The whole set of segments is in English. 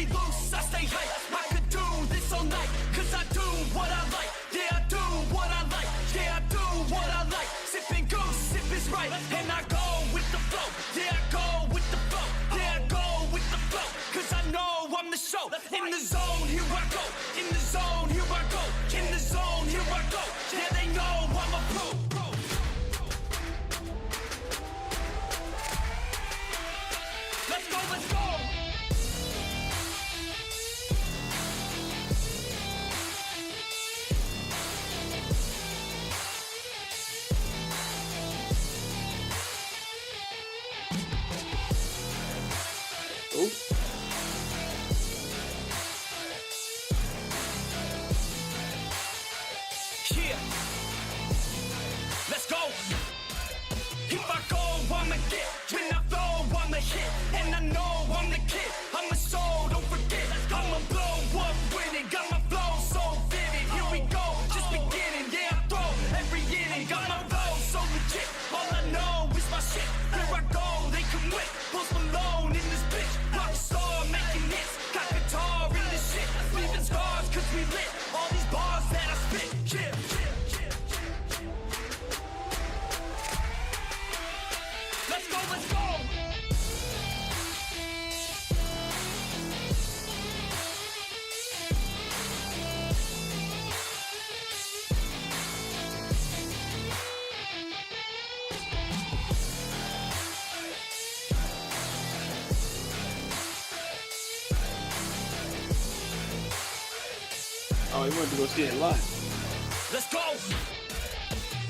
stay loose, I stay hype. I could do this all night, cause I do what I like. Yeah, I do what I like. Yeah, I do what I like. Sipping goose, sip is right. And I go with the flow. Yeah, I go with the flow. Yeah, I go with the flow. Cause I know I'm the show. In the zone, here I go. In the zone, here I go. In the zone, here I go. Yeah, they know I'm a pro. Let's go, let's go. Yeah. Let's go. If I go, I'ma get. When I flow, I'ma hit. And I know I'm the kid. I'm a soul, don't forget. I'ma blow up with it. Got my flow so vivid. Here we go, just beginning. Yeah, I throw every inning. Got my flow so legit. All I know is my shit. Here I go, they can win. Post Malone in this bitch. Rock star making hits. Got guitar in this shit. Leaving scars cause we lit. All these bars that I spit. Yeah. Let's go, let's go. Oh, he wanted to go see it live. Let's go.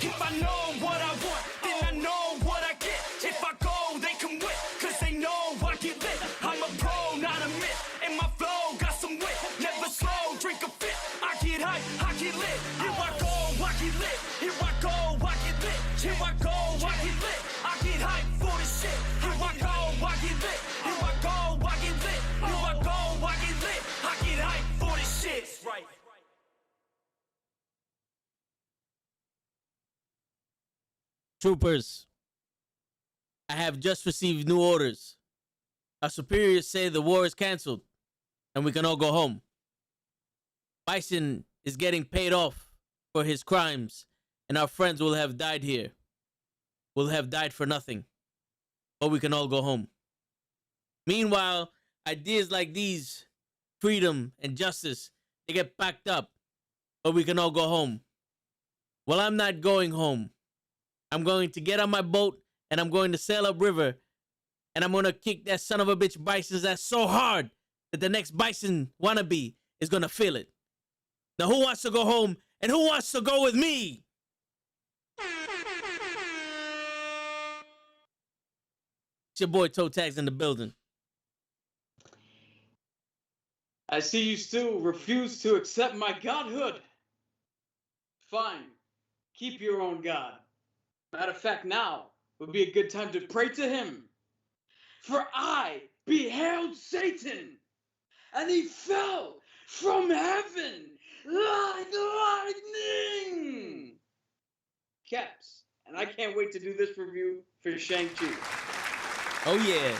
If I know what I want, then I know what I get. If I go, they can win, cause they know I get lit. I'm a pro, not a myth, and my flow got some wit. Never slow, drink a fit. I get hype, I get lit. Here I go, I get lit. Here I go, I get lit. Here I go, I get lit. I get hype for this shit. Here I go, I get lit. Here I go, I get lit. Here I go, I get lit. I get hype for this shit. Right. Troopers, I have just received new orders. Our superiors say the war is canceled and we can all go home. Bison is getting paid off for his crimes and our friends will have died here. Will have died for nothing. But we can all go home. Meanwhile, ideas like these, freedom and justice, they get packed up, but we can all go home. Well, I'm not going home. I'm going to get on my boat and I'm going to sail upriver and I'm going to kick that son of a bitch bison's ass so hard that the next bison wannabe is going to feel it. Now, who wants to go home and who wants to go with me? It's your boy Toe Tags in the building. I see you still refuse to accept my godhood. Fine. Keep your own God. Matter of fact, now would be a good time to pray to him. For I beheld Satan, and he fell from heaven like lightning. Caps, and I can't wait to do this review for Shang-Chi. Oh, yeah.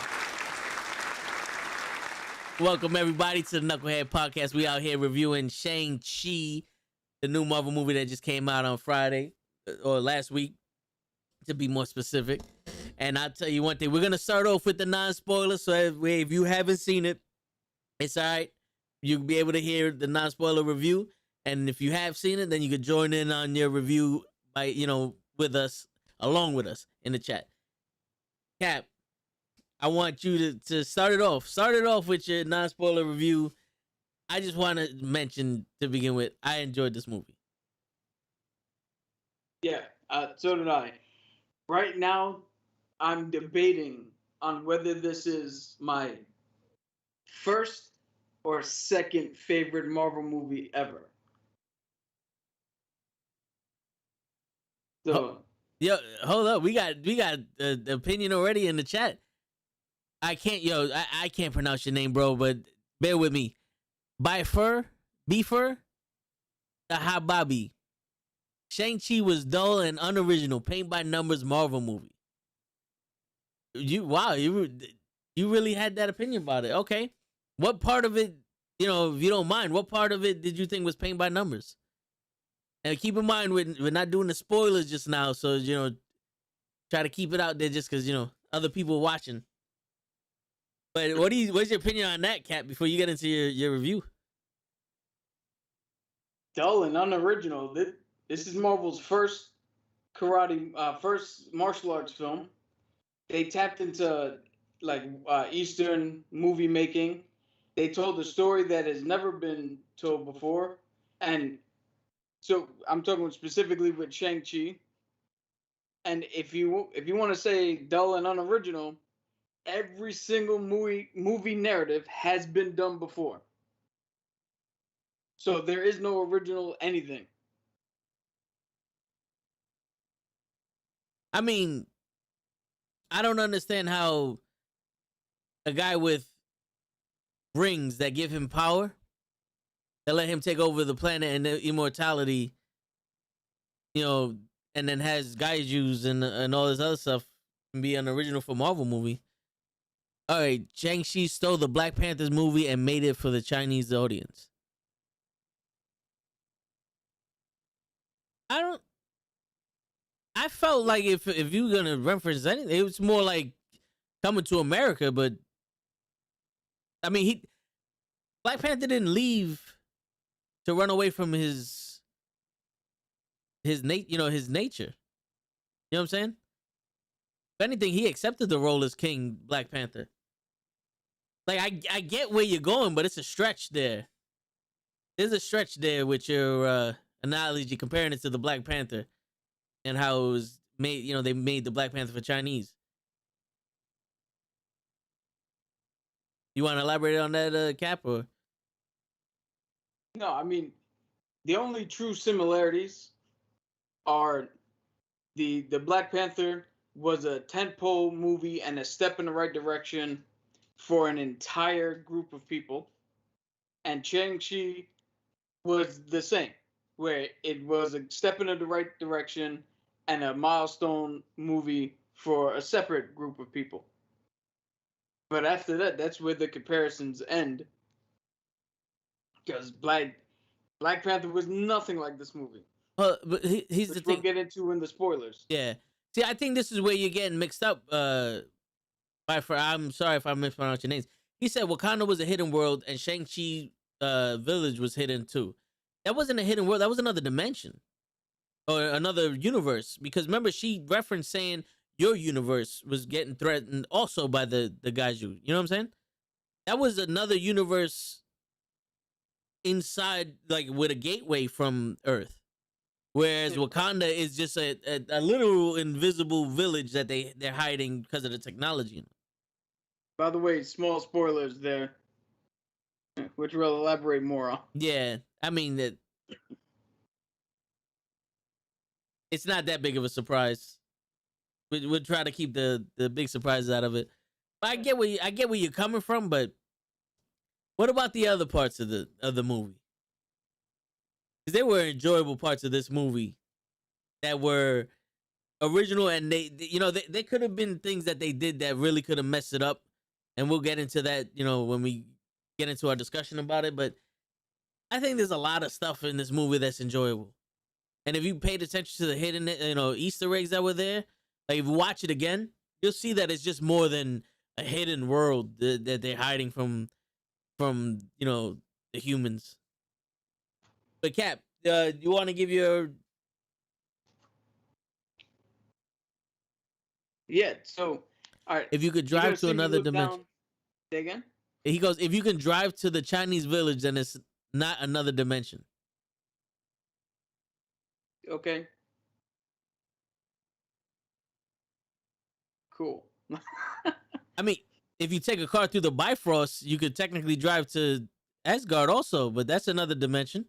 Welcome, everybody, to the Nukkle Hedd Podcast. We out here reviewing Shang-Chi, the new Marvel movie that just came out on Friday, or last week, to be more specific. And I'll tell you one thing. We're going to start off with the non-spoilers. So if you haven't seen it, it's all right. You'll be able to hear the non-spoiler review. And if you have seen it, then you can join in on your review by, with us, along with us in the chat. Cap, I want you to start it off. Start it off with your non-spoiler review. I just want to mention to begin with, I enjoyed this movie. Yeah, so did I. Right now, I'm debating on whether this is my first or second favorite Marvel movie ever. So, Yo, hold up. We got the opinion already in the chat. I can't pronounce your name, bro, but bear with me. Beefer, the Hababi. Shang-Chi was dull and unoriginal, paint by numbers Marvel movie. You really had that opinion about it. Okay. What part of it, if you don't mind, what part of it did you think was paint by numbers? And keep in mind, we're not doing the spoilers just now, so try to keep it out there just because other people are watching. But what's your opinion on that, Cap? Before you get into your review, Dull and unoriginal. This is Marvel's first first martial arts film. They tapped into like Eastern movie making. They told a story that has never been told before, and so I'm talking specifically with Shang-Chi. And if you want to say dull and unoriginal, every single movie narrative has been done before. So there is no original anything. I mean, I don't understand how a guy with rings that give him power, that let him take over the planet and the immortality, and then has gaijus and all this other stuff, can be an original for Marvel movie. All right, Shang-Chi stole the Black Panthers movie and made it for the Chinese audience. I felt like if you were gonna reference anything, it was more like Coming to America. But I mean, Black Panther didn't leave to run away from his nature. You know what I'm saying? If anything, he accepted the role as King Black Panther. Like I get where you're going, but it's a stretch there. There's a stretch there with your analogy comparing it to the Black Panther and how it was made. They made the Black Panther for Chinese. You want to elaborate on that, Cap? Or No, I mean, the only true similarities are the Black Panther was a tentpole movie and a step in the right direction for an entire group of people, and Shang-Chi was the same, where it was a step in the right direction and a milestone movie for a separate group of people. But after that, that's where the comparisons end, because Black Panther was nothing like this movie. but he's the Which thing. we'll get into in the spoilers. Yeah. See, I think this is where you're getting mixed up. I'm sorry if I mispronounced your names. He said Wakanda was a hidden world and Shang-Chi village was hidden too. That wasn't a hidden world. That was another dimension or another universe. Because remember, she referenced saying your universe was getting threatened also by the Gaiju. You know what I'm saying? That was another universe inside, like with a gateway from Earth. Whereas Wakanda is just a literal invisible village that they're hiding because of the technology. By the way, small spoilers there, which we'll elaborate more on. Yeah, I mean that it's not that big of a surprise. We'll try to keep the big surprises out of it. But I get where you're coming from. But what about the other parts of the movie? Because there were enjoyable parts of this movie that were original, and they could have been things that they did that really could have messed it up, and we'll get into that when we get into our discussion about it. But I think there's a lot of stuff in this movie that's enjoyable, and if you paid attention to the hidden Easter eggs that were there, like if you watch it again, you'll see that it's just more than a hidden world that they're hiding from the humans. But Cap, you want to give your Yeah. So, all right. if you could drive to another dimension? Say again. He goes, if you can drive to the Chinese village, then it's not another dimension. Okay. Cool. I mean, if you take a car through the Bifrost, you could technically drive to Asgard also, but that's another dimension.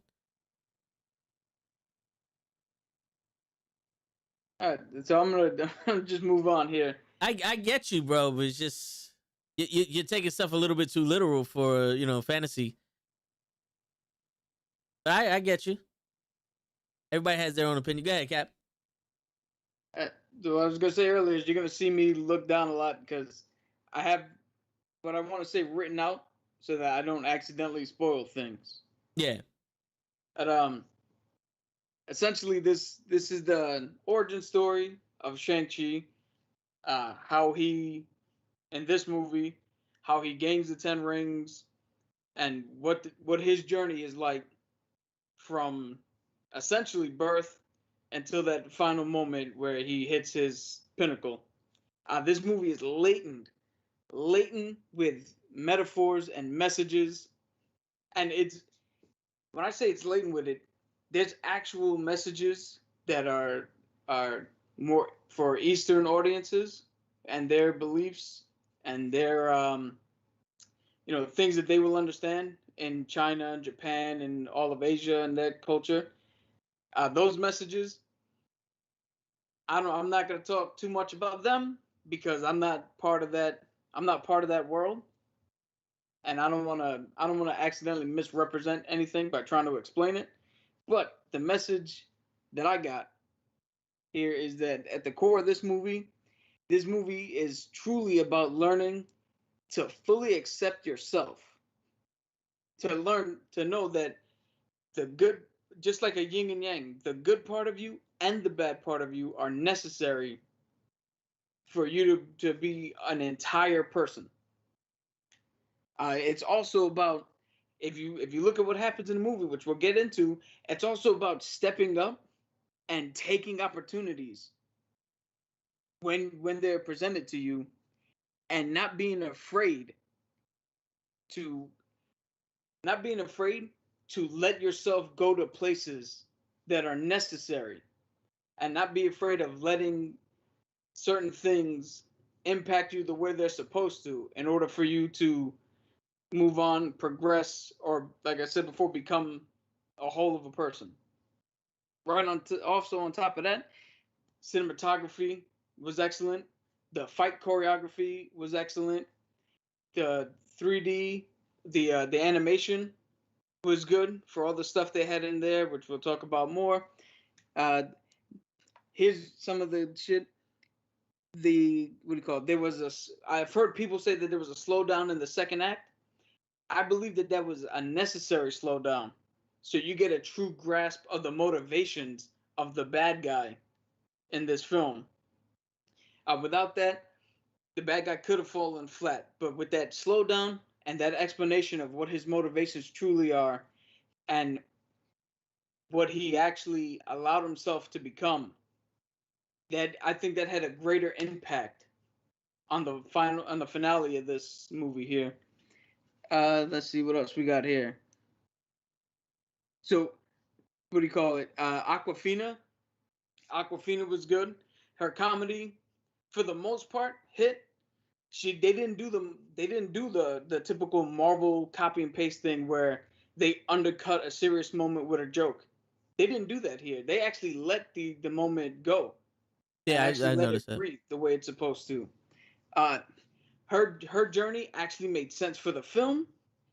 All right. So I'm gonna just move on here. I get you, bro, but it's just you're taking stuff a little bit too literal for fantasy. But I get you. Everybody has their own opinion. Go ahead, Cap. So what I was gonna say earlier is you're gonna see me look down a lot because I have what I want to say written out so that I don't accidentally spoil things. Yeah. But essentially this is the origin story of Shang-Chi, how he in this movie, how he gains the 10 rings, and what his journey is like from essentially birth until that final moment where he hits his pinnacle. This movie is latent with metaphors and messages, and it's when I say it's latent with it, there's actual messages that are more for Eastern audiences and their beliefs and their things that they will understand in China and Japan and all of Asia and that culture. Those messages, I'm not going to talk too much about them because I'm not part of that. I'm not part of that world, and I don't want to accidentally misrepresent anything by trying to explain it. But the message that I got here is that at the core of this movie is truly about learning to fully accept yourself, to learn to know that the good, just like a yin and yang, the good part of you and the bad part of you are necessary for you to be an entire person. It's also about if you look at what happens in the movie, which we'll get into, it's also about stepping up and taking opportunities when they're presented to you, and to not being afraid to let yourself go to places that are necessary, and not be afraid of letting certain things impact you the way they're supposed to in order for you to move on, progress, or like I said before, become a whole of a person. Right also on top of that, cinematography was excellent. The fight choreography was excellent. The 3D, the animation was good for all the stuff they had in there, which we'll talk about more. Uh, Here's some of the shit. The what do you call it? I've heard people say that there was a slowdown in the second act. I believe that was a necessary slowdown, so you get a true grasp of the motivations of the bad guy in this film. Without that, the bad guy could have fallen flat. But with that slowdown and that explanation of what his motivations truly are and what he actually allowed himself to become, that I think that had a greater impact on the finale of this movie here. Let's see what else we got here. So, what do you call it? Aquafina. Aquafina was good. Her comedy, for the most part, hit. They didn't do the typical Marvel copy and paste thing where they undercut a serious moment with a joke. They didn't do that here. They actually let the moment go. Yeah, Actually I let noticed it that. breathe the way it's supposed to. Uh, her journey actually made sense for the film.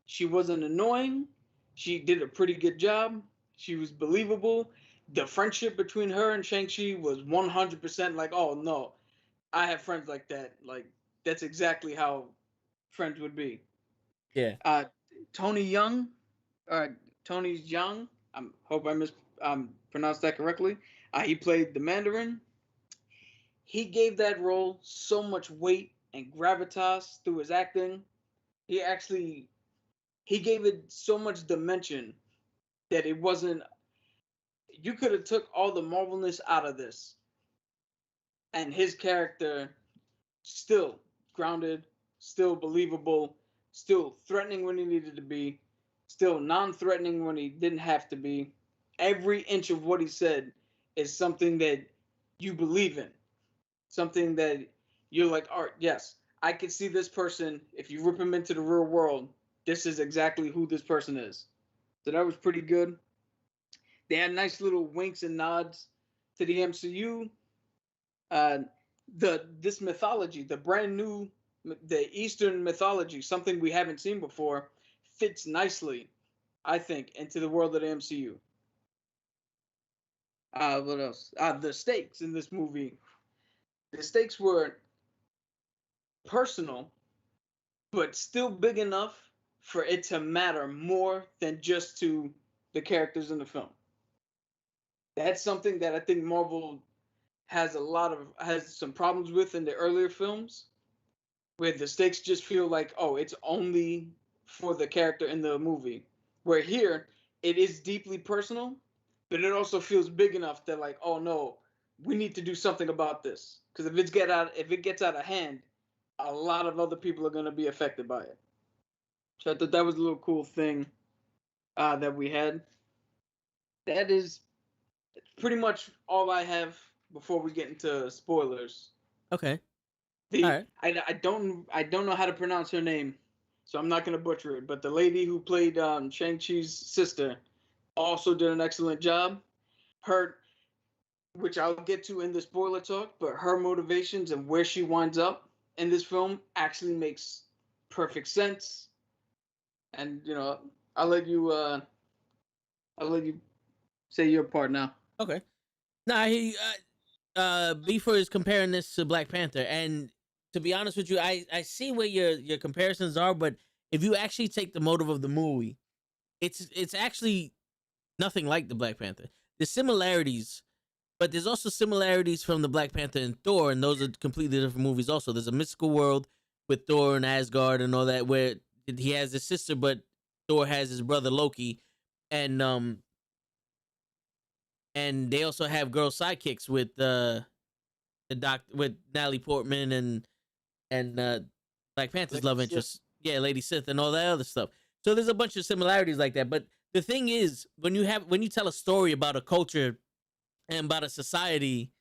She wasn't annoying. She did a pretty good job. She was believable. The friendship between her and Shang-Chi was 100% like, oh no, I have friends like that. Like that's exactly how friends would be. Yeah. Tony Young, Tony's Young. I hope I pronounced that correctly. He played the Mandarin. He gave that role so much weight and gravitas through his acting. He actually he gave it so much dimension that it wasn't. You could have took all the marvelness out of this, and his character still grounded, still believable, still threatening when he needed to be, still non-threatening when he didn't have to be. Every inch of what he said is something that you believe in, something that you're like, all right, yes, I could see this person. If you rip him into the real world, this is exactly who this person is. So that was pretty good. They had nice little winks and nods to the MCU. Uh, this mythology, the brand new, the Eastern mythology, something we haven't seen before, fits nicely, I think, into the world of the MCU. What else? The stakes in this movie. The stakes were personal, but still big enough for it to matter more than just to the characters in the film. That's something that I think Marvel has some problems with in the earlier films, where the stakes just feel like, oh, it's only for the character in the movie. Where here, it is deeply personal, but it also feels big enough that like, oh no, we need to do something about this. Because if it gets out of hand, a lot of other people are going to be affected by it. So I thought that was a little cool thing that we had. That is pretty much all I have before we get into spoilers. Okay. All The right. I don't know how to pronounce her name, so I'm not gonna butcher it. But the lady who played Shang-Chi's sister also did an excellent job. Her, which I'll get to in the spoiler talk, but her motivations and where she winds up in this film actually makes perfect sense. And I'll let you I'll let you say your part now. Okay. Nah, Beaver is comparing this to Black Panther, and to be honest with you, I see where your comparisons are, but if you actually take the motive of the movie, it's actually nothing like the Black Panther. There's similarities, but there's also similarities from the Black Panther and Thor, and those are completely different movies. Also, there's a mystical world with Thor and Asgard and all that, where he has his sister, but Thor has his brother Loki, and they also have girl sidekicks with with Natalie Portman and Black Panther's Lady love Sif. interest, yeah, Lady Sith and all that other stuff. So there's a bunch of similarities like that. But the thing is, when you tell a story about a culture and about a society,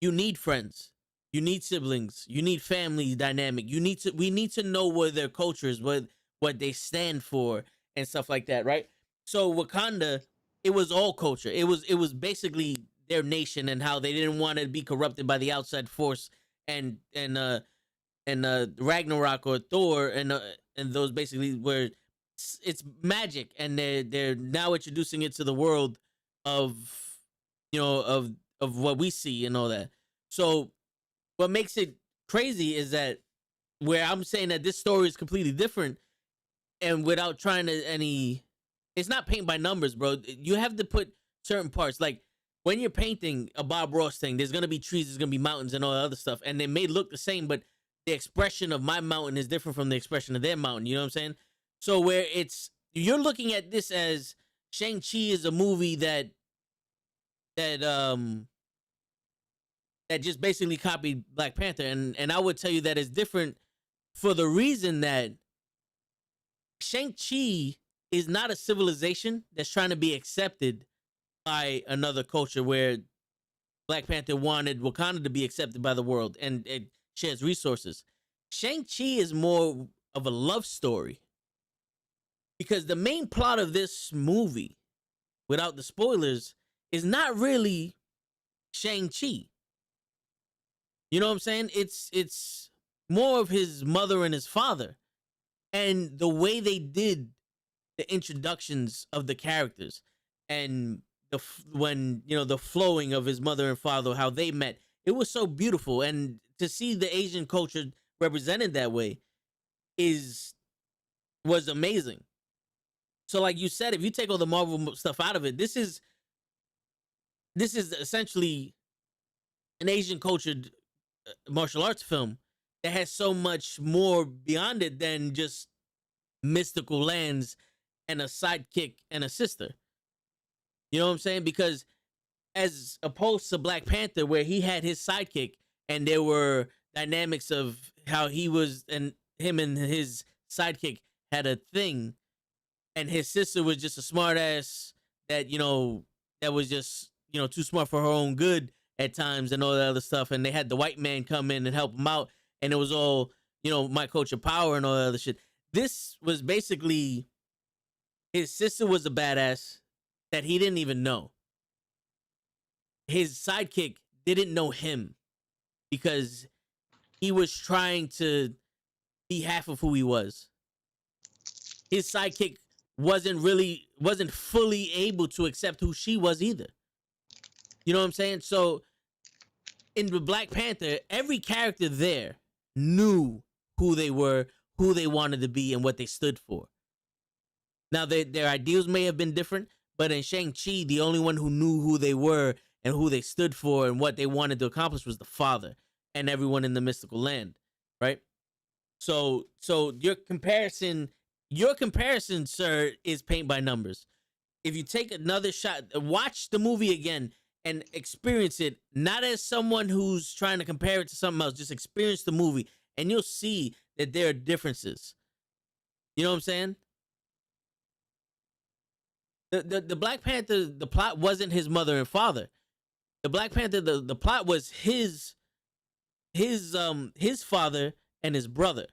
you need friends, you need siblings, you need family dynamic. We need to know what their culture is, what they stand for, and stuff like that, right? So Wakanda, it was all culture. It was basically their nation and how they didn't want to be corrupted by the outside force and Ragnarok or Thor and those basically where it's magic, and they're now introducing it to the world of of what we see and all that. So what makes it crazy is that where I'm saying that this story is completely different, and without trying to it's not paint by numbers, bro. You have to put certain parts, like when you're painting a Bob Ross thing, there's gonna be trees, there's gonna be mountains and all that other stuff, and they may look the same, but the expression of my mountain is different from the expression of their mountain. You know what I'm saying? So where you're looking at this as Shang-Chi is a movie that just basically copied Black Panther, and I would tell you that it's different for the reason that Shang-Chi is not a civilization that's trying to be accepted by another culture, where Black Panther wanted Wakanda to be accepted by the world and it shares resources. Shang-Chi is more of a love story, because the main plot of this movie, without the spoilers, is not really Shang-Chi. You know what I'm saying? It's more of his mother and his father, and the way they did the introductions of the characters, and when the flowing of his mother and father, how they met, it was so beautiful. And to see the Asian culture represented that way was amazing. So like you said, if you take all the Marvel stuff out of it, this is essentially an Asian cultured martial arts film that has so much more beyond it than just mystical lands and a sidekick and a sister. You know what I'm saying? Because as opposed to Black Panther, where he had his sidekick and there were dynamics of how him and his sidekick had a thing, and his sister was just a smart ass that that was just too smart for her own good at times and all that other stuff, and they had the white man come in and help him out, and it was all my culture power and all that other shit. This was basically his sister was a badass that he didn't even know. His sidekick didn't know him because he was trying to be half of who he was. His sidekick wasn't fully able to accept who she was either. You know what I'm saying? So in the Black Panther, every character there knew who they were, who they wanted to be and what they stood for. Now, their ideals may have been different, but in Shang-Chi, the only one who knew who they were and who they stood for and what they wanted to accomplish was the father and everyone in the mystical land, right? So your comparison, sir, is paint by numbers. If you take another shot, watch the movie again and experience it, not as someone who's trying to compare it to something else, just experience the movie and you'll see that there are differences. You know what I'm saying? The Black Panther, the plot wasn't his mother and father. The Black Panther, the plot was his father and his brother.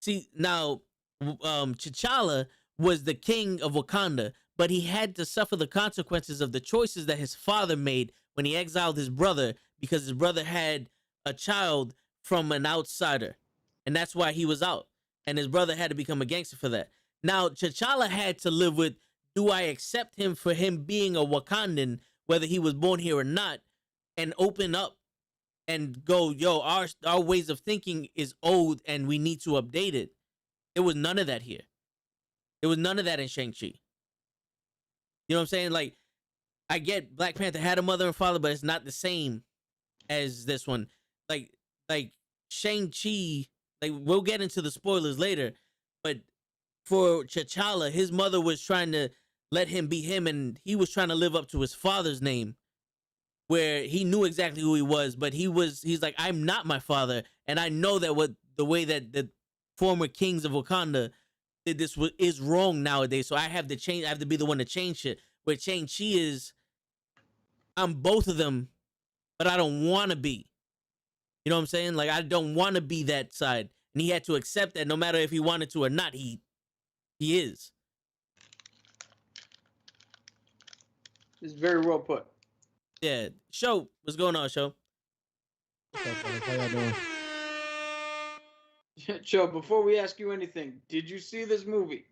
See, now T'Challa was the king of Wakanda, but he had to suffer the consequences of the choices that his father made when he exiled his brother because his brother had a child from an outsider. And that's why he was out. And his brother had to become a gangster for that. Now, T'Challa had to live with, do I accept him for him being a Wakandan, whether he was born here or not, and open up and go, yo, our ways of thinking is old and we need to update it. There was none of that here. There was none of that in Shang-Chi. You know what I'm saying? Like, I get Black Panther had a mother and father, but it's not the same as this one. Like Shang-Chi, like, we'll get into the spoilers later, but for T'Challa, his mother was trying to let him be him, and he was trying to live up to his father's name, where he knew exactly who he was, but he's like, I'm not my father, and I know that the way that the former kings of Wakanda did this is wrong nowadays, so I have to change. I have to be the one to change it. Where Shang-Chi is, I'm both of them, but I don't want to be. You know what I'm saying? Like, I don't want to be that side, and he had to accept that no matter if he wanted to or not. He is. It's very well put. Yeah. Show, what's going on, Show? What's up, fellas? How y'all doing? Joe, before we ask you anything, did you see this movie?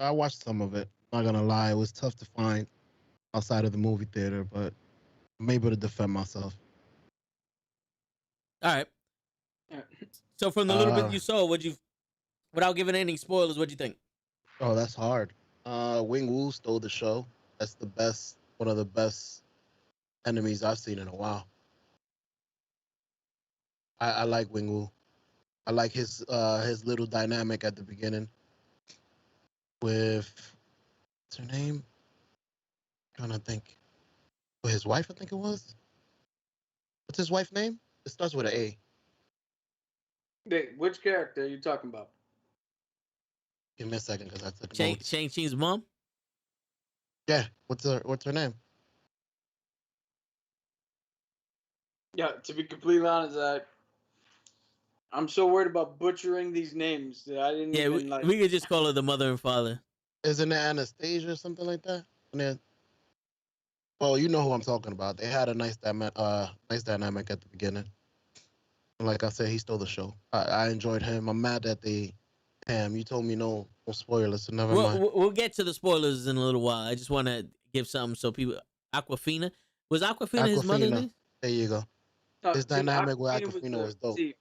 I watched some of it. Not gonna lie, it was tough to find outside of the movie theater, but I'm able to defend myself. All right. Uh, So from the little bit you saw, without giving any spoilers, what'd you think? Oh, that's hard. Wing Wu stole the show. That's one of the best enemies I've seen in a while. I like Wing Wu. I like his little dynamic at the beginning with what's her name? I'm trying to think. With his wife, I think it was. What's his wife's name? It starts with an A. Wait, which character are you talking about? Give me a second, because I took notes. Shang-Chi's mom? Yeah, what's her name? Yeah, to be completely honest, I'm so worried about butchering these names that I didn't Yeah, even like. we could just call her the mother and father. Isn't it Anastasia or something like that? Well, you know who I'm talking about. They had a nice dynamic at the beginning. And like I said, he stole the show. I enjoyed him. I'm mad that you told me no spoilers, so never mind. We'll get to the spoilers in a little while. I just want to give something so people. Aquafina, was Aquafina his mother's name? There you go. His dynamic with Aquafina was dope. See,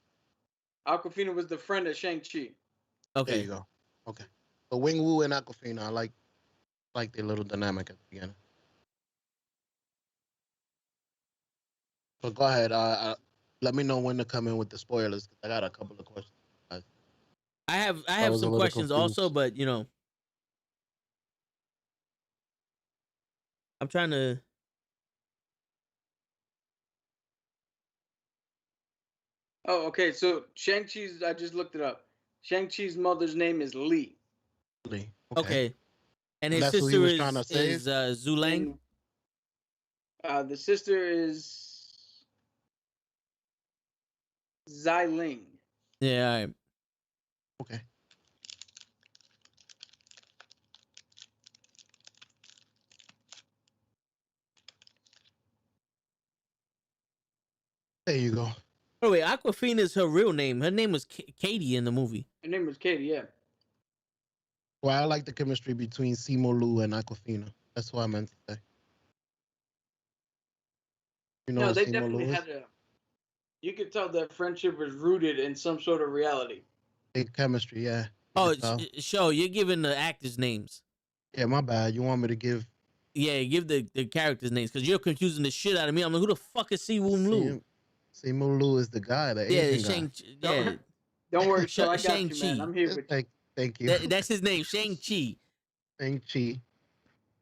Aquafina was the friend of Shang-Chi. Okay. There you go. Okay. So Wing Wu and Aquafina, I like their little dynamic at the beginning. So go ahead. Let me know when to come in with the spoilers. I got a couple of questions. I have some questions also, but I'm trying to. Oh, okay. So Shang-Chi's, I just looked it up. Shang-Chi's mother's name is Li. Lee. Okay. And his That's who he sister was trying to is save? Zulang. The sister is Xiling. Yeah, all right. Okay. There you go. Oh wait, Aquafina is her real name. Her name was Katie in the movie. Her name was Katie, yeah. Well, I like the chemistry between Simu Liu and Aquafina. That's what I meant to say. You know No, who they Simu definitely Liu is? had a. You could tell that friendship was rooted in some sort of reality. Big chemistry, yeah. You Oh, could tell. show you're giving the actors names. Yeah, my bad. You want me to give Yeah, give the characters names because you're confusing the shit out of me. I'm like, who the fuck is Si Woon Lu? Simu Lu is the guy, the Yeah, Asian guy. Shang. Yeah, Don't worry, so I got Shang you, man. Chi. I'm here with you. Thank you. That's his name, Shang Chi. Shang Chi.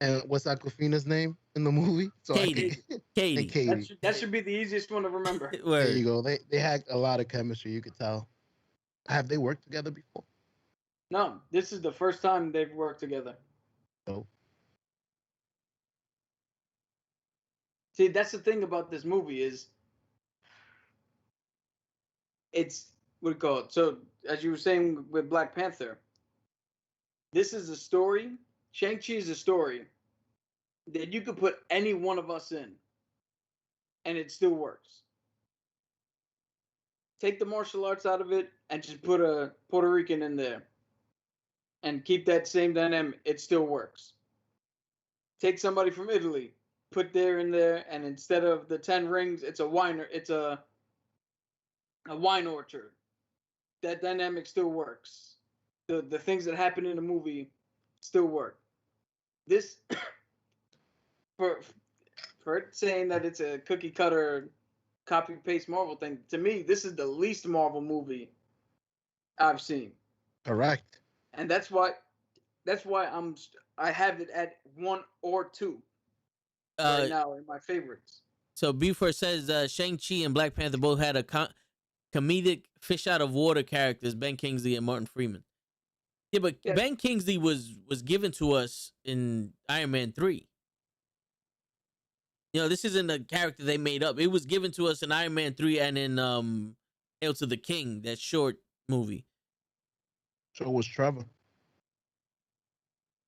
And what's Aquafina's name in the movie? So I could Katie. Katie. and Katie. Katie. That should be the easiest one to remember. There you Word. go. They had a lot of chemistry. You could tell. Have they worked together before? No, this is the first time they've worked together. No. See, that's the thing about this movie is it's what do you call it? So as you were saying with Black Panther, this is a story. Shang-Chi is a story that you could put any one of us in, and it still works. Take the martial arts out of it and just put a Puerto Rican in there, and keep that same dynamic. It still works. Take somebody from Italy, put there in there, and instead of the 10 rings, it's a wine orchard. That dynamic still works. The things that happen in the movie still work. This for it saying that it's a cookie cutter copy paste Marvel thing, to me this is the least Marvel movie I've seen. Correct. And that's why I have it at 1 or 2 right now in my favorites. So Buford says Shang-Chi and Black Panther both had a comedic fish out of water characters, Ben Kingsley and Martin Freeman. Yeah, but Yeah. Ben Kingsley was given to us in Iron Man 3. You know, this isn't a character they made up. It was given to us in Iron Man 3 and in Hail to the King, that short movie. So was Trevor.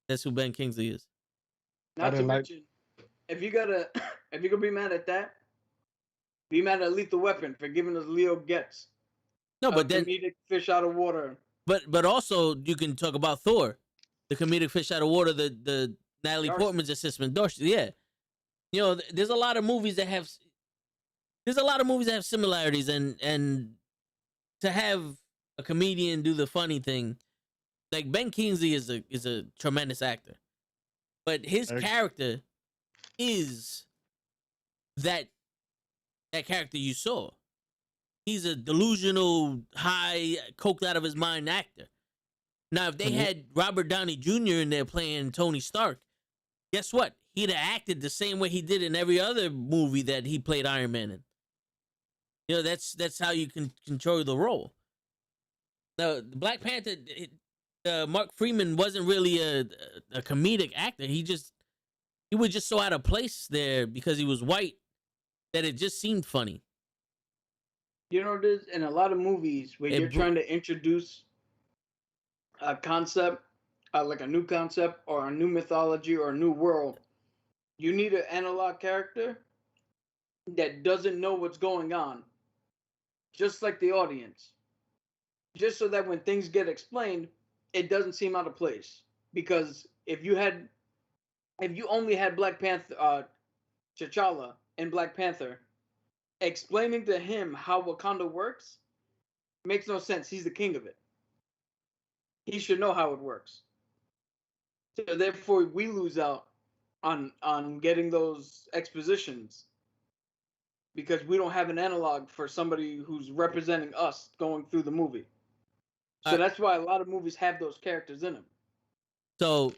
That's who Ben Kingsley is. Not to didn't like- mention, if you're gonna be mad at that, be mad at Lethal Weapon for giving us Leo Getz. No, but then comedic fish out of water. but also you can talk about Thor, the comedic fish out of water, the Natalie Darcy. Portman's assistant, Darcy. Yeah, you know, there's a lot of movies that have similarities, and to have a comedian do the funny thing, like Ben Kingsley is a tremendous actor, but his character is that character you saw. He's a delusional, high, coked out of his mind actor. Now, if they had Robert Downey Jr. in there playing Tony Stark, guess what? He'd have acted the same way he did in every other movie that he played Iron Man in. You know, that's how you can control the role. Now, Black Panther, Mark Freeman wasn't really a comedic actor. He was just so out of place there because he was white that it just seemed funny. You know, there's in a lot of movies where you're trying to introduce a concept, like a new concept or a new mythology or a new world, you need an analog character that doesn't know what's going on, just like the audience. Just so that when things get explained, it doesn't seem out of place. Because if you only had Black Panther, T'Challa in Black Panther, explaining to him how Wakanda works makes no sense. He's the king of it. He should know how it works. So therefore, we lose out on getting those expositions because we don't have an analog for somebody who's representing us going through the movie. So that's why a lot of movies have those characters in them. So,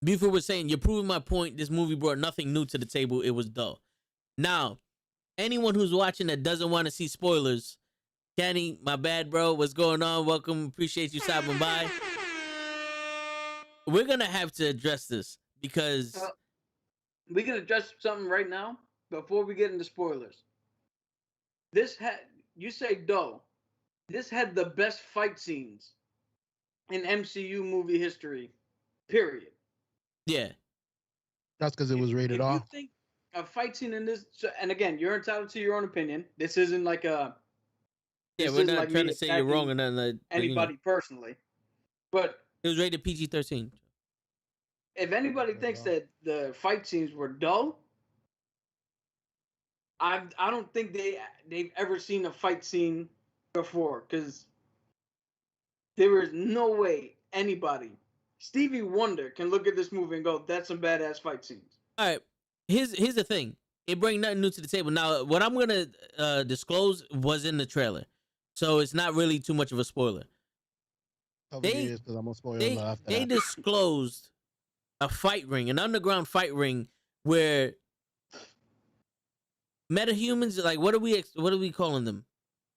Buford was saying, you're proving my point. This movie brought nothing new to the table. It was dull. Now, anyone who's watching that doesn't want to see spoilers, Kenny, my bad, bro. What's going on? Welcome. Appreciate you stopping by. We're going to have to address this because... we can address something right now before we get into spoilers. You say dull. This had the best fight scenes in MCU movie history, period. Yeah. That's because it was rated if R. you think a fight scene in this, and again, you're entitled to your own opinion. This isn't like a... Yeah, we're not trying to say you're wrong or nothing. Like, anybody personally. But... it was rated PG-13. If anybody thinks that the fight scenes were dull, I don't think they've ever seen a fight scene before, because there is no way anybody, Stevie Wonder, can look at this movie and go, "That's some badass fight scenes." All right, here's the thing. It brings nothing new to the table. Now, what I'm gonna disclose was in the trailer, so it's not really too much of a spoiler. Tell me it is, because I'm gonna spoil it after They that. disclosed a fight ring, an underground fight ring, where metahumans, like what are we calling them?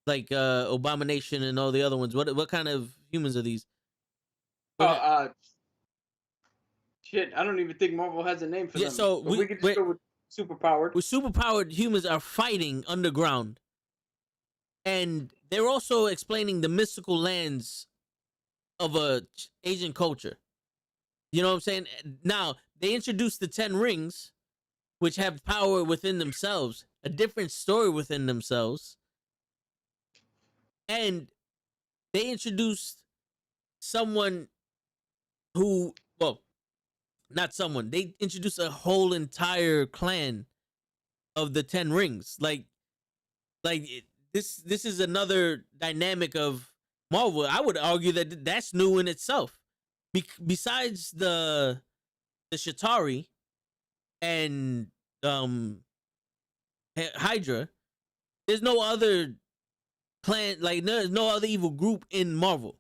Like Abomination and all the other ones. What kind of humans are these? Shit, I don't even think Marvel has a name for them. So we could just go with superpowered. With superpowered humans are fighting underground, and they're also explaining the mystical lands of a Asian culture. You know what I'm saying? Now they introduced the 10 rings, which have power within themselves, a different story within themselves, and they introduced someone who, well, not someone. They introduced a whole entire clan of the 10 rings. This is another dynamic of Marvel. I would argue that that's new in itself. Besides the Shatari and Hydra, there's no other clan, like there's no other evil group in Marvel.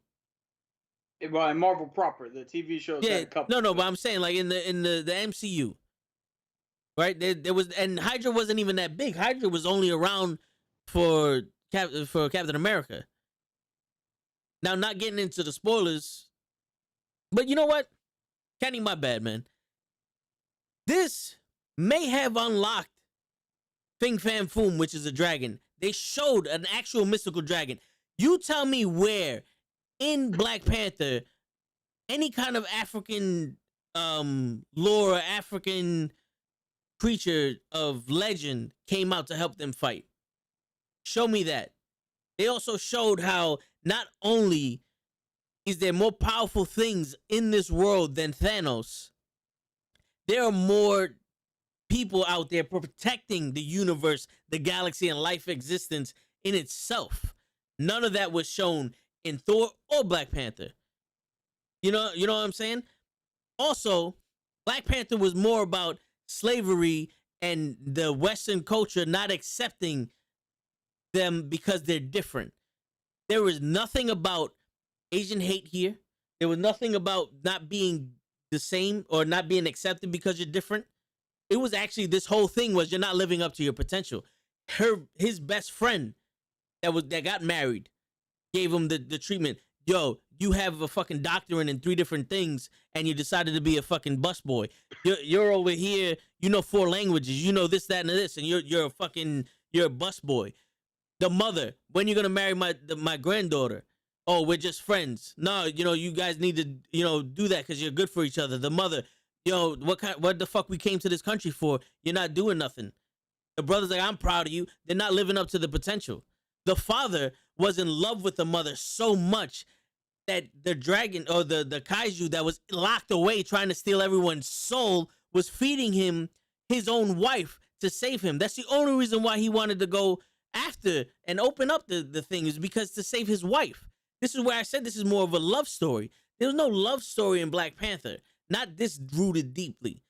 Well, in Marvel proper, the TV shows had a couple. No, but I'm saying like in the MCU, right? There was, and Hydra wasn't even that big. Hydra was only around for Captain America. Now, not getting into the spoilers, but you know what? Kenny, my bad, man. This may have unlocked Fing Fam Foom, which is a dragon. They showed an actual mystical dragon. You tell me where in Black Panther any kind of African lore, African creature of legend came out to help them fight. Show me that. They also showed how not only is there more powerful things in this world than Thanos, there are more people out there protecting the universe, the galaxy, and life existence in itself. None of that was shown in Thor or Black Panther. You know what I'm saying? Also, Black Panther was more about slavery and the Western culture not accepting them because they're different. There was nothing about Asian hate here. There was nothing about not being the same or not being accepted because you're different. It was actually, this whole thing was you're not living up to your potential. His best friend that got married gave him the treatment. Yo, you have a fucking doctorate in 3 different things and you decided to be a fucking busboy. You're over here, you know 4 languages, you know this, that, and this, and you're a busboy. The mother, when you gonna marry my granddaughter? Oh, we're just friends. No, you guys need to, do that because you're good for each other. The mother, what the fuck we came to this country for? You're not doing nothing. The brother's like, I'm proud of you. They're not living up to the potential. The father was in love with the mother so much that the dragon or the kaiju that was locked away trying to steal everyone's soul was feeding him his own wife to save him. That's the only reason why he wanted to go after and open up the thing, is because to save his wife. This is where I said this is more of a love story. There was no love story in Black Panther. Not this rooted deeply.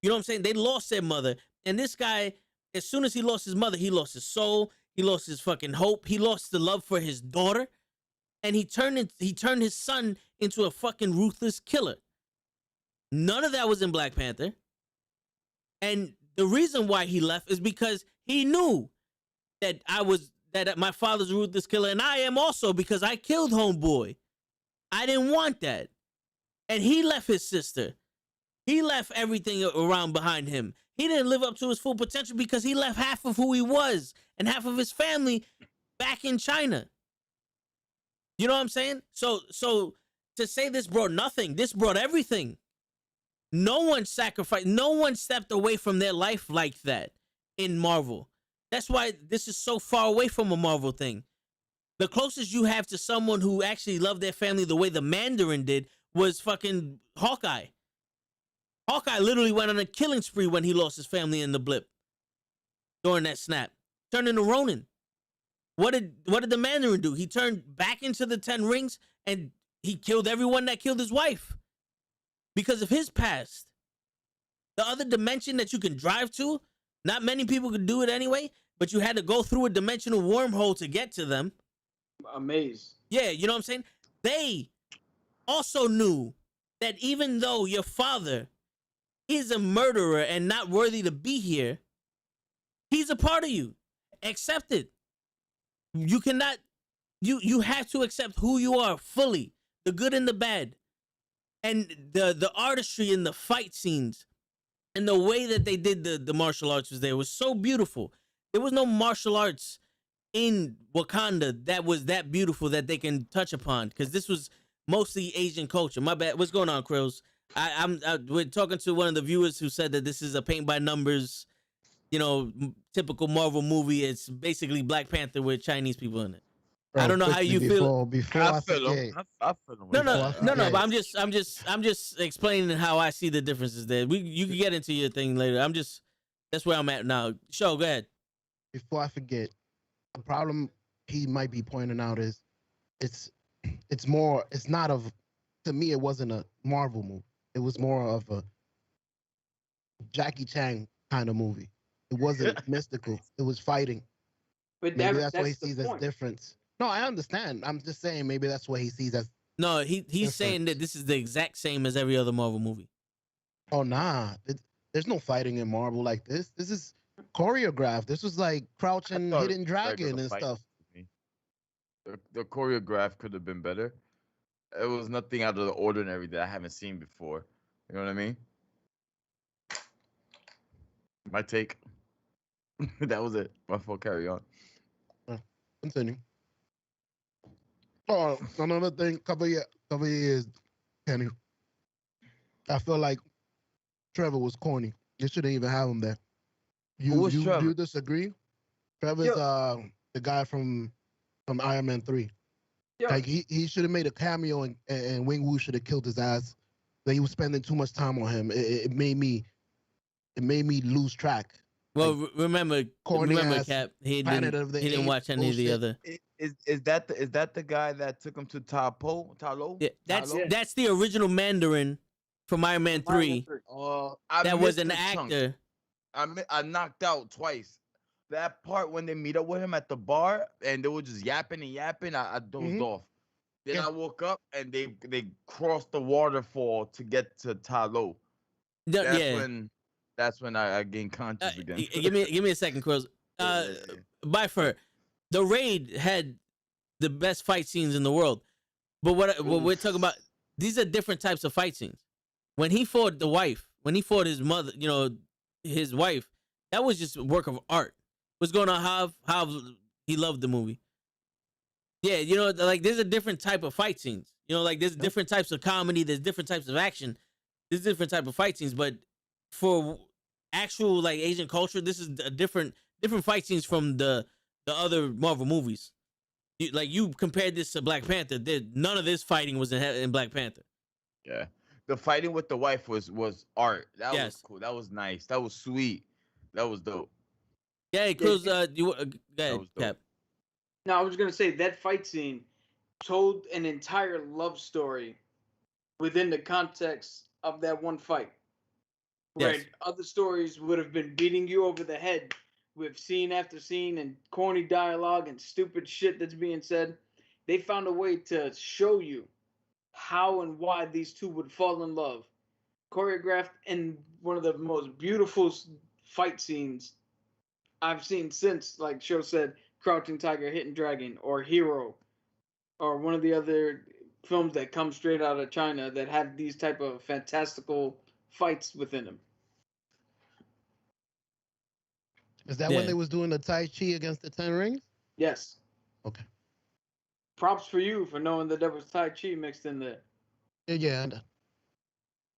You know what I'm saying? They lost their mother. And this guy, as soon as he lost his mother, he lost his soul. He lost his fucking hope. He lost the love for his daughter. And he turned his son into a fucking ruthless killer. None of that was in Black Panther. And the reason why he left is because he knew that my father's a ruthless killer, and I am also, because I killed homeboy. I didn't want that. And he left his sister. He left everything around behind him. He didn't live up to his full potential because he left half of who he was and half of his family back in China. You know what I'm saying? So to say this brought nothing, this brought everything. No one sacrificed, no one stepped away from their life like that in Marvel. That's why this is so far away from a Marvel thing. The closest you have to someone who actually loved their family the way the Mandarin did was fucking Hawkeye. Hawkeye literally went on a killing spree when he lost his family in the blip during that snap. Turned into Ronin. What did the Mandarin do? He turned back into the 10 rings and he killed everyone that killed his wife because of his past. The other dimension that you can drive to, not many people could do it anyway, but you had to go through a dimensional wormhole to get to them. Amazed. Yeah, you know what I'm saying? They also knew that even though your father is a murderer and not worthy to be here, he's a part of you. Accept it. You cannot, you have to accept who you are fully, the good and the bad. And the artistry in the fight scenes and the way that they did the martial arts was so beautiful. There was no martial arts in Wakanda that was that beautiful that they can touch upon, because this was mostly Asian culture. My bad. What's going on, Krills? We're talking to one of the viewers who said that this is a paint by numbers, typical Marvel movie. It's basically Black Panther with Chinese people in it. Bro, I don't know how you feel. Before I I feel forget, him. I feel him. No, Before I no. But forget. I'm just explaining how I see the differences there. You can get into your thing later. That's where I'm at now. Show, go ahead. before I forget, the problem he might be pointing out is it's not of, to me, it wasn't a Marvel movie. It was more of a Jackie Chan kind of movie. It wasn't mystical. It was fighting. But Maybe that's what he the sees as point. difference. No, I understand. I'm just saying maybe that's what he sees as. No, he's saying that this is the exact same as every other Marvel movie. Oh nah, there's no fighting in Marvel like this. This is choreographed. This was like Crouching thought it Hidden was Dragon regular and fight stuff. to me. The choreograph could have been better. It was nothing out of the ordinary that I haven't seen before. You know what I mean? My take. That was it. My fault. Carry on. Continue. Oh, another thing, couple years, Kenny. I feel like Trevor was corny. They shouldn't even have him there. Who was Trevor? You disagree? Trevor's the guy from Iron Man 3. Yo, Like he should have made a cameo and Wing Wu should have killed his ass. But he was spending too much time on him. It made me lose track. Well, remember, corny ass Cap, he Planet of the didn't Apes watch any of the bullshit. other. Is that the guy that took him to Talo? Yeah, that's the original Mandarin from Iron Man 3. That was an actor. I knocked out twice. That part when they meet up with him at the bar and they were just yapping and yapping, I dozed off. Then I woke up and they crossed the waterfall to get to Talo. That's when I gained conscious again. Give me a second, Quills. By far, the Raid had the best fight scenes in the world. But what we're talking about, these are different types of fight scenes. When he fought the wife, when he fought his mother, his wife, that was just a work of art. What's going on? How he loved the movie. Yeah, like there's a different type of fight scenes. Like there's different types of comedy, there's different types of action, there's different type of fight scenes. But for actual like Asian culture, this is a different fight scenes from the other Marvel movies. You compared this to Black Panther. None of this fighting was in Black Panther. Yeah, the fighting with the wife was art. That Yes. was cool. That was nice. That was sweet. That was dope. Yeah, Cruz, go ahead, was dope. Cap. no, I was gonna say that fight scene told an entire love story within the context of that one fight. Where Yes. other stories would have been beating you over the head with scene after scene and corny dialogue and stupid shit that's being said. They found a way to show you how and why these two would fall in love. Choreographed in one of the most beautiful fight scenes I've seen since, like Show said, Crouching Tiger, Hidden Dragon, or Hero, or one of the other films that come straight out of China that have these type of fantastical fights within them. Is that when they was doing the Tai Chi against the 10 rings? Yes. Okay. Props for you for knowing that there was Tai Chi mixed in there. Yeah.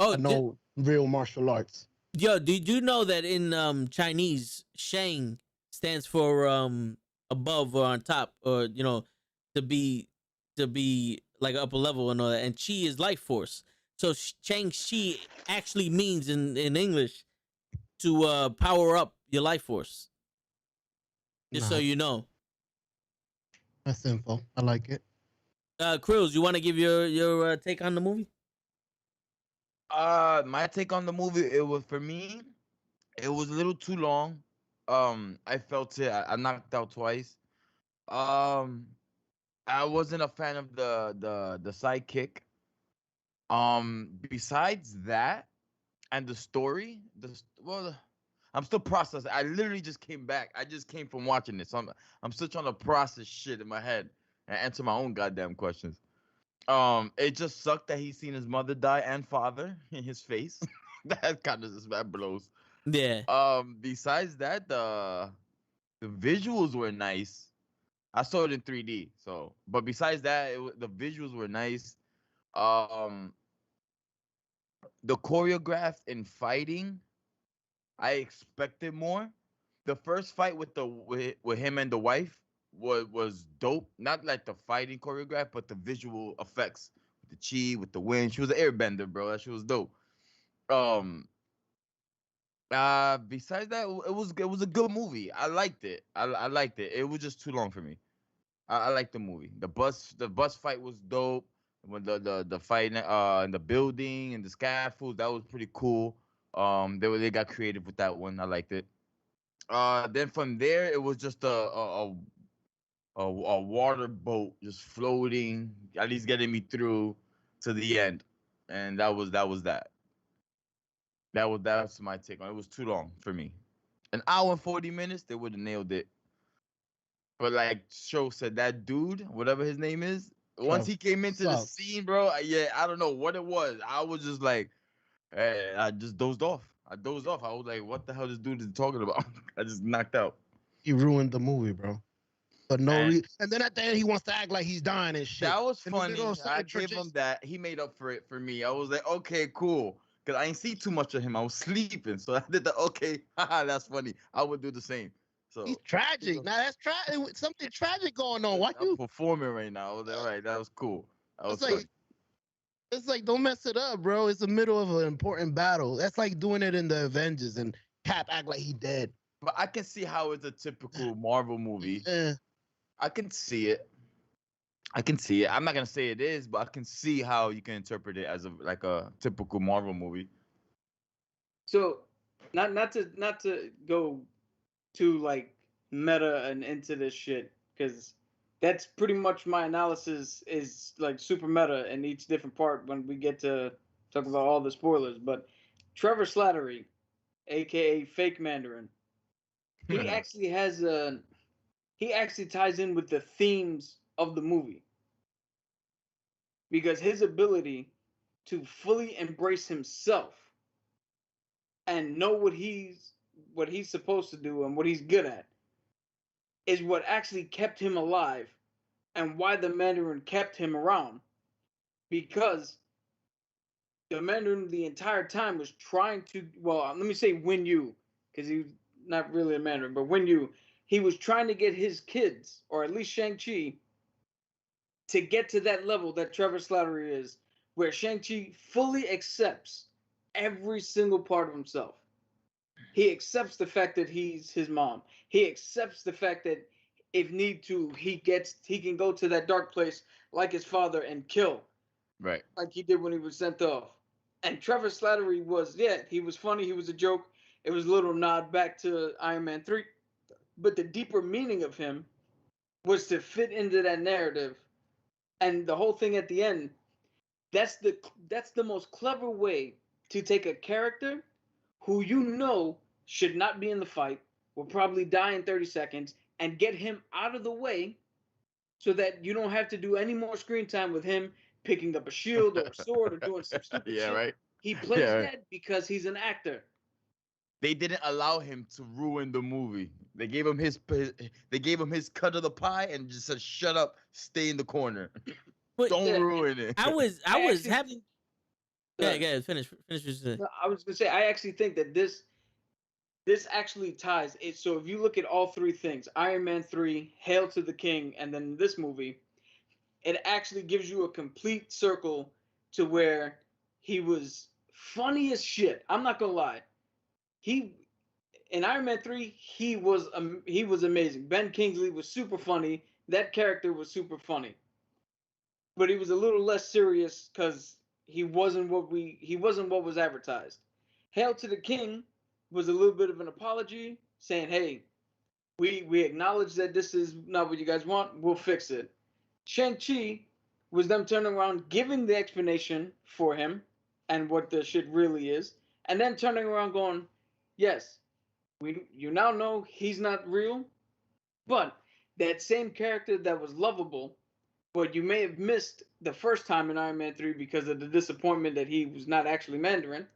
Oh, I know real martial arts. Yo, did you know that in Chinese, Shang stands for above or on top, or to be like upper level and all that, and Chi is life force. So Shang Chi actually means in English to power up your life force. Just so you know. That's info. I like it. Krills, you want to give your take on the movie? My take on the movie, it was for me, it was a little too long. I felt it. I knocked out twice. Um, I wasn't a fan of the sidekick. Besides that, and the story, I'm still processing. I literally just came back. I just came from watching this. So I'm still trying to process shit in my head and answer my own goddamn questions. It just sucked that he seen his mother die and father in his face. That kind of just that blows. Yeah. Besides that, the visuals were nice. I saw it in 3D. So, but besides that, the visuals were nice. Um, the choreographed in fighting, I expected more. The first fight with him and the wife was dope. Not like the fighting choreograph, but the visual effects, with the chi, with the wind. She was an airbender, bro. That shit was dope. Um. Besides that, it was a good movie. I liked it. I liked it. It was just too long for me. I liked the movie. The bus fight was dope. When the fight in the building and the scaffolds, that was pretty cool. They got creative with that one. I liked it. Then from there, it was just a water boat just floating, at least getting me through to the end, and that. That's my take on it. It was too long for me. An hour and 40 minutes, they would have nailed it. But like Show said, that dude, whatever his name is, once he came into the Sucks. scene, bro, yeah, I don't know what it was. I was just like, hey, I just dozed off. I dozed off. I was like, what the hell this dude is talking about? I just knocked out. He ruined the movie, bro. But no And reason. And then at the end, he wants to act like he's dying and shit. that was In the middle funny. of I certain gave him churches. that. He made up for it for me. I was like, okay, cool. Because I didn't see too much of him. I was sleeping. So I did the, okay, haha, that's funny. I would do the same. He's So tragic. Now that's tragic. Something tragic going on. Why I'm you? performing right now. I was like, all right, that was cool. That was It's funny. like don't mess it up, bro. It's the middle of an important battle. That's like doing it in the Avengers and Cap act like he dead. But I can see how it's a typical Marvel movie. Eh. I can see it. I can see it. I'm not gonna say it is, but I can see how you can interpret it as a typical Marvel movie. So, not to go too like meta and into this shit, because that's pretty much my analysis is like super meta in each different part when we get to talk about all the spoilers. But Trevor Slattery, aka Fake Mandarin, he actually has a he actually ties in with the themes of the movie, because his ability to fully embrace himself and know what he's supposed to do and what he's good at is what actually kept him alive and why the Mandarin kept him around, because the Mandarin the entire time was trying to, well, let me say Win Yu, because he was not really a Mandarin, but Win Yu, he was trying to get his kids, or at least Shang-Chi, to get to that level that Trevor Slattery is, where Shang-Chi fully accepts every single part of himself. He accepts the fact that he's his mom. He accepts the fact that if need to, he can go to that dark place like his father and kill, Right. like he did when he was sent off. And Trevor Slattery was, yeah, he was funny. He was a joke. It was a little nod back to Iron Man 3. But the deeper meaning of him was to fit into that narrative. And the whole thing at the end, that's the most clever way to take a character who you know should not be in the fight, will probably die in 30 seconds, and get him out of the way so that you don't have to do any more screen time with him picking up a shield or a sword or doing some stupid Yeah, shit. right. He plays Yeah, right. dead because he's an actor. They didn't allow him to ruin the movie. They gave him his cut of the pie and just said, "Shut up, stay in the corner, But don't Yeah, ruin it." I was actually happy. think- Yeah, yeah. Finish what you said. No, I was gonna say I actually think that this actually ties it. So if you look at all three things, Iron Man 3, Hail to the King, and then this movie, it actually gives you a complete circle to where he was funny as shit. I'm not gonna lie. He in Iron Man 3, he was amazing. Ben Kingsley was super funny. that character was super funny, but he was a little less serious because he wasn't what was advertised. Hail to the King was a little bit of an apology, saying, "Hey, we acknowledge that this is not what you guys want. We'll fix it." Shang-Chi was them turning around, giving the explanation for him and what the shit really is, and then turning around going, "Yes, you now know he's not real, but that same character that was lovable, but you may have missed the first time in Iron Man 3 because of the disappointment that he was not actually Mandarin,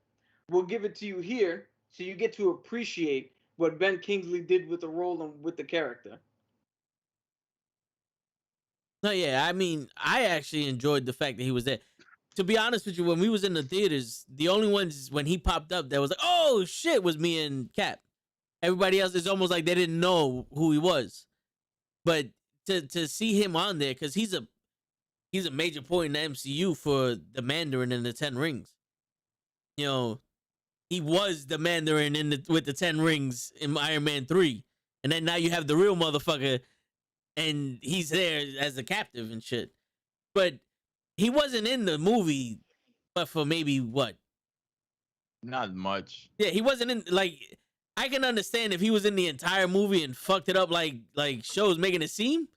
we'll give it to you here so you get to appreciate what Ben Kingsley did with the role and with the character." No, yeah, I mean, I actually enjoyed the fact that he was there. To be honest with you, when we was in the theaters, the only ones when he popped up that was like, "Oh shit," was me and Cap. Everybody else is almost like they didn't know who he was. But to see him on there, because he's a major point in the MCU for the Mandarin and the Ten Rings. You know, he was the Mandarin with the 10 rings in Iron Man 3. And then now you have the real motherfucker and he's there as a captive and shit. But he wasn't in the movie but for maybe what? Not much. Yeah, he wasn't in, like, I can understand if he was in the entire movie and fucked it up like shows making it seem,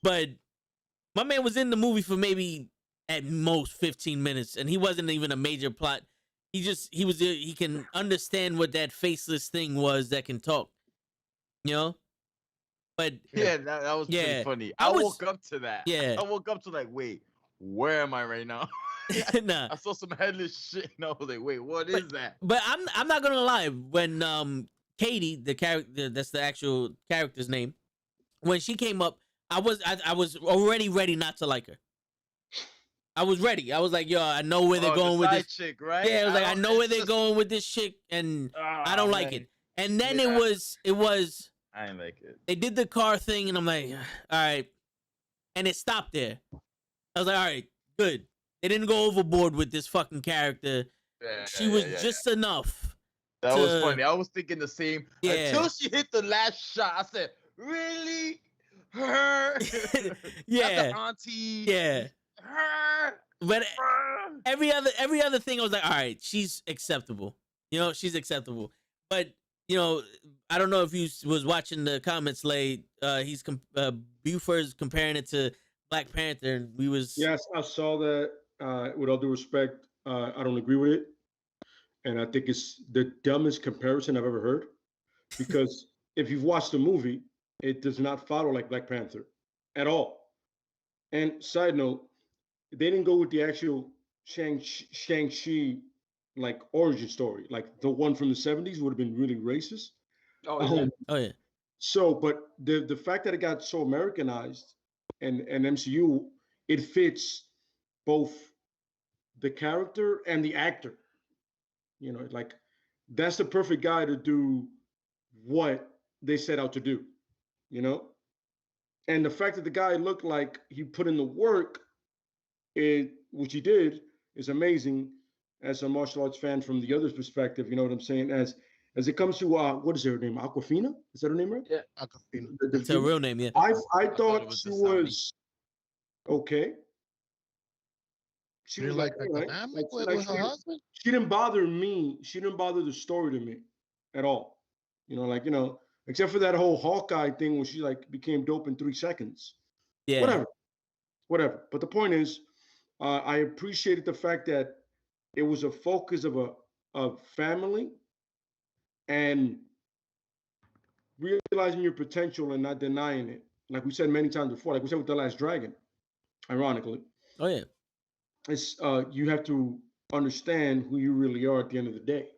but my man was in the movie for maybe at most 15 minutes and he wasn't even a major plot. He can understand what that faceless thing was that can talk, you know? But Yeah, that was pretty funny. I woke up to that. Yeah. I woke up to like, wait, where am I right now? Nah. I saw some headless shit and I was like, wait, what is that? But I'm not gonna lie. When Katie, the character, that's the actual character's name, when she came up, I was already ready not to like her. I was ready. I was like, yo, I know where they're going with this chick, right? Yeah, I was like, I know where they're going with this chick, and I don't like it. And then it was. I ain't like it. They did the car thing, and I'm like, all right. And it stopped there. I was like, all right, good. They didn't go overboard with this fucking character. She was just enough. That was funny. I was thinking the same. Yeah. Until she hit the last shot, I said, really? Her? Yeah. Not the auntie? Yeah. Her? But every other thing, I was like, all right, she's acceptable. You know, she's acceptable. But you know, I don't know if you was watching the comments late. He's Buford's comparing it to Black Panther, and we was. Yes, I saw that. With all due respect, I don't agree with it, and I think it's the dumbest comparison I've ever heard. Because if you've watched the movie, it does not follow like Black Panther at all. And side note, they didn't go with the actual Shang-Chi like origin story, like the one from the 70s would have been really racist. Oh yeah. So, but the fact that it got so Americanized and MCU, it fits both the character and the actor. You know, like that's the perfect guy to do what they set out to do, you know? And the fact that the guy looked like he put in the work, which he did, is amazing as a martial arts fan from the other's perspective, you know what I'm saying? As it comes to what is her name? Aquafina? Is that her name, right? Yeah. Aquafina. That's her real name, yeah. I it thought was she Dasani. was okay. She didn't like the dynamic with her husband? She didn't bother me. She didn't bother the story to me at all. You know, like, you know, except for that whole Hawkeye thing when she like became dope in 3 seconds. Yeah. Whatever. But the point is, I appreciated the fact that it was a focus of family and realizing your potential and not denying it. Like we said many times before, like we said with The Last Dragon, ironically. Oh yeah. It's you have to understand who you really are at the end of the day,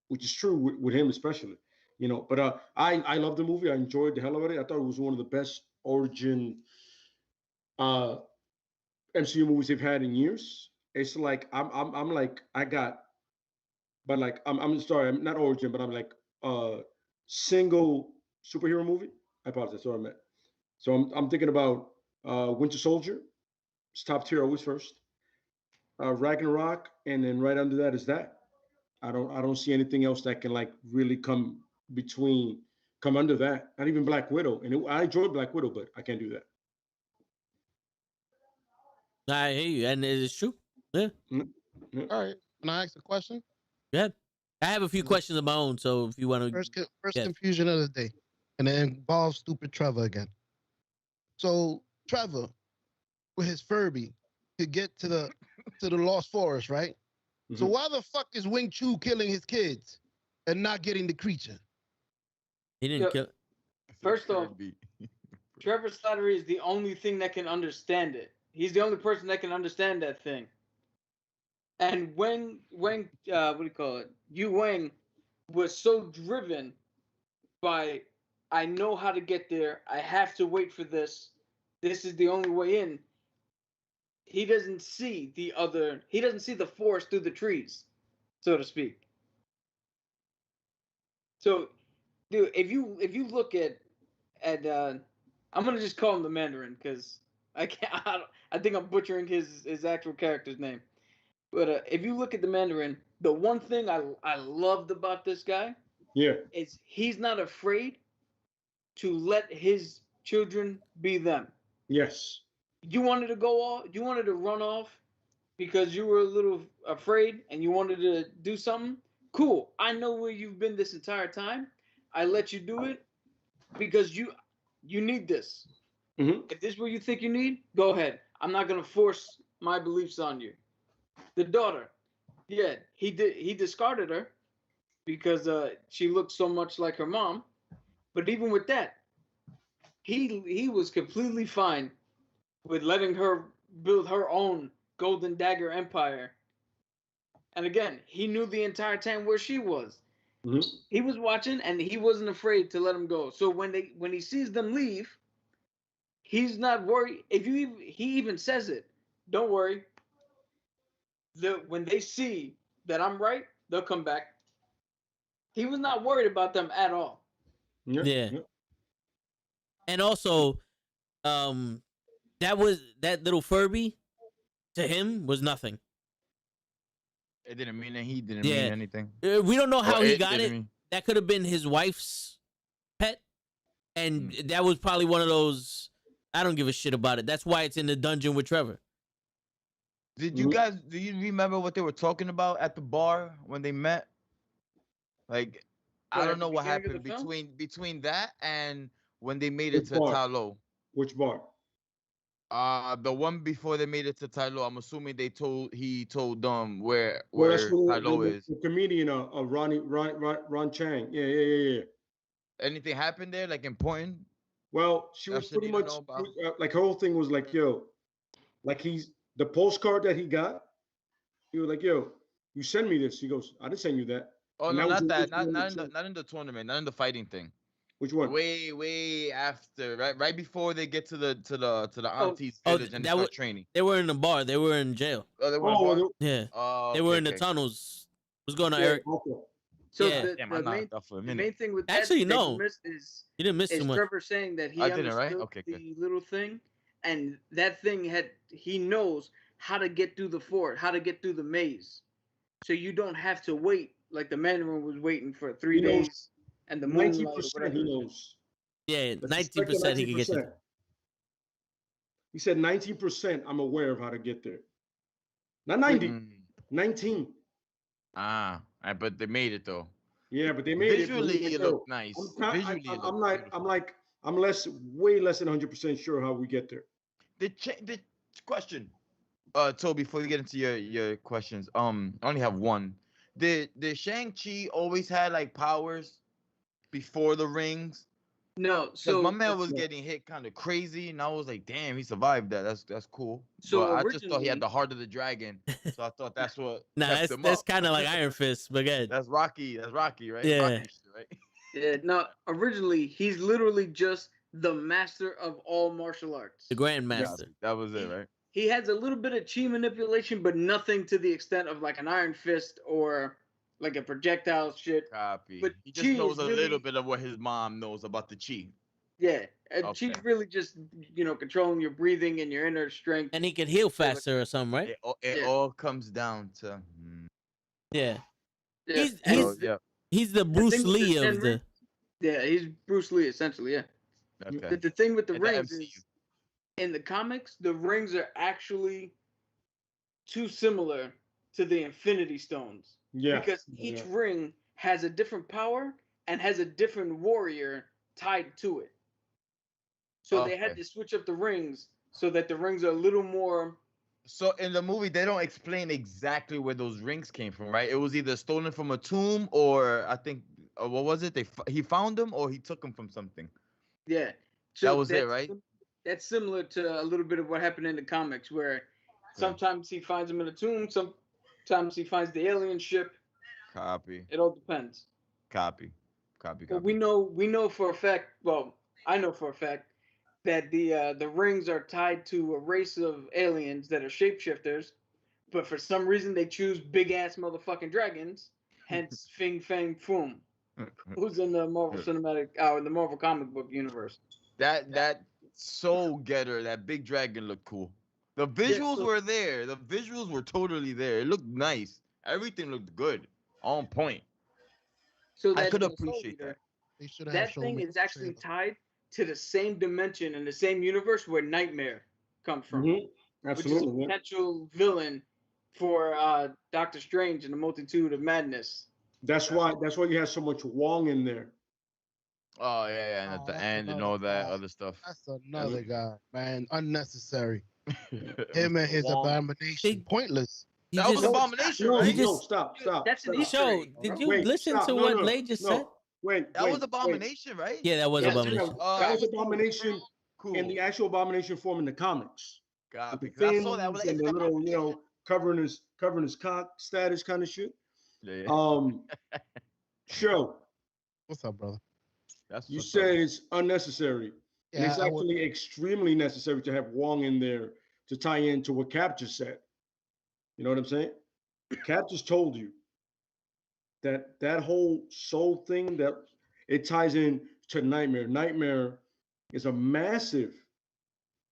which is true with him especially. You know, but I love the movie. I enjoyed the hell out of it. I thought it was one of the best origin MCU movies they've had in years. It's like I'm like I got, but like I'm sorry, I'm not origin, but I'm like single superhero movie. I apologize, that's what I meant. So I'm thinking about Winter Soldier. It's top tier always first. Ragnarok, and then right under that is that. I don't see anything else that can like really come under that. Not even Black Widow, and I enjoyed Black Widow, but I can't do that. I hear you, and it's true. Yeah. All right. Can I ask a question? Go ahead. I have a few questions of my own, so if you want to, First yes. confusion of the day, and it involves stupid Trevor again. So Trevor, with his Furby, could get to the Lost Forest, right? So Mhm. why the fuck is Wing Chu killing his kids and not getting the creature? He didn't Yeah. kill. First off, Kirby. Trevor Slattery is the only thing that can understand it. He's the only person that can understand that thing. And when what do you call it? Yu Wang was so driven by, I know how to get there. I have to wait for this. This is the only way in. He doesn't see the other. He doesn't see the forest through the trees, so to speak. So, dude, if you look at I'm gonna just call him the Mandarin because I can't. I think I'm butchering his actual character's name. But if you look at the Mandarin, the one thing I loved about this guy Yeah. is he's not afraid to let his children be them. Yes. You wanted to go off, you wanted to run off because you were a little afraid and you wanted to do something. Cool. I know where you've been this entire time. I let you do it because you need this. Mhm. If this is what you think you need, go ahead. I'm not gonna force my beliefs on you. The daughter, yeah, he discarded her because she looked so much like her mom. But even with that, he was completely fine with letting her build her own golden dagger empire. And again, he knew the entire time where she was. Mhm. He was watching and he wasn't afraid to let them go. So when he sees them leave, he's not worried. He even says it. Don't worry. When they see that I'm right, they'll come back. He was not worried about them at all. Yeah. Yeah. Yeah. And also, um, that little Furby to him was nothing. It didn't mean that he didn't Yeah. mean anything. We don't know how Or he it got didn't it. mean- That could have been his wife's pet, and that was probably one of those. I don't give a shit about it. That's why it's in the dungeon with Trevor. Did you guys? Do you remember what they were talking about at the bar when they met? Like, I What, at don't the know what beginning of happened the film? between that and when they made it Which to bar? Talo. Which bar? The one before they made it to Talo. I'm assuming he told them where Well, that's Talo is. the comedian, Ron Chang. Yeah, yeah, yeah, yeah. Anything happened there, like important? Well, she I was should pretty need to much know about. like her whole thing was like, yo, like he's the postcard that he got. He was like, yo, you send me this. He goes, I didn't send you that. Oh And no, that was not the that. original Not in the tournament. Not in the fighting thing. Which one? Way after, right before they get to the Oh, auntie's Oh, village and they that start was. training. They were in the bar. They were in jail. Oh, they were in Oh, bar? Yeah. Oh, They were okay, in the okay. tunnels. What's going on, yeah, Eric? okay. So Yeah. Damn, I knocked out for a the minute. main thing with that Actually, that no. you missed is You didn't miss too much. Trevor saying that he I didn't, right? understood Okay, good. the little thing, and that thing he knows how to get through the fort, how to get through the maze, so you don't have to wait like the Mandarin was waiting for 3 He knows days and the moonlight or 19% whatever. he knows. Yeah, Let's suspect 19% he could get you. 19%. He said 19% I'm aware of how to get there. Not 90, Mm. 19. But they made it though. Yeah, but they made Visually, it. it looked nice. Visually, it I'm looked not. beautiful. I'm like. I'm way less than 100% sure how we get there. The question, Toby, before you get into your questions, I only have one. Did Shang-Chi always had like powers before the rings? No, Because so my man was yeah. getting hit kind of crazy, and I was like, damn, he survived that. That's cool. So But I just thought he had originally- the heart of the dragon, so I thought that's what Nah, kept that's him up. kind of like Iron Fist, but good. That's Rocky. That's Rocky, right? Yeah. Rocky shit, right? yeah, no, originally he's literally just the master of all martial arts. The Grandmaster. That was it, right? He has a little bit of chi manipulation, but nothing to the extent of like an Iron Fist or like a projectile shit. Copy. But He just chi knows is a really- little bit of what his mom knows about the chi. Yeah, and Okay. chi's really just controlling your breathing and your inner strength. And he can heal faster or something, right? It Yeah. all comes down to. Yeah. Yeah, He's yeah. He's the Bruce thing with the Lee of Ten the. Rings- yeah, he's Bruce Lee essentially. Yeah. Okay. The thing with the And the rings MCU. is, in the comics, the rings are actually too similar to the Infinity Stones. Yeah. Because each Yeah. ring has a different power and has a different warrior tied to it. So they had Okay. to switch up the rings so that the rings are a little more. So in the movie, they don't explain exactly where those rings came from, right? It was either stolen from a tomb, or I think, what was it? He found them, or he took them from something. Yeah. That So was it, right? that's similar to a little bit of what happened in the comics, where sometimes he finds them in a tomb, sometimes he finds the alien ship. Copy, It all depends. copy, copy, But copy. we know for a fact. Well, I know for a fact that the rings are tied to a race of aliens that are shapeshifters. But for some reason, they choose big ass motherfucking dragons. Hence, Fing Fang Foom, who's in the Marvel Cinematic, in the Marvel comic book universe. That soul getter, that big dragon looked cool. The visuals so- were there. The visuals were totally there. It looked nice. Everything looked good, on point. So I that could the Soul appreciate Eater, that. They should have that shown thing me is the actually trailer. tied to the same dimension and the same universe where Nightmare comes from, Mhm. which is a Absolutely. Yeah. potential villain for Doctor Strange and the Multitude of Madness. That's why you have so much Wong in there. Oh yeah, and at Oh, the that's end and another all that guy. other stuff. That's another guy, man. Unnecessary. Him and his Wong. abomination. Pointless. You That was just Abomination, No, right? You no, just- stop. That's an stop. Easter show. egg, Did bro. you Wait, listen stop. to No, what no, Lay just said? no. Wait, That wait, was Abomination, right? Yeah, that was Yes, Abomination. That was cool. Abomination Cool. in the actual Abomination form in the comics. God, With the because I saw that. I was fins like, and the little, covering his cock status kind of shit. yeah, Show. What's up, brother? that's You what's up. said it's unnecessary. And Yeah, it's I would. actually extremely necessary to have Wong in there to tie into what Cap just said. You know what I'm saying? Cap just told you that whole soul thing that it ties in to Nightmare. Nightmare is a massive,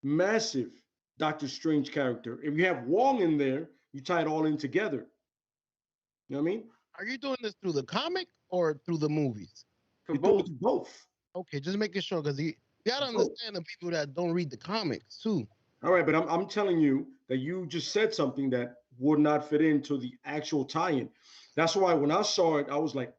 massive Doctor Strange character. If you have Wong in there, you tie it all in together. You know what I mean? Are you doing this through the comic or through the movies? For You're doing both. it both. Okay, just making sure because you gotta Both. understand the people that don't read the comics too. All right, but I'm telling you that you just said something that would not fit into the actual tie-in. That's why when I saw it, I was like,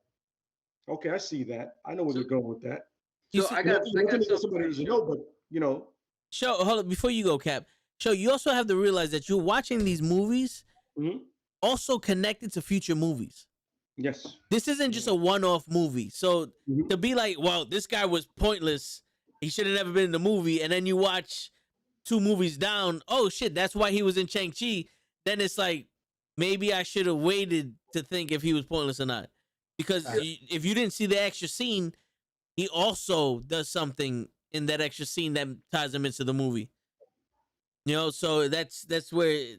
okay, I see that. I know where they're going with that. You So see- I got Nothing against something somebody for doesn't you. know, but Show, hold on, before you go, Cap. Show, you also have to realize that you're watching these movies mhm. also connected to future movies. Yes. This isn't just a one-off movie. So Mhm. to be like, well, this guy was pointless. He should have never been in the movie. And then you watch 2 movies down. Oh shit, that's why he was in Shang-Chi. Then it's like, maybe I should have waited to think if he was pointless or not. Because if you didn't see the extra scene, he also does something in that extra scene that ties him into the movie. You know, so that's where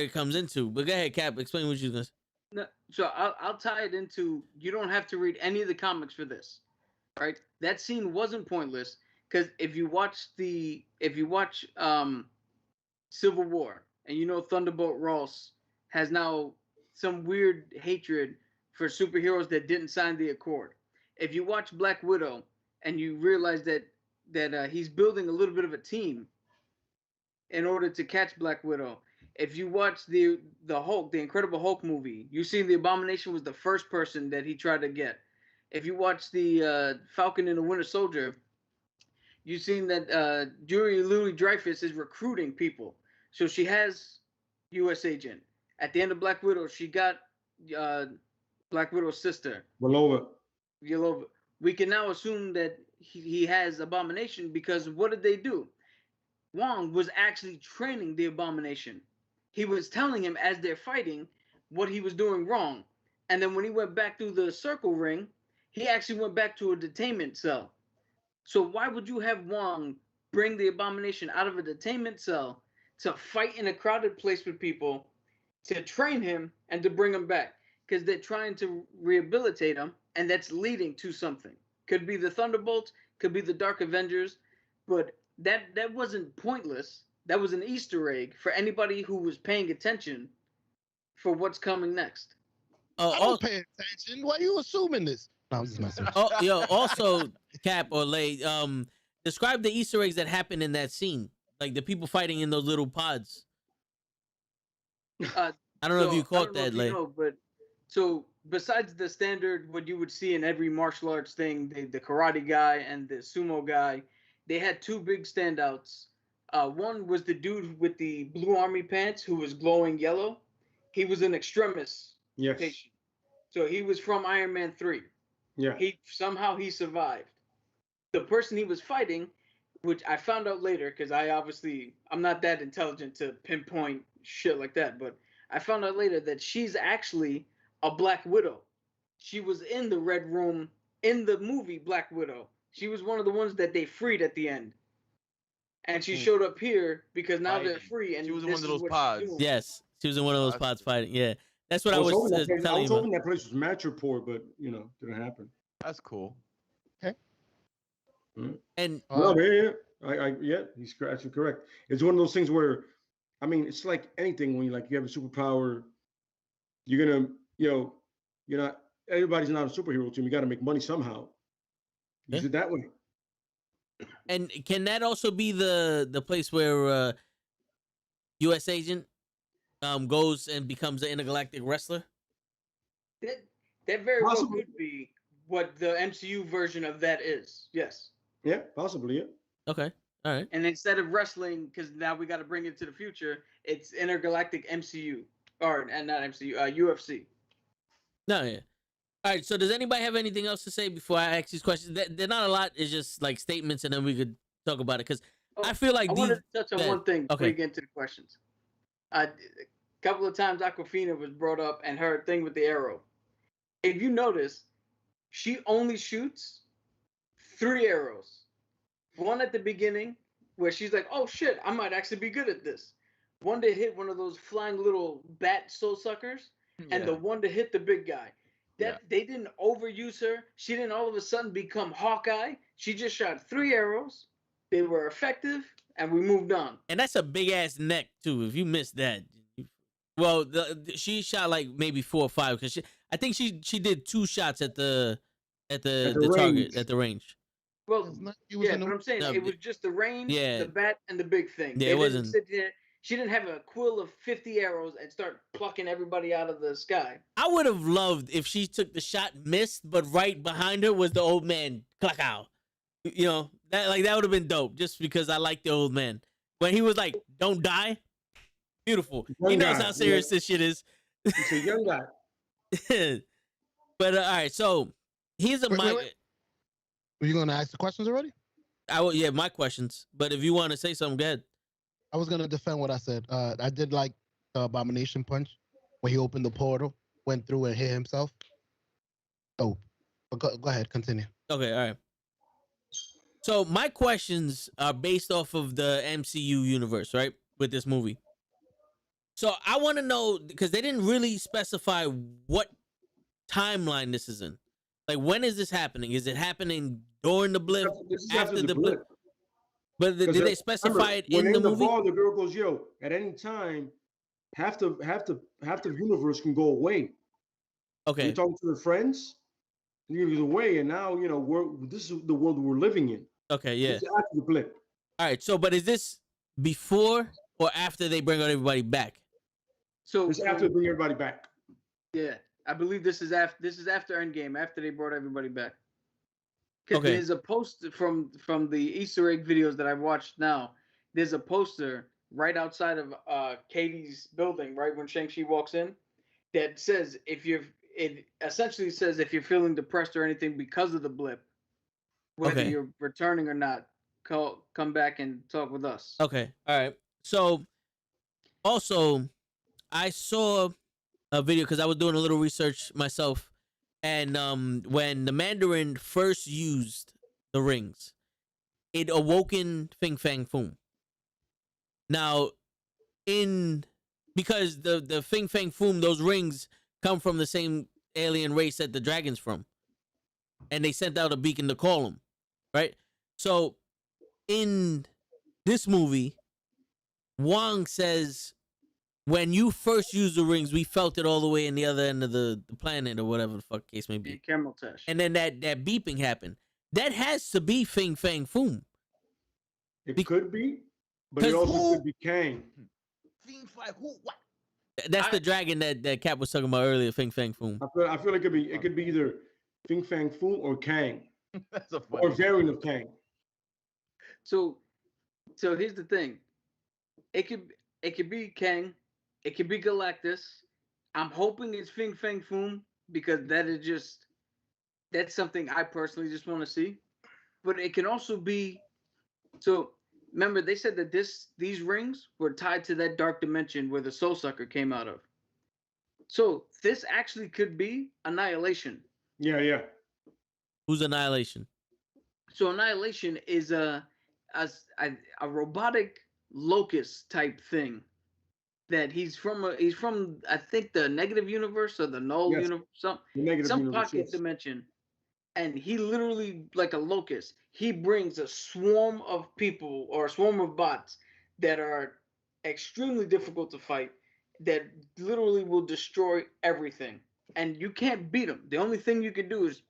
it comes into. But go ahead, Cap, explain what you was gonna say. No, so I'll tie it into. You don't have to read any of the comics for this, right? That scene wasn't pointless because if you watch Civil War and Thunderbolt Ross has now some weird hatred for superheroes that didn't sign the Accord. If you watch Black Widow and you realize that he's building a little bit of a team in order to catch Black Widow. If you watch the Hulk, the Incredible Hulk movie, you see the Abomination was the first person that he tried to get. If you watch the Falcon and the Winter Soldier, you've seen that Julia Louis-Dreyfus is recruiting people. So she has U.S. agent. At the end of Black Widow, she got Black Widow's sister. Belova. Yelova. We can now assume that he has Abomination because what did they do? Wong was actually training the Abomination. He was telling him as they're fighting what he was doing wrong. And then when he went back through the circle ring, he actually went back to a detainment cell. So why would you have Wong bring the Abomination out of a detainment cell to fight in a crowded place with people, to train him and to bring him back? Because they're trying to rehabilitate him, and that's leading to something. Could be the Thunderbolts, could be the Dark Avengers, but that wasn't pointless. That was an Easter egg for anybody who was paying attention for what's coming next. I don't pay attention. Why are you assuming this? No, I'm just messing. Also, Cap or Lay, describe the Easter eggs that happened in that scene, like the people fighting in those little pods. I don't know if you I caught don't know that, if you like. know, but so besides the standard, what you would see in every martial arts thing, the karate guy and the sumo guy, they had two big standouts. One was the dude with the blue army pants who was glowing yellow. He was an extremis Yes. patient, so he was from Iron Man 3. Yeah. He survived. The person he was fighting, which I found out later because I'm not that intelligent to pinpoint shit like that, but I found out later that she's actually a Black Widow. She was in the Red Room in the movie Black Widow. She was one of the ones that they freed at the end. And she showed up here because now they're Fighting. free and She was in this one of is those what pods. she's doing. Yes, she was in one of Oh, those that's pods cool. fighting. Yeah, that's what I I was was hoping that place, I telling was you hoping about. that place was match report, but didn't happen. That's cool. And No, yeah, he's actually correct. It's one of those things where, I mean, it's like anything when you have a superpower, you're gonna, you're not. Everybody's not a superhero team. You got to make money somehow. Use Yeah. it that way. and can that also be the place where U.S. agent goes and becomes an intergalactic wrestler? That very well Possibly. could be what the MCU version of that is. Yes. Yeah, possibly. Yeah. Okay, all right. And instead of wrestling, because now we got to bring it to the future, it's intergalactic MCU and not MCU, UFC. No, yeah. All right. So does anybody have anything else to say before I ask these questions? They're not a lot. It's just like statements, and then we could talk about it because I feel like I these. wanted to touch on Yeah, one thing before okay. you get into the questions. A couple of times Aquafina was brought up and her thing with the arrow. If you notice, she only shoots 3 arrows. One at the beginning where she's like, "Oh shit, I might actually be good at this." One to hit one of those flying little bat soul suckers, and the one to hit the big guy. They didn't overuse her. She didn't all of a sudden become Hawkeye. She just shot 3 arrows. They were effective, and we moved on. And that's a big ass neck too. If you missed that, well, she shot like maybe 4 or 5 because I think she did 2 shots at the target range. at the range. Well, He was yeah, in but the, I'm saying No, it was just the range, yeah. the bat, and the big thing. Yeah, They it didn't wasn't- sit there. She didn't have a quill of 50 arrows and start plucking everybody out of the sky. I would have loved if she took the shot, missed, but right behind her was the old man. Klakau. You know, that would have been dope just because I like the old man. When he was like, "Don't die." Beautiful. He Young knows guy, how serious this shit is. He's a young guy. But all right, so here's a wait. Were you gonna ask the questions already? yeah, my questions. But if you want to say something, go ahead. I was gonna defend what I said. I did like the abomination punch when he opened the portal, went through and hit himself. Oh, but go ahead, continue. Okay, all right. So my questions are based off of the MCU universe, right? With this movie. So I want to know because they didn't really specify what timeline this is in. Like, when is this happening? Is it happening during the blip? This is After the blip? But did they specify it when in the in the movie? bar, the girl goes, "Yo, at any time, half the universe can go away." Okay. You're talking to their friends, and he goes away, and now this is the world we're living in. Okay, yeah. This is after the blip. All right. So, but is this before or after they bring everybody back? So It's after they bring everybody back. yeah, I believe this is after Endgame, after they brought everybody back. Because Okay. there's a post from the Easter egg videos that I've watched now. There's a poster right outside of Katie's building, right when Shang-Chi walks in, that says it essentially says if you're feeling depressed or anything because of the blip, whether Okay. you're returning or not, come back and talk with us. Okay. All right. So, also, I saw a video because I was doing a little research myself, and when the Mandarin first used the rings, it awoken Fing Fang Foom. Now, because the Fing Fang Foom, those rings come from the same alien race that the dragon's from, and they sent out a beacon to call them, right? So, in this movie, Wong says, when you first used the rings, we felt it all the way in the other end of the planet or whatever the fuck case may be. Camel test. And then that beeping happened. That has to be Fing Fang Foom. It could be, but it also could be Kang. Fiend fight who? What? That's the dragon that Cap was talking about earlier. Fing Fang Foom. I feel like it could be either Fing Fang Foom or Kang That's a or funny. variant of Kang. So here's the thing. It could be Kang. It could be Galactus. I'm hoping it's Fing Fang Foom because that's something I personally just want to see. But it can also be. So remember, they said that these rings were tied to that dark dimension where the Soul Sucker came out of. So this actually could be Annihilation. Yeah. Who's Annihilation? So Annihilation is a robotic locust type thing. That he's from I think the negative universe or the null Yes. universe, The negative some universe, pocket yes. dimension, and he literally, like a locust, he brings a swarm of people or a swarm of bots that are extremely difficult to fight, that literally will destroy everything, and you can't beat him. The only thing you can do is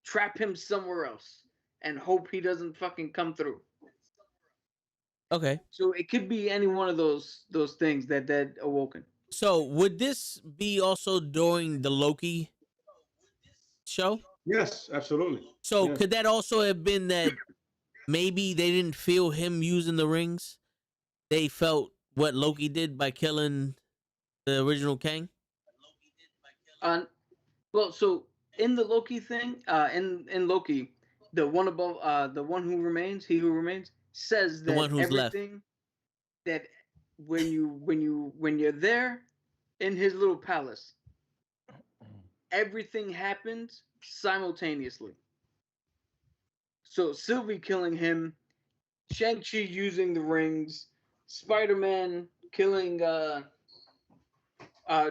trap him somewhere else and hope he doesn't fucking come through. Okay. So it could be any one of those things that awoken. So would this be also during the Loki show? Yes, absolutely. So Yeah. could that also have been that maybe they didn't feel him using the rings? They felt what Loki did by killing the original Kang? Well, so in the Loki thing, in Loki, the one above, the one who remains, he who remains, says The that one who's left. everything that when you're there in his little palace, everything happens simultaneously. So Sylvie killing him, Shang-Chi using the rings, Spider-Man killing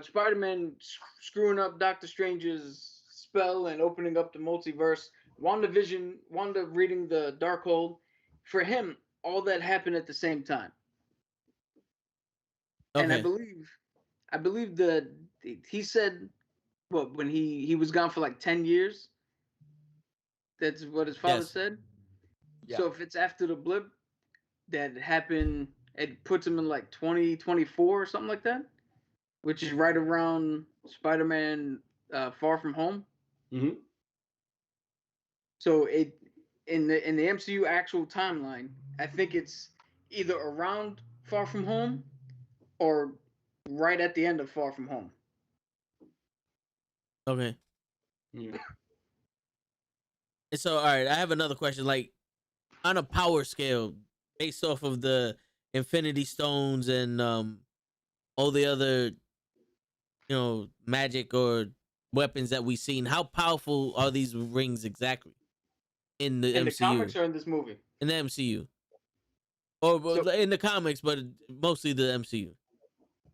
Spider-Man screwing up Doctor Strange's spell and opening up the multiverse, Wanda reading the Darkhold. For him, all that happened at the same time. Okay. And I believe that he said, what, when he was gone for like 10 years? That's what his father Yes. said. Yeah. So if it's after the blip that happened, it puts him in like 2024 or something like that, which is right around Spider-Man Far From Home. Mm-hmm. So it in the MCU actual timeline, I think it's either around Far From Home or right at the end of Far From Home. Okay. Yeah. And so, all right, I have another question. Like, on a power scale, based off of the Infinity Stones and all the other, magic or weapons that we've seen, how powerful are these rings exactly in the In MCU? the comics or in this movie? In the MCU, or So- in the comics, but mostly the MCU.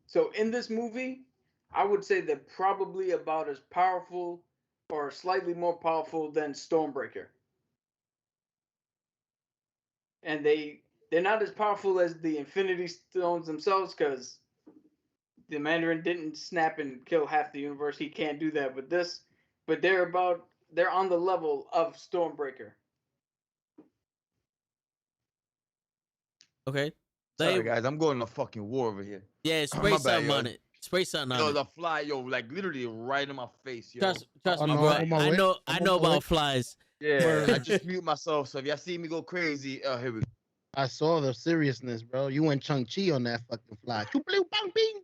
So in this movie, I would say they're probably about as powerful or slightly more powerful than Stormbreaker. And they're not as powerful as the Infinity Stones themselves, because the Mandarin didn't snap and kill half the universe. He can't do that with this. But they're on the level of Stormbreaker. Okay. Sorry, guys, I'm going to fucking war over here. Yeah, spray My bad, something yo. on it. Spray something on Yo, it. the fly, yo, like literally right in my face, yo. Trust Oh, me, no, bro. I'm on my I way. know I'm on my about way. flies. Yeah, Word. I just mute myself, so if y'all see me go crazy, here we go. I saw the seriousness, bro. You went Chung-Chi on that fucking fly. Choo-blue, bang, bing.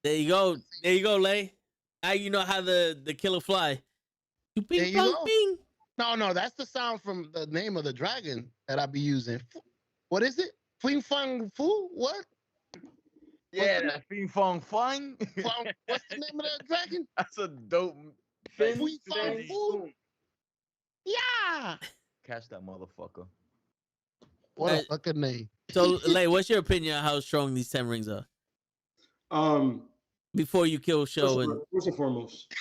There you go, Lay. Now you know how the killer fly. There Bing, you bang, go. bing. No, that's the sound from the name of the dragon that I be using. What is it? Fling Fang Fu? What? Yeah, that Fing Fong Fun. What's the name of that dragon? That's a dope. Fin Fui Fang Fang Foom. Yeah. Catch that motherfucker. What a Uh, fucking name. So, Lay, what's your opinion on how strong these 10 rings are? Before you kill Show and First and foremost,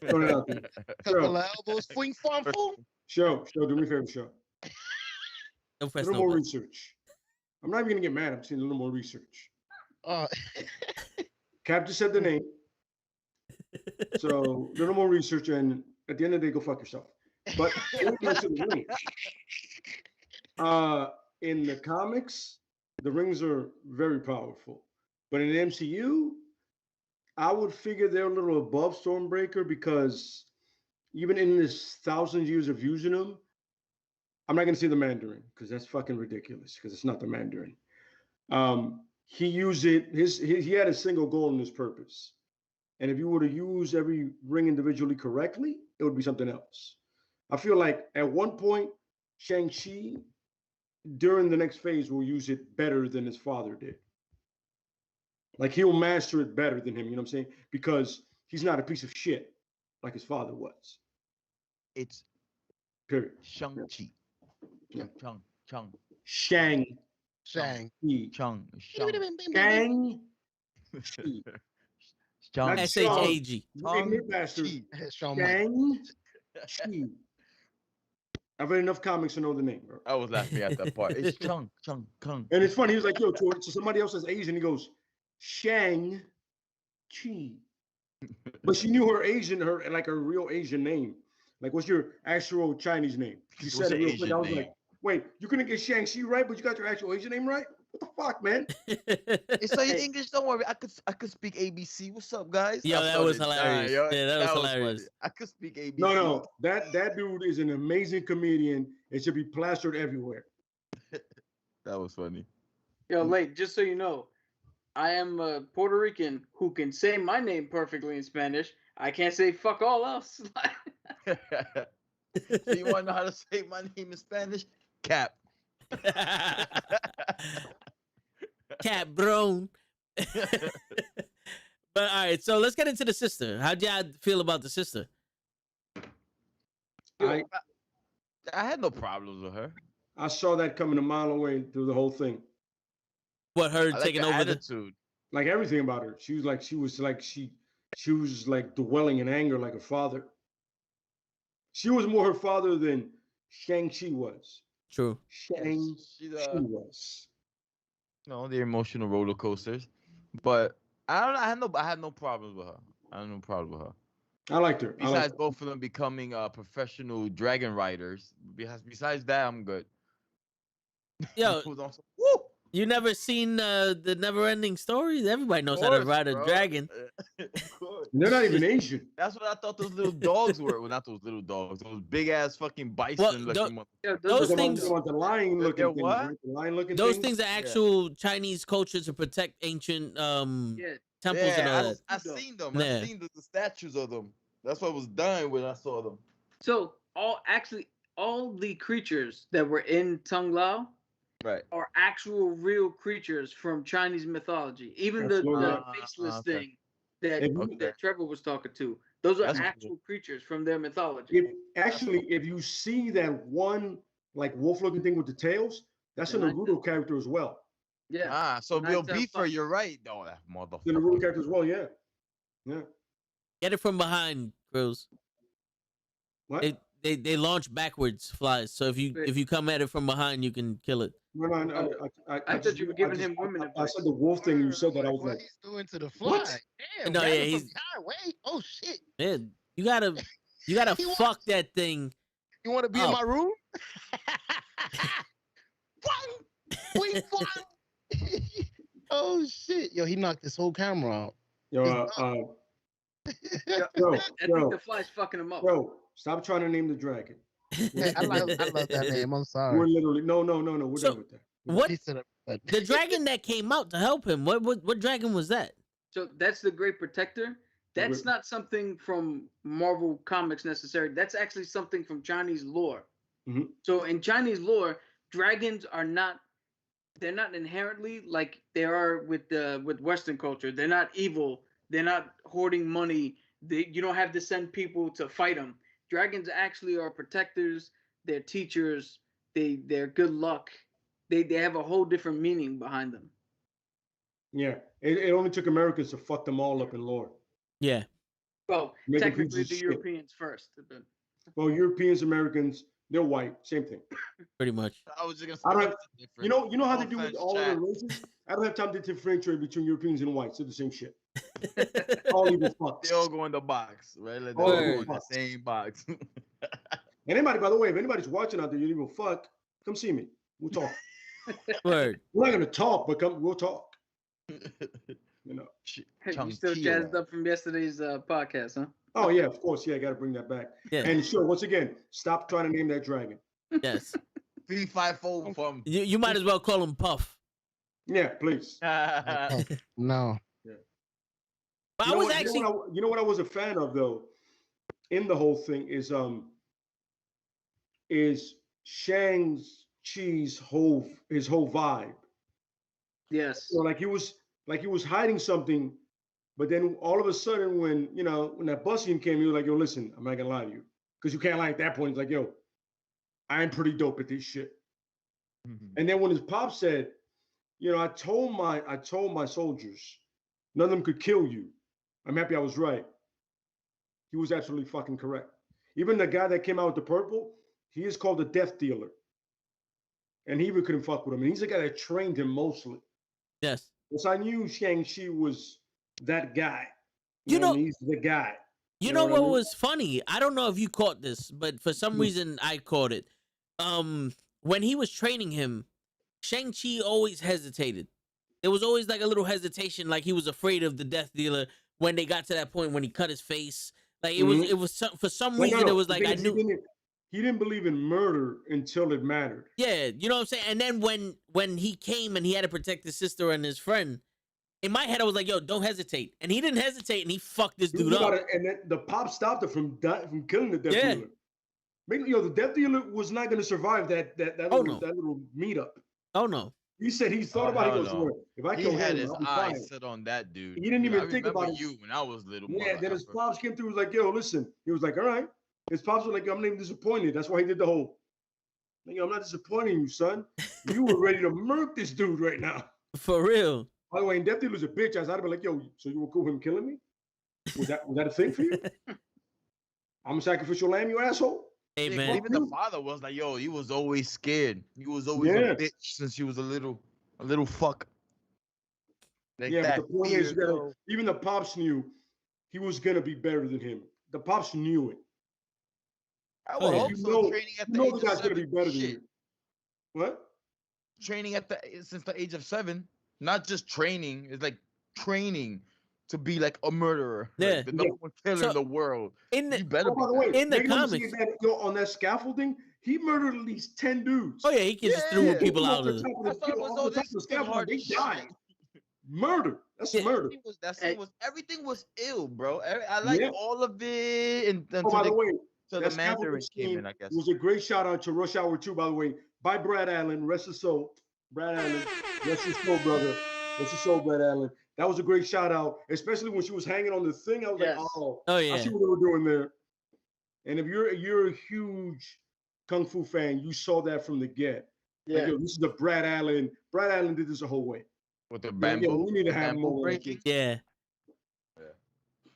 throw it out there. Couple of elbows. Fling Fang Fu. Show, do me a favor, show. no A press, little no more press. research. I'm not even gonna get mad. I'm saying a little more research. Uh, Cap just said the name, so a little more research, and at the end of the day, go fuck yourself. But in regards to the rings, in the comics, the rings are very powerful. But in the MCU, I would figure they're a little above Stormbreaker because even in this 1,000 years of using them, I'm not gonna say the Mandarin because that's fucking ridiculous because it's not the Mandarin. He used it. He had a single goal in his purpose, and if you were to use every ring individually correctly, it would be something else. I feel like at one point, Shang-Chi during the next phase will use it better than his father did. Like he'll master it better than him. You know what I'm saying? Because he's not a piece of shit like his father was. It's Period. Shang-Chi. Yeah. Chung. Shang. Shang. Chung. Shang. Not SHAG. You ignorant bastard. Shawn Shang. Chi. I've read enough comics to know the name, bro. I was laughing at that part. It's Chung. And it's funny. He was like, yo, so somebody else is Asian. He goes, Shang Chi. But she knew her real Asian name. Like, what's your actual Chinese name? She said it real quick. I was like, wait, you couldn't get Shang-Chi right, but you got your actual Asian name right? What the fuck, man? It's like in English. Don't worry. I could speak ABC. What's up, guys? Yo, I that started was hilarious. dying, yo. Yeah, that was funny. hilarious. I could speak ABC. No. That dude is an amazing comedian. It should be plastered everywhere. That was funny. Yo, Lake, just so you know, I am a Puerto Rican who can say my name perfectly in Spanish. I can't say fuck all else. So you want to know how to say my name in Spanish? Cap. Cabron. But all right, so let's get into the sister. How'd y'all feel about the sister? I had no problems with her. I saw that coming a mile away through the whole thing. What, her I like taking her over attitude. Like everything about her. She was dwelling in anger like her father. She was more her father than Shang-Chi was. True. She's Shang-Chi was. the emotional roller coasters. But I had no problems with her. I liked her. Besides both of them becoming professional dragon riders. Besides that, I'm good. Yo, Woo! you never seen the Never-Ending Story? Everybody knows how to ride a dragon. Of course. They're not even Asian. That's what I thought those little dogs were. Well, not those little dogs. Those big ass fucking bison looking those things. The lion looking They're things. what? Right? The lion looking Those things are actual Chinese culture to protect ancient temples and all that. I seen them. Yeah. I seen the statues of them. That's what I was dying when I saw them. So all the creatures that were in Tung Lao Right. are actual real creatures from Chinese mythology. Even the faceless okay. thing that Trevor was talking to. Those are actual creatures from their mythology. If you see that one like wolf-looking thing with the tails, that's a Naruto character as well. Yeah. So Bill Beefer, you're right. Oh, that The motherfucker. Naruto character as well. Yeah. Get it from behind, Cruz. What? They launch backwards flies. So if you come at it from behind, you can kill it. No, I thought you were giving him women I advice. said the wolf thing. You said that. I was what like, he's doing to the fly. What? Damn, No, got yeah, him from he's- behind. Wait, oh shit. Man, you gotta He fuck that thing. You want to be in my room? Wait, oh shit. Yo, he knocked this whole camera out. I think the fly's fucking him up. Bro, stop trying to name the dragon. I love that name. I'm sorry. We're literally no. We're So, done with that. What He said it. the dragon that came out to help him? What dragon was that? So that's the Great Protector. That's not something from Marvel Comics necessarily. That's actually something from Chinese lore. Mm-hmm. So in Chinese lore, dragons are not. They're not inherently like they are with Western culture. They're not evil. They're not hoarding money. You don't have to send people to fight them. Dragons actually are protectors. They're teachers. They're good luck. They have a whole different meaning behind them. Yeah, it only took Americans to fuck them all up in lore. Yeah. Well, Make a technically piece the of shit. Europeans first. But Well, Europeans, Americans, they're white, same thing. Pretty much. I was just I gonna don't say have, different. you know how No they do with offense, all of the chat. races. I don't have time to differentiate between Europeans and whites. They're the same shit. All evil fucks. They all go in the box, right? Like, they All all evil go in the fucks. same box. Anybody, by the way, if anybody's watching out there, you evil fuck, come see me. We'll talk. Word. We're not gonna talk, but we'll talk. You still jazzed up from yesterday's podcast, huh? Oh yeah, of course. Yeah, I got to bring that back. Yeah. And sure, once again, stop trying to name that dragon. Yes. 354 from. You might as well call him Puff. Yeah, please. No. But You I know was what- actually you know what I was a fan of though, in the whole thing is Shang's Chi's whole vibe. Yes. So like he was hiding something, but then all of a sudden when that bus scene came, he was like, yo, listen, I'm not gonna lie to you. Because you can't lie at that point. It's like, yo, I'm pretty dope at this shit. And then when his pop said, I told my soldiers, none of them could kill you. I'm happy I was right. He was absolutely fucking correct. Even the guy that came out with the purple, he is called the Death Dealer. And he even couldn't fuck with him. And he's the guy that trained him mostly. yes. So I knew Shang-Chi was that guy. You know- he's the guy. You You know know what I what mean? was funny? I don't know if you caught this, but for some reason I caught it. When he was training him, Shang-Chi always hesitated. There was always like a little hesitation, like he was afraid of the Death Dealer when they got to that point when he cut his face. Like it was for some Like, reason no, it was like I because knew. he didn't believe in murder until it mattered. Yeah, you know what I'm saying? And then when he came and he had to protect his sister and his friend, in my head I was like, yo, don't hesitate. And he didn't hesitate and he fucked this He was dude about up. it, and then the pop stopped it from killing the Death Yeah. Dealer. The Death Dealer was not going to survive that Oh, little, no. that little meetup. Oh no. He said he thought about it. He goes, no. "Look, if I He kill had him, his I'll be eyes fine." set on that dude. He didn't even I think remember about it. you when I was little. Yeah, then his motherfucker. pops came through. He was like, "Yo, listen." He was like, "All right." His pops was like, "I'm not even disappointed." That's why he did the whole. Like, I'm not disappointing you, son. You were ready to murk this dude right now. For real. By the way, and Death Dealer's a bitch. I'd be like, "Yo, so you were cool with him killing me? Was that a thing for you? I'm a sacrificial lamb, you asshole." Hey Yeah, man. even the father was like, "Yo, he was always scared. He was always Yeah. a bitch since he was a little fuck." Like Yeah, that but the point fear, is, bro. even the pops knew he was gonna be better than him. The pops knew it. I Oh, would yeah. hope You so. know- Training at You the know age the of guy's gonna be 7. better than Shit. you. What? Training since the age of 7, not just training. It's like training to be like a murderer. Yeah. Like the number one killer So, in the world. In You the better Oh, by the be way, that. in the make no mistake, comics- on that scaffolding, he murdered at least 10 dudes. Oh yeah, he can just threw Yeah. people Off out the of top the of I thought it was off all the top this of the scaffolding, hard they shit. died. Murder. That's Yeah. murder. That scene was everything was ill, bro. I like Yeah. all of it Oh, until by the way, the that scaffolding Mandarin came scene in, I guess. was a great shout out to Rush Hour 2, by the way, by Brad Allen. Rest his soul. Brad Allen. Rest his soul, brother. Rest his soul, Brad Allen. That was a great shout out, especially when she was hanging on the thing. I was Yes. like, oh, Oh I yeah. see what they were doing there. And if you're a huge Kung Fu fan, you saw that from the get. Yeah. Like, yo, this is a Brad Allen. Brad Allen did this the whole way. With the Like, yo, bamboo, we need to the have bamboo more like breaking. Yeah.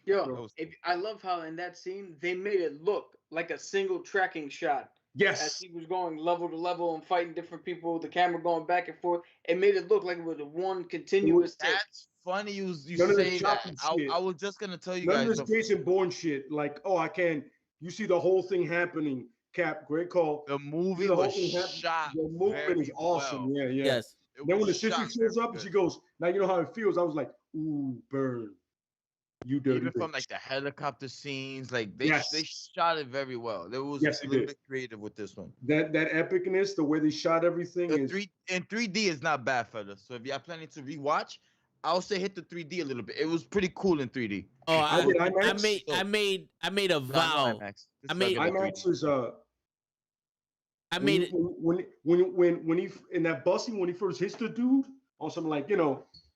Yo, I love how in that scene they made it look like a single tracking shot as Yes. he was going level to level and fighting different people. The camera going back and forth. It made it look like it was a one continuous take. That's funny you None of this say that. choppy shit. I was just gonna tell you None of guys. this Jason Bourne shit. Like, oh, I can't. You see the whole thing happening. Cap, great call. The movie The whole was thing shot. The movement very is awesome. well. Yeah, yeah. Yes. It Then when the was sister shot shows very up and she good. goes, now you know how it feels. I was like, ooh, burn. You dirty Even from bitch. like the helicopter scenes, like they Yes. shot it very well. There was Yes, a they little did. bit creative with this one. That epicness, the way they shot everything The is 3D is not bad, fellas. So if you're planning to rewatch, I'll say hit the 3D a little bit. It was pretty cool in 3D. Oh, I did I IMAX. made a vow. I made- IMAX is I when made it. when he in that busing when he first hits the dude on something like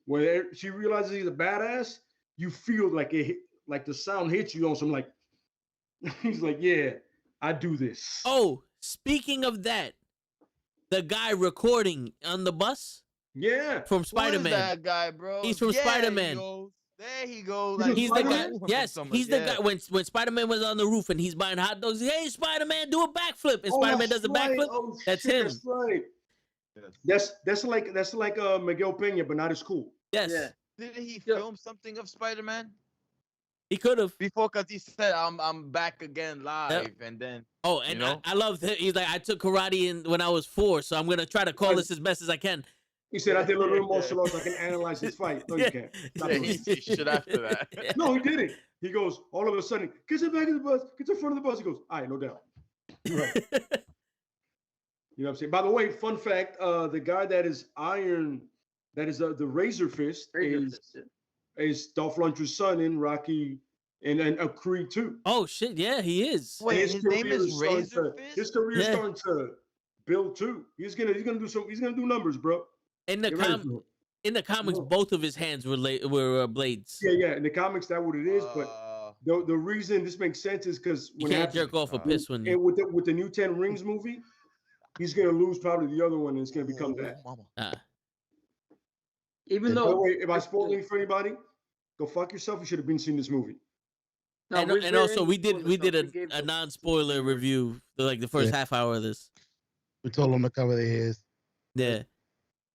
where she realizes he's a badass, you feel like like the sound hits you on some like he's like, yeah, I do this. Oh, speaking of that, the guy recording on the bus Yeah. from Spider-Man. That guy, bro. He's from Spider-Man. There he goes. He's Like, He's the guy. Spider-Man? Yes, he's the guy. When Spider-Man was on the roof and he's buying hot dogs, hey Spider-Man, do a backflip, and Oh, Spider-Man that's does a right. backflip. Oh, That's shit, him. That's right. That's like Miguel Pena, but not as cool. Yes, Yeah. Didn't he Yeah. film something of Spider-Man he could have. before? Cause he said, "I'm back again live," and then Oh, and You know? I love that. He's like, I took karate when I was 4, so I'm gonna try to call this as best as I can. He said, I did a little bit of martial arts. I can analyze his fight. No, you can't. Stop Yeah, doing he it. see shit after that. No, he didn't. He goes, all of a sudden, get to the back of the bus, get to the front of the bus. He goes, all right, no doubt. Right. You know what I'm saying? By the way, fun fact, the guy that is Iron, that is the Razor Fist, is Dolph Lundgren's son in Rocky and Creed 2. Oh shit, yeah, he is. Wait, And his name is Razor His Fist? career is Yeah. starting to build too. He's gonna do numbers, bro. In the Get ready for it. in the comics, No. both of his hands were blades. Yeah. In the comics, that's what it is. But Uh, the reason this makes sense is because You when it can't happens, jerk off a piss when you. and with the new 10 Rings movie, he's gonna lose probably the other one, and it's gonna become that. mama. Even By the though, way, if I spoil anything for anybody, go fuck yourself. You should have been seeing this movie. no, And also we did spoilers, so we gave a the- non-spoiler review for like the first Yeah. half hour of this. We told them to cover their ears. Yeah.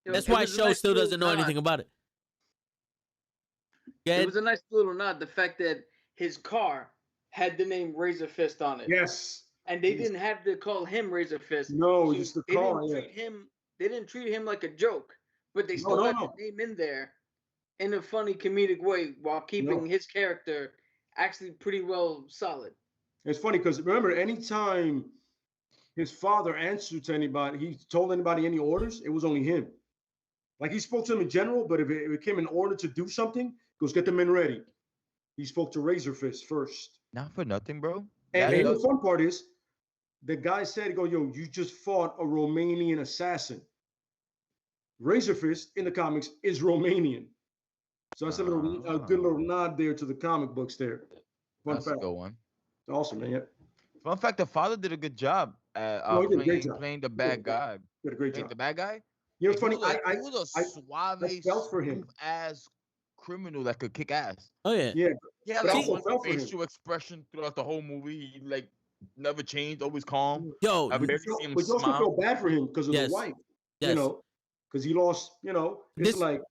It That's was why a Show nice still little doesn't know nod. anything about it. Go It ahead. was a nice little nod. The fact that his car had the name Razor Fist on it. Yes. And they Yes. didn't have to call him Razor Fist. No, So just the they car. didn't Yeah. treat him. They didn't treat him like a joke, but they No, still no, had no. the name in there in a funny comedic way while keeping his character actually pretty well solid. It's funny because remember, anytime his father answered to anybody, he told anybody any orders, it was only him. Like he spoke to them in general, but if it came in order to do something, he goes, get the men ready. He spoke to Razor Fist first. Not for nothing, bro. And, That and the does- fun part is, the guy said, "Go, yo, you just fought a Romanian assassin." Razor Fist in the comics is Romanian, so that's a good little nod there to the comic books there. Fun That's a fact, good one. awesome, man. Yeah, Fun fact: the father did a good job at No, he did a great job. playing the He did a bad great guy. did a great Playing job. the bad guy. You know, it's funny. He was a I suave, felt for him. ass criminal that could kick ass. Oh yeah. Yeah, He had But I like also one felt for him. facial expression throughout the whole movie. He like never changed, always calm. Yo, I but barely see him you also smile. feel bad for him because of Yes. the wife. yes. You know, because he lost. You know, it's This- like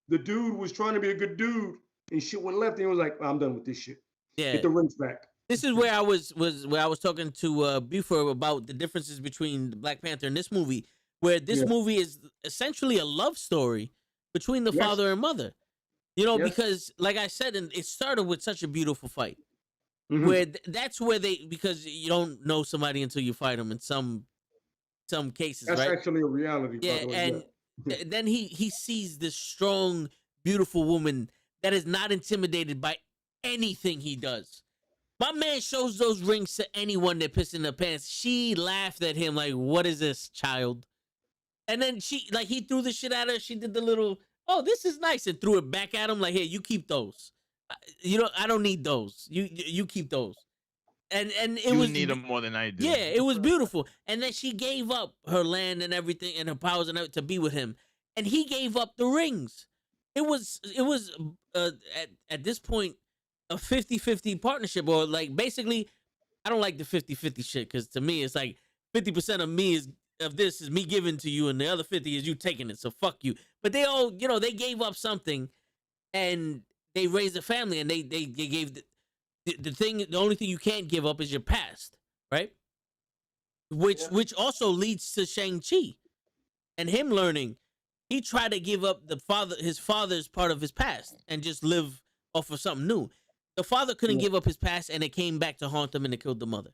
the dude was trying to be a good dude, and shit went left, and he was like, "I'm done with this shit. yeah. Get the rings back." This is where I was talking to Buford about the differences between Black Panther and this movie, where this Yeah. movie is essentially a love story between the Yes. father and mother. You know, Yes. because like I said, and it started with such a beautiful fight. Mhm. Where that's where because you don't know somebody until you fight them in some cases, That's right? actually a reality. by Yeah, the way, and then he sees this strong, beautiful woman that is not intimidated by anything he does. My man shows those rings to anyone that pissing their pants. She laughed at him like, "What is this, child?" And then he threw the shit at her. She did the little, "Oh, this is nice," and threw it back at him like, "Here, you keep those. I don't need those. You keep those." And it You was need him more than I do. yeah, it was beautiful. And then she gave up her land and everything and her powers and everything to be with him. And he gave up the rings. It was at this point a 50-50 partnership, or like basically I don't like the 50-50 shit, because to me it's like 50% of me is me giving to you and the other 50 is you taking it. So fuck you. But they all, they gave up something and they raised a family, and they gave the only thing you can't give up is your past, right? Which also leads to Shang-Chi and him learning. He tried to give up his father's part of his past and just live off of something new. The father couldn't give up his past, and it came back to haunt him, and it killed the mother.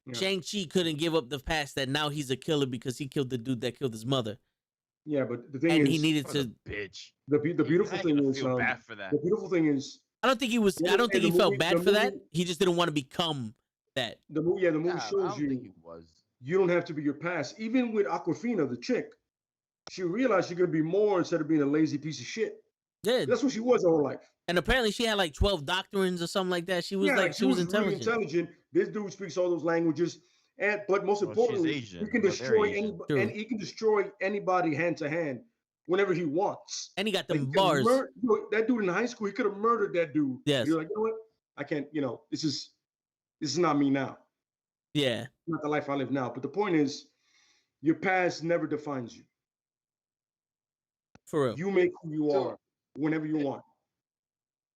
Yeah. Shang-Chi couldn't give up the past, that now he's a killer because he killed the dude that killed his mother. yeah, but the thing And is, he needed What a to. bitch. the beautiful I ain't thing gonna is, feel bad for that. the beautiful thing is, I don't think he was. Yeah, I don't and think he the felt movie- bad the for that. movie- He just didn't want to become that. the movie Nah, I shows don't you think he was. you don't have to be your past. Even with Aquafina, the chick, she realized she's gonna be more instead of being a lazy piece of shit. Yeah, That's what she was her whole life. and apparently she had like 12 doctrines or something like that. She was she was really intelligent. intelligent. This dude speaks all those languages, but most Well, she's importantly, Asian. he can Well, they're destroy Asian. anybody, True. and he can destroy anybody hand to hand whenever he wants. And he got Like, them he can bars. that dude in high school, he could have murdered that dude. Yes. You're like, you know what? I can't. This is not me now. Yeah, Not the life I live now. But the point is, your past never defines you. for real. You make who you So- are whenever you want.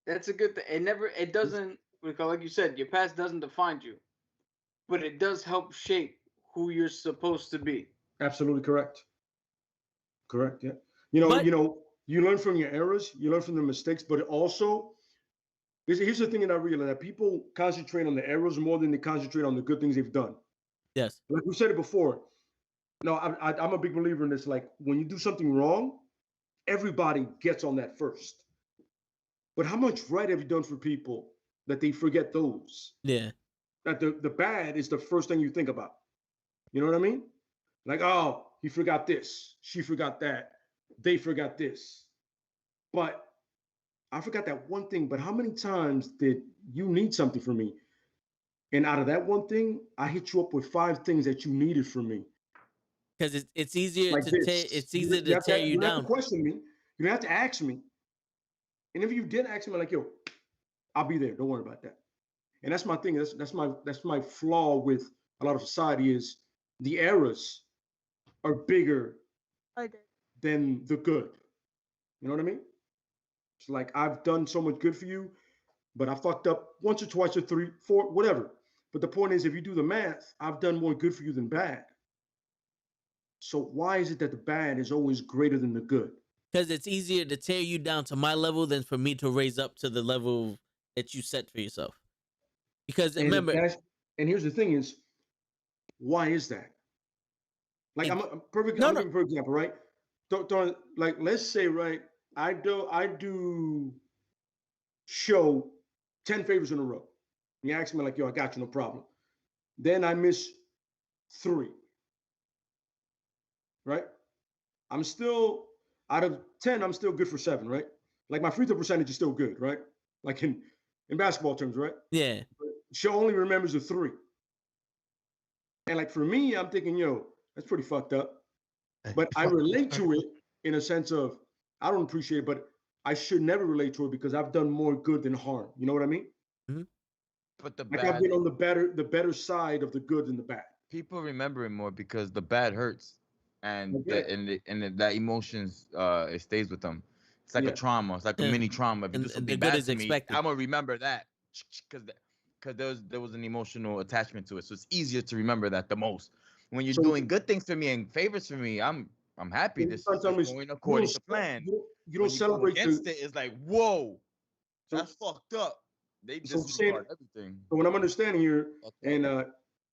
That's a good thing. It doesn't, like you said, your past doesn't define you, but it does help shape who you're supposed to be. Absolutely correct. Correct. Yeah. But- You learn from your errors, you learn from the mistakes, but also, here's the thing that I realize, that people concentrate on the errors more than they concentrate on the good things they've done. Yes. Like we said it before. No, I'm a big believer in this. Like, when you do something wrong, everybody gets on that first. But how much right have you done for people that they forget those? Yeah. That the bad is the first thing you think about. You know what I mean? Like, oh, he forgot this, she forgot that, they forgot this. But I forgot that one thing. But how many times did you need something from me? And out of that one thing, I hit you up with 5 things that you needed from me. Because it's easier Like to this. it's easier to tear you You don't have down. to question me. You don't have to ask me. And if you did ask me, like, yo, I'll be there. Don't worry about that. And that's my thing. That's my flaw with a lot of society, is the errors are bigger than the good. You know what I mean? It's like, I've done so much good for you, but I fucked up once or twice or 3, 4, whatever. But the point is, if you do the math, I've done more good for you than bad. So why is it that the bad is always greater than the good? Because it's easier to tear you down to my level than for me to raise up to the level that you set for yourself. Because And remember, here's the thing is, why is that? Like, I'm perfect. No, I'm no. giving, for example, right? Like, let's say, right, I do show 10 favors in a row. You ask me, like, yo, I got you, no problem. Then I miss 3. Right? I'm still, out of 10, I'm still good for 7, right? Like, my free throw percentage is still good, right? Like, in basketball terms, right? yeah, She only remembers the 3. And like, for me, I'm thinking, yo, that's pretty fucked up. But I relate to it in a sense of, I don't appreciate it, but I should never relate to it because I've done more good than harm. You know what I mean? But the Like, I've bad, been on the better side of the good than the bad. people remember it more because the bad hurts, and Okay. that emotions it stays with them. It's like a Yeah. trauma. It's like a Yeah. mini trauma. If you do And something the good bad is to me, expected. I'm gonna remember that because there was an emotional attachment to it. So it's easier to remember that the most. When you're So doing good things for me and favors for me, I'm happy. This is just going according to plan. You When don't you go celebrate against it, it's like, whoa, so, that's fucked up. They so I'm saying, disregard everything. so what I'm understanding here, Fucked up. and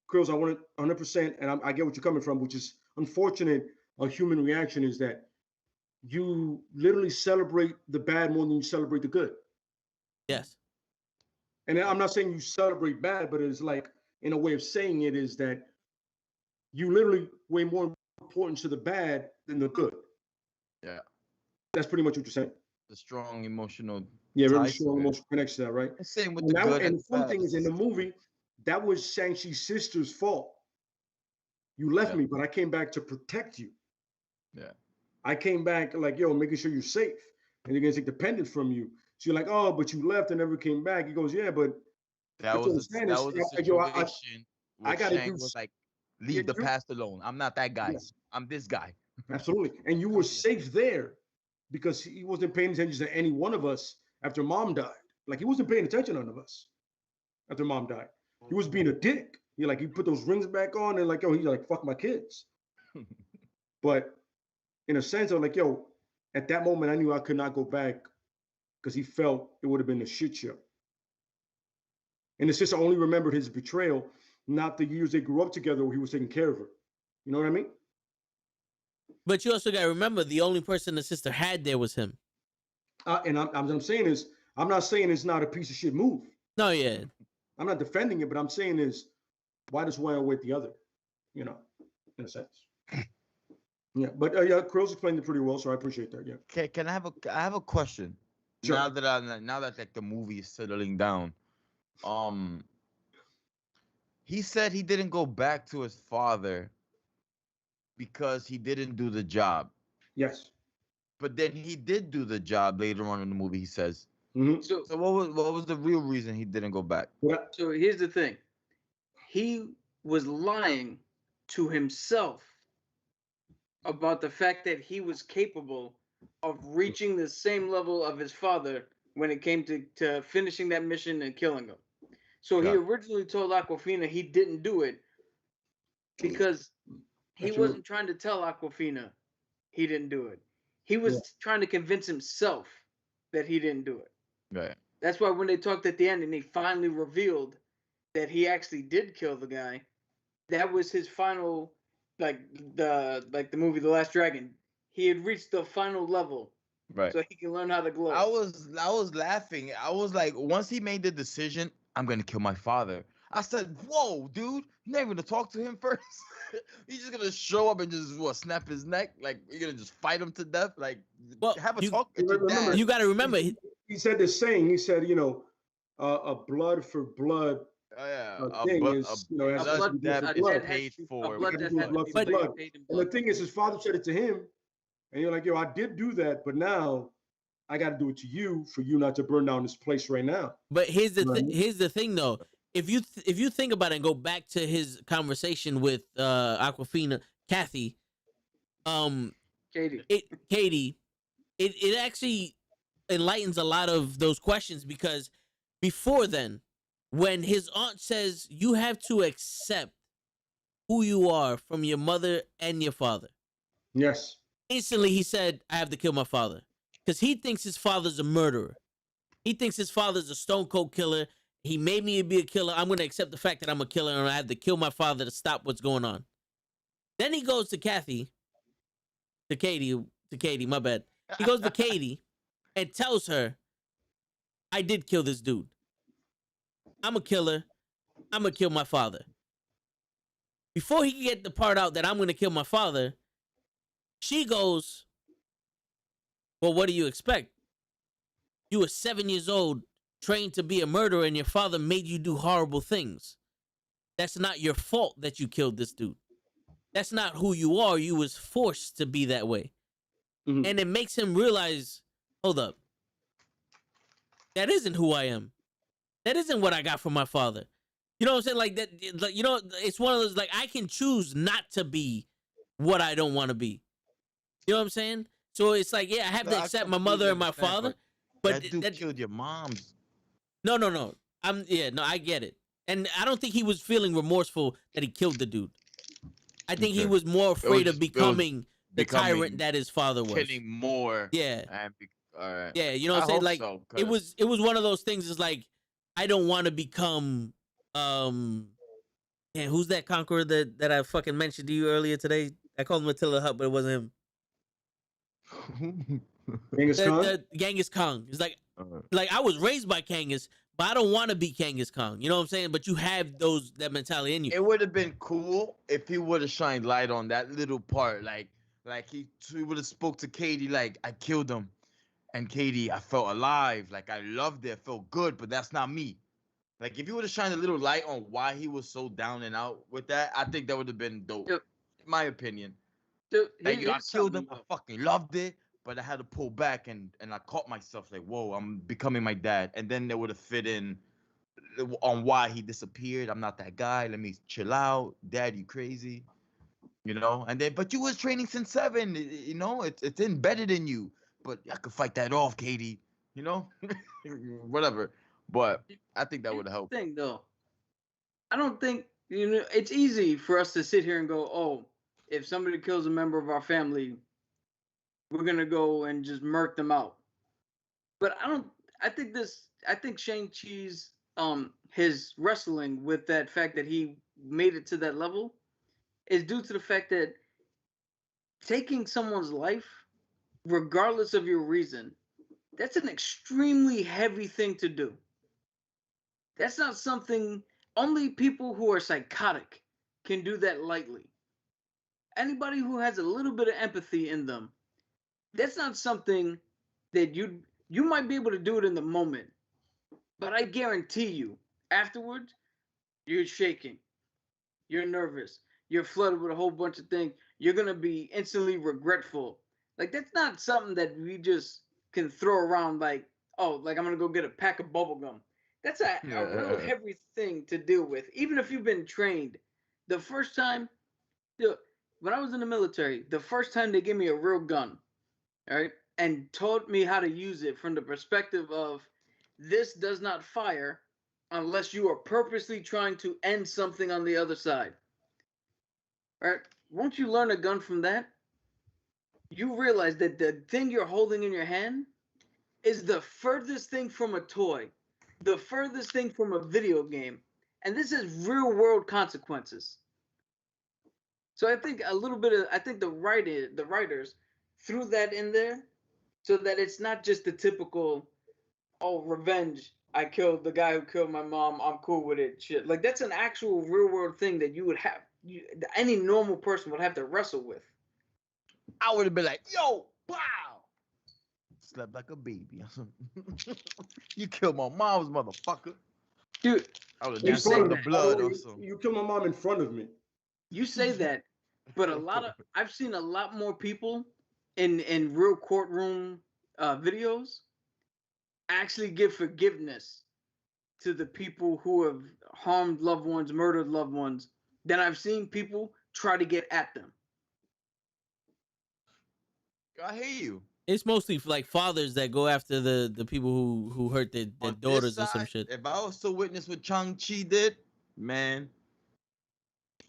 Krills, I want it 100%, and I get what you're coming from, which is unfortunate. A human reaction is that you literally celebrate the bad more than you celebrate the good. yes. And I'm not saying you celebrate bad, but it's like, in a way of saying it, is that you literally way more important to the bad than the good. Yeah. That's pretty much what you're saying. The strong emotional Yeah, very ties to strong it. emotional connection to that, right? The same with And, the good and and the fun bad. thing is, in the movie, that was Shang-Chi's sister's fault. You left Yeah. me, but I came back to protect you. Yeah. I came back like, yo, making sure you're safe. And they're gonna take the pendant from you. So you're like, oh, but you left and never came back. He goes, yeah, but That what you was understand that is, was a yo, situation I where gotta Shang do. was like, Yeah, leave the past alone. I'm not that guy. Yes. I'm this guy. Absolutely. And you were safe there because he wasn't paying attention to any one of us after mom died. Like, he wasn't paying attention to none of us after mom died. He was being a dick. He put those rings back on and like, yo, he's like, fuck my kids. But in a sense, I'm like, yo, at that moment, I knew I could not go back because he felt it would have been a shit show. And the sister only remembered his betrayal, not the years they grew up together where he was taking care of her. You know what I mean? But you also got to remember, the only person the sister had there was him. And I'm saying is, I'm not saying it's not a piece of shit move. No, yeah. I'm not defending it, but I'm saying is, why does one outweigh the other? In a sense. Yeah, but yeah, Krills explained it pretty well, so I appreciate that. Yeah. Okay, I have a question. Sure. Now that like the movie is settling down, he said he didn't go back to his father because he didn't do the job. Yes. But then he did do the job later on in the movie. He says. Mm-hmm. So, So what was the real reason he didn't go back? so here's the thing. He was lying to himself about the fact that he was capable of reaching the same level of his father when it came to finishing that mission and killing him. So he Yeah. originally told Aquafina he didn't do it because he That's wasn't trying to tell Aquafina he didn't do it. He was trying to convince himself that he didn't do it. Right. That's why when they talked at the end and he finally revealed that he actually did kill the guy, that was his final, like the movie The Last Dragon. He had reached the final level, Right. so he can learn how to glow. I was laughing. I was like, once he made the decision, I'm gonna kill my father. I said, "Whoa, dude! You're not even gonna talk to him first. You're just gonna show up and just snap his neck? Like you're gonna just fight him to death? Like Well, have a you- talk with your remember- dad." You got to remember, He said this saying. He said, a blood for blood. Oh, yeah, Thing bu- is, you know, a has blood to be debt for is blood. paid for. A blood gotta debt do had to blood be for blood. paid in And the blood. thing is, his father said it to him, and you're like, yo, I did do that, but now I got to do it to you for you not to burn down this place right now. but here's the Right. here's the thing though. If you think about it and go back to his conversation with Aquafina, Kathy, Katie. Katie, it actually enlightens a lot of those questions because before then, when his aunt says you have to accept who you are from your mother and your father, Yes. instantly he said, I have to kill my father. Because he thinks his father's a murderer. He thinks his father's a stone cold killer. He made me be a killer. I'm going to accept the fact that I'm a killer and I have to kill my father to stop what's going on. Then he goes to Katie, my bad. He goes to Katie and tells her, I did kill this dude. I'm a killer. I'm going to kill my father. Before he can get the part out that I'm going to kill my father, she goes, well, what do you expect? You were 7 years old, trained to be a murderer, and your father made you do horrible things. That's not your fault that you killed this dude. That's not who you are. You was forced to be that way. Mhm. And it makes him realize, hold up. That isn't who I am. That isn't what I got from my father. You know what I'm saying? Like that, like, you know, it's one of those, like, I can choose not to be what I don't want to be. You know what I'm saying? So it's like, yeah, I have to I accept my completely mother and my understand, father. But But that dude killed your moms. no. I get it. And I don't think he was feeling remorseful that he killed the dude. I think he Okay. was more afraid was- of it was becoming the becoming- tyrant that his father was. Killing more. Yeah. And all right. Yeah, you know what I I'm saying? hope Like so, it 'cause- was one of those things. It's like I don't want to become man, who's that conqueror that I fucking mentioned to you earlier today? I called him Attila Hut, but it wasn't him. Genghis Khan? The Genghis Khan. It's Alright. like I was raised by Kangas, but I don't want to be Genghis Khan. You know what I'm saying? But you have that mentality in you. It would have been cool if he would have shined light on that little part, like he would have spoke to Katie, like I killed him, and Katie, I felt alive, like I loved it, felt good, but that's not me. Like if he would have shined a little light on why he was so down and out with that, I think that would have been dope. Yep. In my opinion. Dude, Like I here's killed him, something, I though. fucking loved it, but I had to pull back and I caught myself like, whoa, I'm becoming my dad, and then they would have fit in on why he disappeared. I'm not that guy. Let me chill out. Dad, you crazy? You know? And then, but you was training since 7. You know, it's embedded in you. But I could fight that off, Katie. You know? Whatever. But I think that Here's would the help. thing, though. I don't think it's easy for us to sit here and go, "Oh, if somebody kills a member of our family, we're gonna go and just murk them out." But I don't. I think Shang-Chi's his wrestling with that fact that he made it to that level is due to the fact that taking someone's life, regardless of your reason, that's an extremely heavy thing to do. That's not something only people who are psychotic can do that lightly. Anybody who has a little bit of empathy in them, that's not something that you might be able to do it in the moment, but I guarantee you, afterwards, you're shaking, you're nervous, you're flooded with a whole bunch of things. You're gonna be instantly regretful. Like that's not something that we just can throw around like, oh, like I'm gonna go get a pack of bubble gum. That's a real heavy thing to deal with. Even if you've been trained, the first time, when I was in the military, the first time they gave me a real gun, all right, and taught me how to use it from the perspective of this does not fire unless you are purposely trying to end something on the other side. All right, once you learn a gun from that, you realize that the thing you're holding in your hand is the furthest thing from a toy, the furthest thing from a video game, and this is real world consequences. So I think a little bit of the writers threw that in there so that it's not just the typical, oh, revenge. I killed the guy who killed my mom. I'm cool with it. Shit, like that's an actual real world thing that you would have. Any normal person would have to wrestle with. I would have been like, yo, wow. Slept like a baby. You killed my mom's motherfucker. Dude, I would In have front seen of the me. blood Oh, also. you killed my mom in front of me. you say that, but I've seen a lot more people in real courtroom videos actually give forgiveness to the people who have harmed loved ones, murdered loved ones, than I've seen people try to get at them. I hear you. It's mostly like fathers that go after the people who hurt their On this daughters or some side, shit. If I was to witness what Chang-Chi did, man,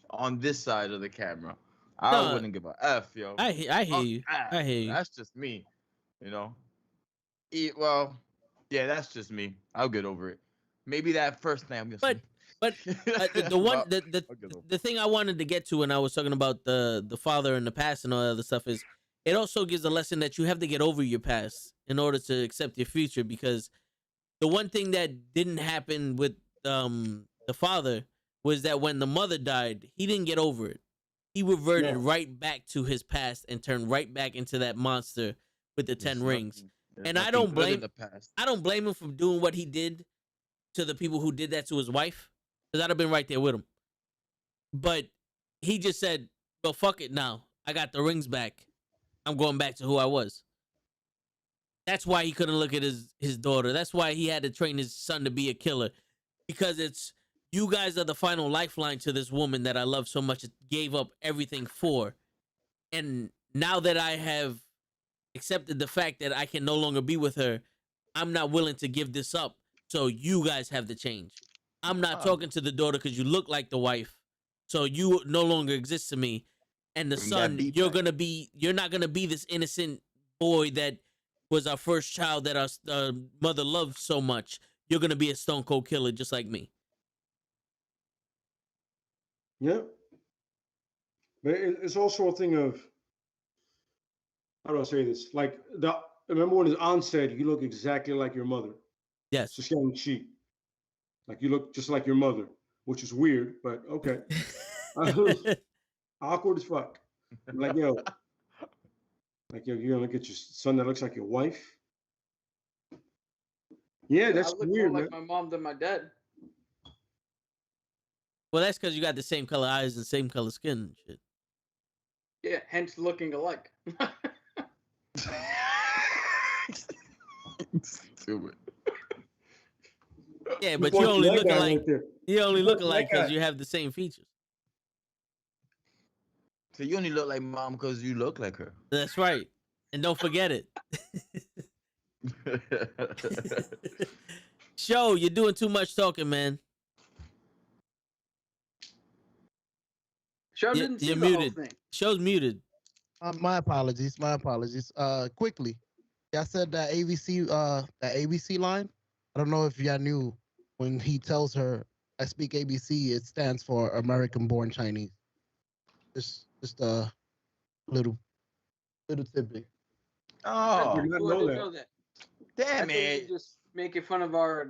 on this side of the camera, I No, wouldn't give a F, yo. I hear you. I hear you. That's just me, you know. Well, yeah, that's just me. I'll get over it. Maybe that first thing I'm gonna But say. the one I'll get over it. the thing I wanted to get to when I was talking about the father and the past and all that other stuff is it also gives a lesson that you have to get over your past in order to accept your future, because the one thing that didn't happen with the father was that when the mother died, he didn't get over it. He reverted No. right back to his past and turned right back into that monster with the 10 There's rings. nothing- there's And I nothing don't good blame- in the past. I don't blame him for doing what he did to the people who did that to his wife, because I'd have been right there with him. But he just said, well, fuck it now. I got the rings back. I'm going back to who I was. That's why he couldn't look at his daughter. That's why he had to train his son to be a killer. Because it's, you guys are the final lifeline to this woman that I love so much, gave up everything for. And now that I have accepted the fact that I can no longer be with her, I'm not willing to give this up. So you guys have to change. I'm not talking to the daughter because you look like the wife. So you no longer exist to me. And the Bring that son, beat you're back. not gonna be this innocent boy that was our first child that our mother loved so much. You're gonna be a stone cold killer just like me. Yeah. But it's also a thing of, how do I say this? Like, remember when his aunt said, you look exactly like your mother? Yes. So Shang-Chi. Like, you look just like your mother, which is weird, but okay. Awkward as fuck. I'm like, yo, you're gonna get your son that looks like your wife? Yeah, that's I look weird, more man. like my mom than my dad. Well, that's because you got the same color eyes and same color skin and shit. Yeah, hence looking alike. Stupid. Yeah, but Look you only that look guy alike. right there. You only look That alike because guy. you have the same features. So you only look like mom because you look like her. That's right. And don't forget it. Show, you're doing too much talking, man. Show You- didn't see you're the whole muted. thing. Show's muted. My apologies. My apologies. Quickly, I said that ABC line. I don't know if y'all knew when he tells her, "I speak ABC," it stands for American-born Chinese. Just a little tidbit. I Oh, did not Ooh, I know didn't that. know that. damn I thought you it. were just making fun of our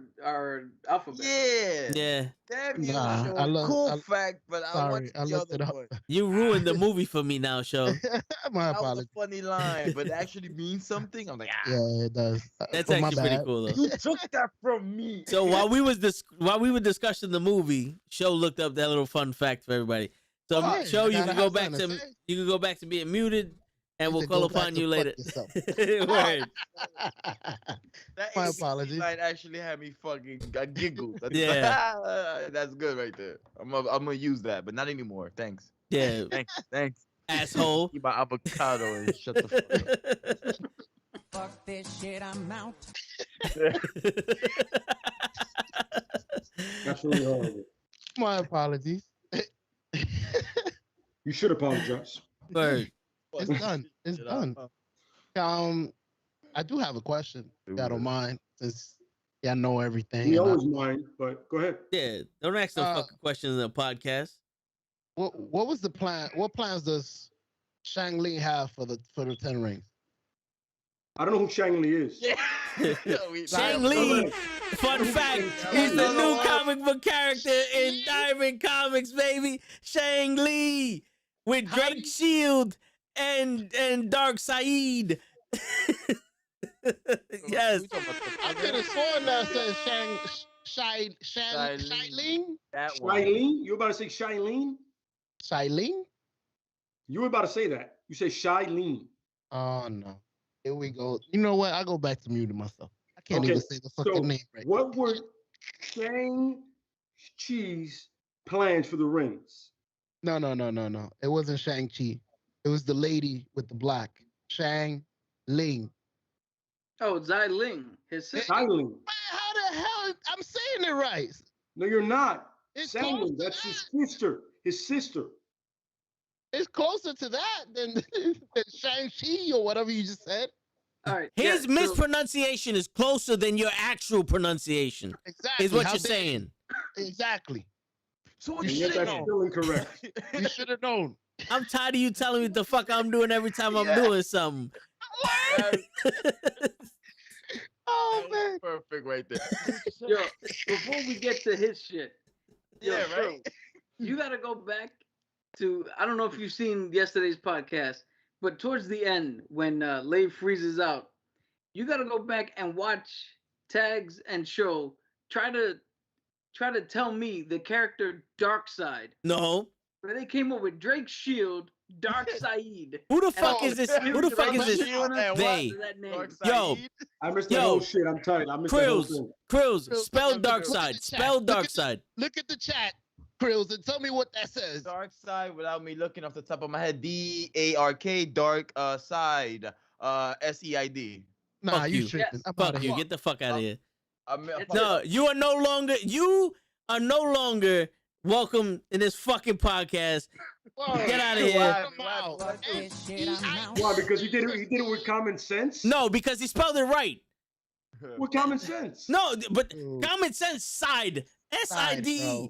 alphabet. Yeah. Yeah. Damn you, Nah, Sean. I love- Cool I- fact, but I sorry, want I the looked other it up. one. You ruined the movie for me now, Show. My That was apologies. a funny line, but it actually means something. I'm like, Yeah, it does. That's But my actually pretty bad. cool, though. you took that from me. So while we were discussing the movie, Show looked up that little fun fact for everybody. So Oh, yeah, Show, I you gotta can go have back something to to say. being muted, and You we'll said call go back upon to you fuck later. yourself. Word. That My ABC apologies. line actually had me fucking giggled. Yeah. That's good right there. I'm gonna use that, but not anymore. Thanks. Yeah, Thanks. asshole. Eat my avocado and shut the fuck up. Fuck this shit, I'm out. Absolutely horrible. My apologies. You should apologize. Word. It's done. It's done. I do have a question. If y'all don't mind, since y'all know everything. We and always mind, but go ahead. Yeah, don't ask no fucking questions in the podcast. what was the plan? What plans does Shang Li have for the 10 rings? I don't know who Shang Li is. Shang Li, fun fact, he's the new comic book character in Diamond Comics, baby. Shang Li with Drake Shield and Dark Said. Yes. I could have sworn that said Shailene. Shailene? You were about to say Shailene? Shailene? You were about to say that. You say Shailene. Oh no. Here we go. You know what? I go back to muting myself. I can't even say the fucking name right. What were Shang-Chi's plans for the rings? No. It wasn't Shang-Chi. It was the lady with the black. Shang Ling. Oh, Zai Ling, his sister. Shailene. Man, how the hell? I'm saying it right. No, you're not. It's Shailene, close to that's that. his sister. His sister. It's closer to that than Shang-Chi or whatever you just said. All right. His mispronunciation is closer than your actual pronunciation. Exactly. Is what How you're dare saying. you? Exactly. So And you yet should that's know. still incorrect. You should have known. I'm tired of you telling me what the fuck I'm doing every time I'm doing something. Oh man. Perfect right there. Yo, before we get to his shit, yo, Yeah, Shrew, right. you got to go back to, I don't know if you've seen yesterday's podcast, but towards the end, when Leif freezes out, you got to go back and watch Tags and Show try to tell me the character Darkseid. No. Where they came up with Drake Shield, Darkseid. Who the And fuck is this? Who the fuck is this? They. That name. Yo, I missed that whole shit. I'm tired. I missed that whole thing. Krills, spell look at the Darkseid. chat. Spell Look at Darkseid. Look at the chat, Krills, and tell me what that says. Dark side without me looking off the top of my head. DARK, dark side. SEID. Nah, Fuck you you. tripping. Yes. I'm Fuck outta you. here. Get the fuck out of here. It's No, you are no longer welcome in this fucking podcast. Whoa, Get outta chill here. out. Wow. Why? Because he did it with common sense? No, because he spelled it right. With common sense. No, but Dude. common sense side. S-I-D. bro.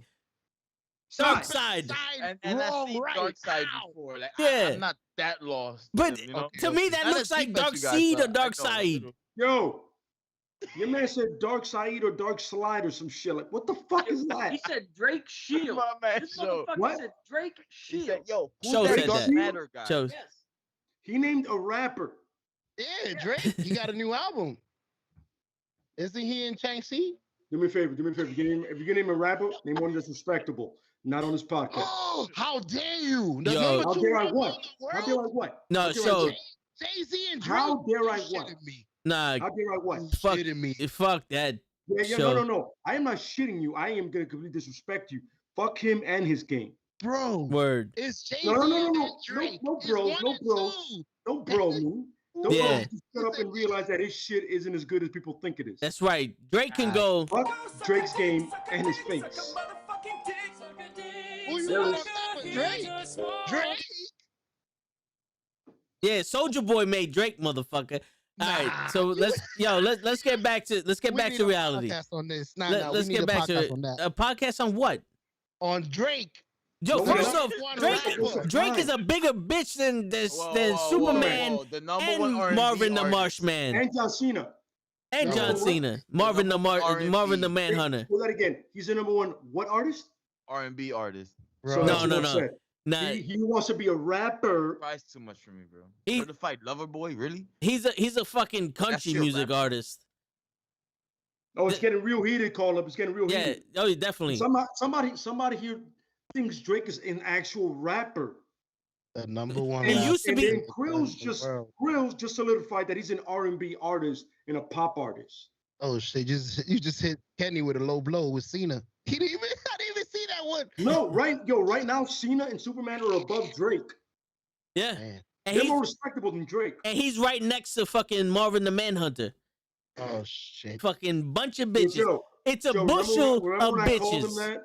Dark Side. side. And I Wrong, see right. dark side Ow. before. Like Yeah. I'm not that lost. But you know? to me, that Not looks as like deep as Dark you guys Seed are. or Dark I know, Side. Yo, your man said Dark Side or Dark Slide or some shit. Like, what the fuck is He that? said Drake Shield. My man This Show. motherfucker What? said Drake He Shield. said, "Yo, who's Show that said Dark that. Matter guy?" Shows. Yes. He named a rapper. Yeah, Drake, he got a new album. Isn't he in Shang-Chi? Do me a favor. If you're gonna name a rapper, name one that's respectable. Not on this podcast. Oh, how dare you? The Yo. number How two dare I rapper what? in the How dare I world? what? No, How dare I show. what? Jay-Z and Drake. How dare I You what? shitting me. Nah, How dare I what? fuck, Shitting me. fuck that. Yeah, Show. no. I am not shitting you. I am gonna completely disrespect you. Fuck him and his game. Bro, Word. it's Jay-Z No. and Drake. No It's bros, one no and bros. two. Don't bro me. Don't Yeah. just shut up and realize that his shit isn't as good as people think it is. That's right. Drake can go. Fuck Drake's game and his face. Who you Really? want on top of Drake? Drake? Yeah, Soldier Boy made Drake, motherfucker. All right, Nah. so let's get back to We need a reality. podcast on this. Nah, Let's we need get a back podcast to on that. a podcast on what? On Drake. Yo, No, first no. off, One Drake rapper. Drake is a bigger bitch than Superman The number and one R&B Marvin the artist. Marshman And John Cena. and No. John Cena. Marvin the number one Marvin the R&B. Manhunter. Hold that again. He's the number one what artist? R&B artist. So Bro. that's No, what no, I no. said. Nah, He wants to be a rapper. Price too much for me, bro. He- Certified Lover Boy, really? he's a fucking country your music rapper. artist. Oh, it's getting real heated, call up. It's getting real Yeah, heated. oh, definitely. Somebody here thinks Drake is an actual rapper. The number one. It rapper used to And be- then in the world. Grills just solidified that he's an R&B artist and a pop artist. Oh shit! You just hit Kenny with a low blow with Cena. I didn't even see that one. No, right now, Cena and Superman are above Drake. Yeah, Man. and They're he's more respectable than Drake. right next to fucking Marvin the Manhunter. Oh shit! Fucking bunch of Yo, bitches. Joe, It's a Joe, bushel remember of when I called him bitches. that?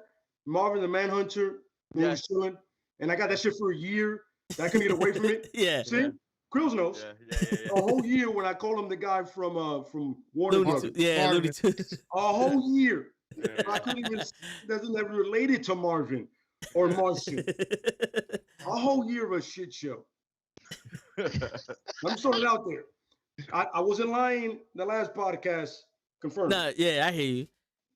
Marvin the Manhunter, when he was Yes. chilling, and I got that shit for a year. I couldn't get away from it. Yeah. See, Krills knows. Yeah. A whole year when I call him the guy from Warner Looney Brothers. Tunes. Yeah, Marvin. Looney Tunes. A whole year. I couldn't even. Doesn't ever related to Marvin or Martian. A whole year of a shit show. I'm sorting it out there. I wasn't lying. The last podcast confirmed. Nah, yeah, I hear you.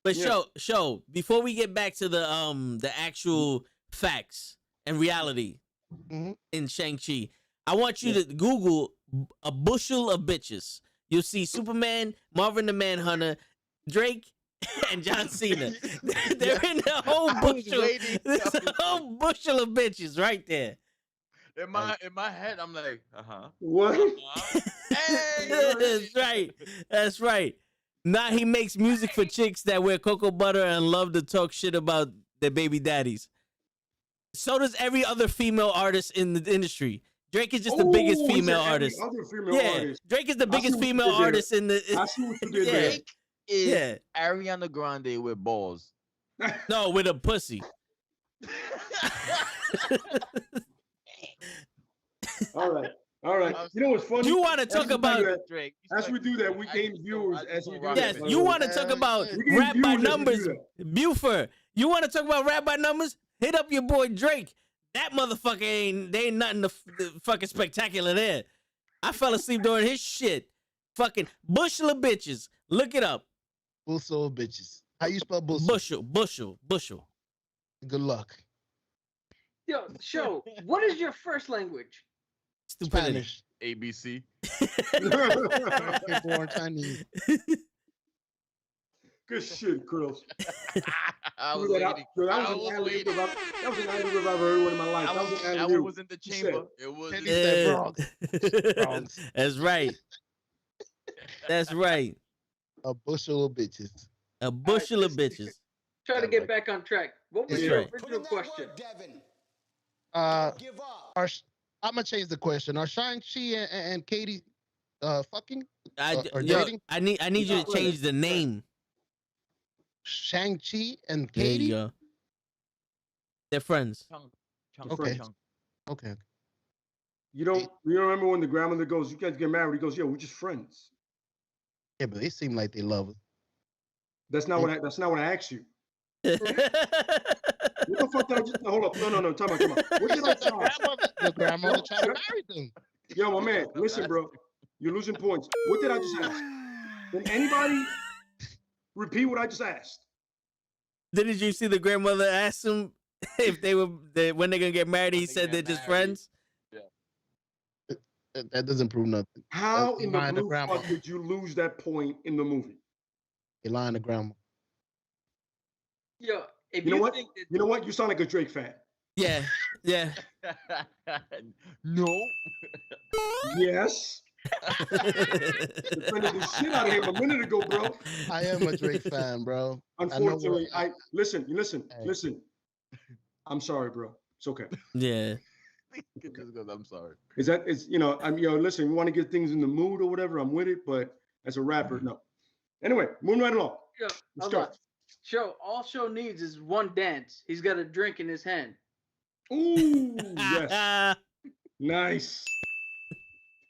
But Yeah. show, before we get back to the actual facts and reality Mhm. in Shang-Chi, I want you to Google a bushel of bitches. You'll see Superman, Marvin the Manhunter, Drake, and John Cena. They're in the whole I was bushel. waiting. There's a whole bushel of bitches right there. In my head, I'm like, What? Hey, That's right. That's right. Now he makes music for chicks that wear cocoa butter and love to talk shit about their baby daddies. So does every other female artist in the industry. Drake is just the biggest Oh, he female said every artist. Other female Yeah, artist. Drake is the I see biggest what you female did there. artist in the. I see what you did Yeah. there. Drake is Yeah. Ariana Grande with balls. No, with a pussy. All right. You know what's funny? You want to As talk we do about? that- Drake. As we do that, we gain viewers as we do that. Yes, by the you way. want to talk about We gain rap by viewers as we do numbers, that. Buford. You want to talk about rap by numbers? Hit up your boy Drake. That motherfucker ain't nothing the fucking spectacular there. I fell asleep during his shit. Fucking bushel of bitches. Look it up. Bushel of bitches. How you spell bushel? Bushel. Good luck. Yo, show. What is your first language? Stupidity. Spanish. ABC. Born Chinese. Good shit, Krills. I was That waiting. was I an was ad-lib waiting. that was an ad-lib I've heard one in my life. That was an That ad-lib. one was in the You said chamber. it. It was. He in said the- Bronx. Bronx. That's right. That's right. A bushel of bitches. A bushel of bitches. Try to get back on track. What was That's your right. original question? I'm gonna change the question. Are Shang-Chi and Katie fucking? Or Yo, dating? I need you to change the name. Shang-Chi and There Katie? you go. They're friends. Chung, Okay. chung. Okay. You don't remember when the grandmother goes, "You guys get married"? He goes, "Yeah, we're just friends." Yeah, but they seem like they love us. That's not what I asked you. What the fuck did I just hold up? No, time out. What did I ask? The grandmother tried to marry them. Yo, my man, listen, bro. You're losing points. What did I just ask? Can anybody repeat what I just asked? Didn't you see the grandmother ask him if when they're gonna get married? He said they're just friends. That doesn't prove nothing. How That's in the lying to blue grandma. fuck did you lose that point in the movie? You're lying to grandma. Yo, if You know what? think that You know what? You sound like a Drake fan. Yeah. No. Yes. Defended the shit out of him a minute ago, bro. I am a Drake fan, bro. Unfortunately, listen. Hey. Listen. I'm sorry, bro. It's okay. Yeah. Just because I'm sorry. Listen, we want to get things in the mood or whatever. I'm with it, but as a rapper, no. Anyway, moving right along. Yo, Let's hold on. start. All show needs is one dance. He's got a drink in his hand. Ooh, yes. Nice.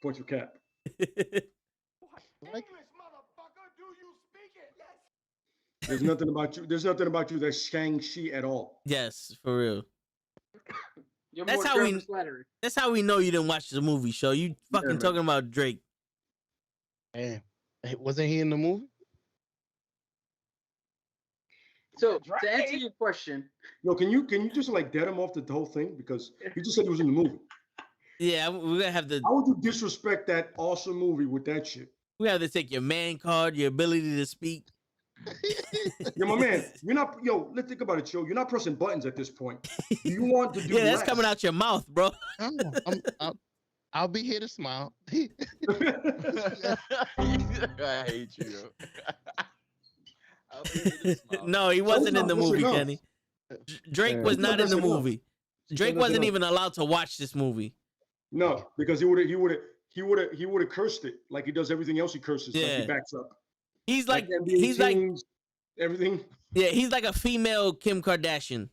Point your cap. There's nothing about you. There's nothing about you that's Shang-Chi at all. Yes, for real. You're That's more how we- Travis Slattery. That's how we know you didn't watch the movie show. You fucking man. talking about Drake. Damn. Hey, wasn't he in the movie? So to answer your question, No, can you just like dead him off the whole thing because you just said he was in the movie? Yeah, we're gonna have to How would you disrespect that awesome movie with that shit? take your man card, your ability to speak. Yo, my man, you're not. Yo, let's think about it, Joe. You're not pressing buttons at this point. Do you want to do? Yeah, that's less? coming out your mouth, bro. I'll be here to smile. I hate you. Yo. I'll be here to smile. No, he wasn't in the Listen movie, up. Kenny. Drake Yeah. was not in the Listen up. movie. Drake Listen wasn't up. even allowed to watch this movie. No, because he would have cursed it like he does everything else. He curses. Like Yeah. he backs up. He's like NBA he's like teams, everything. he's like a female Kim Kardashian.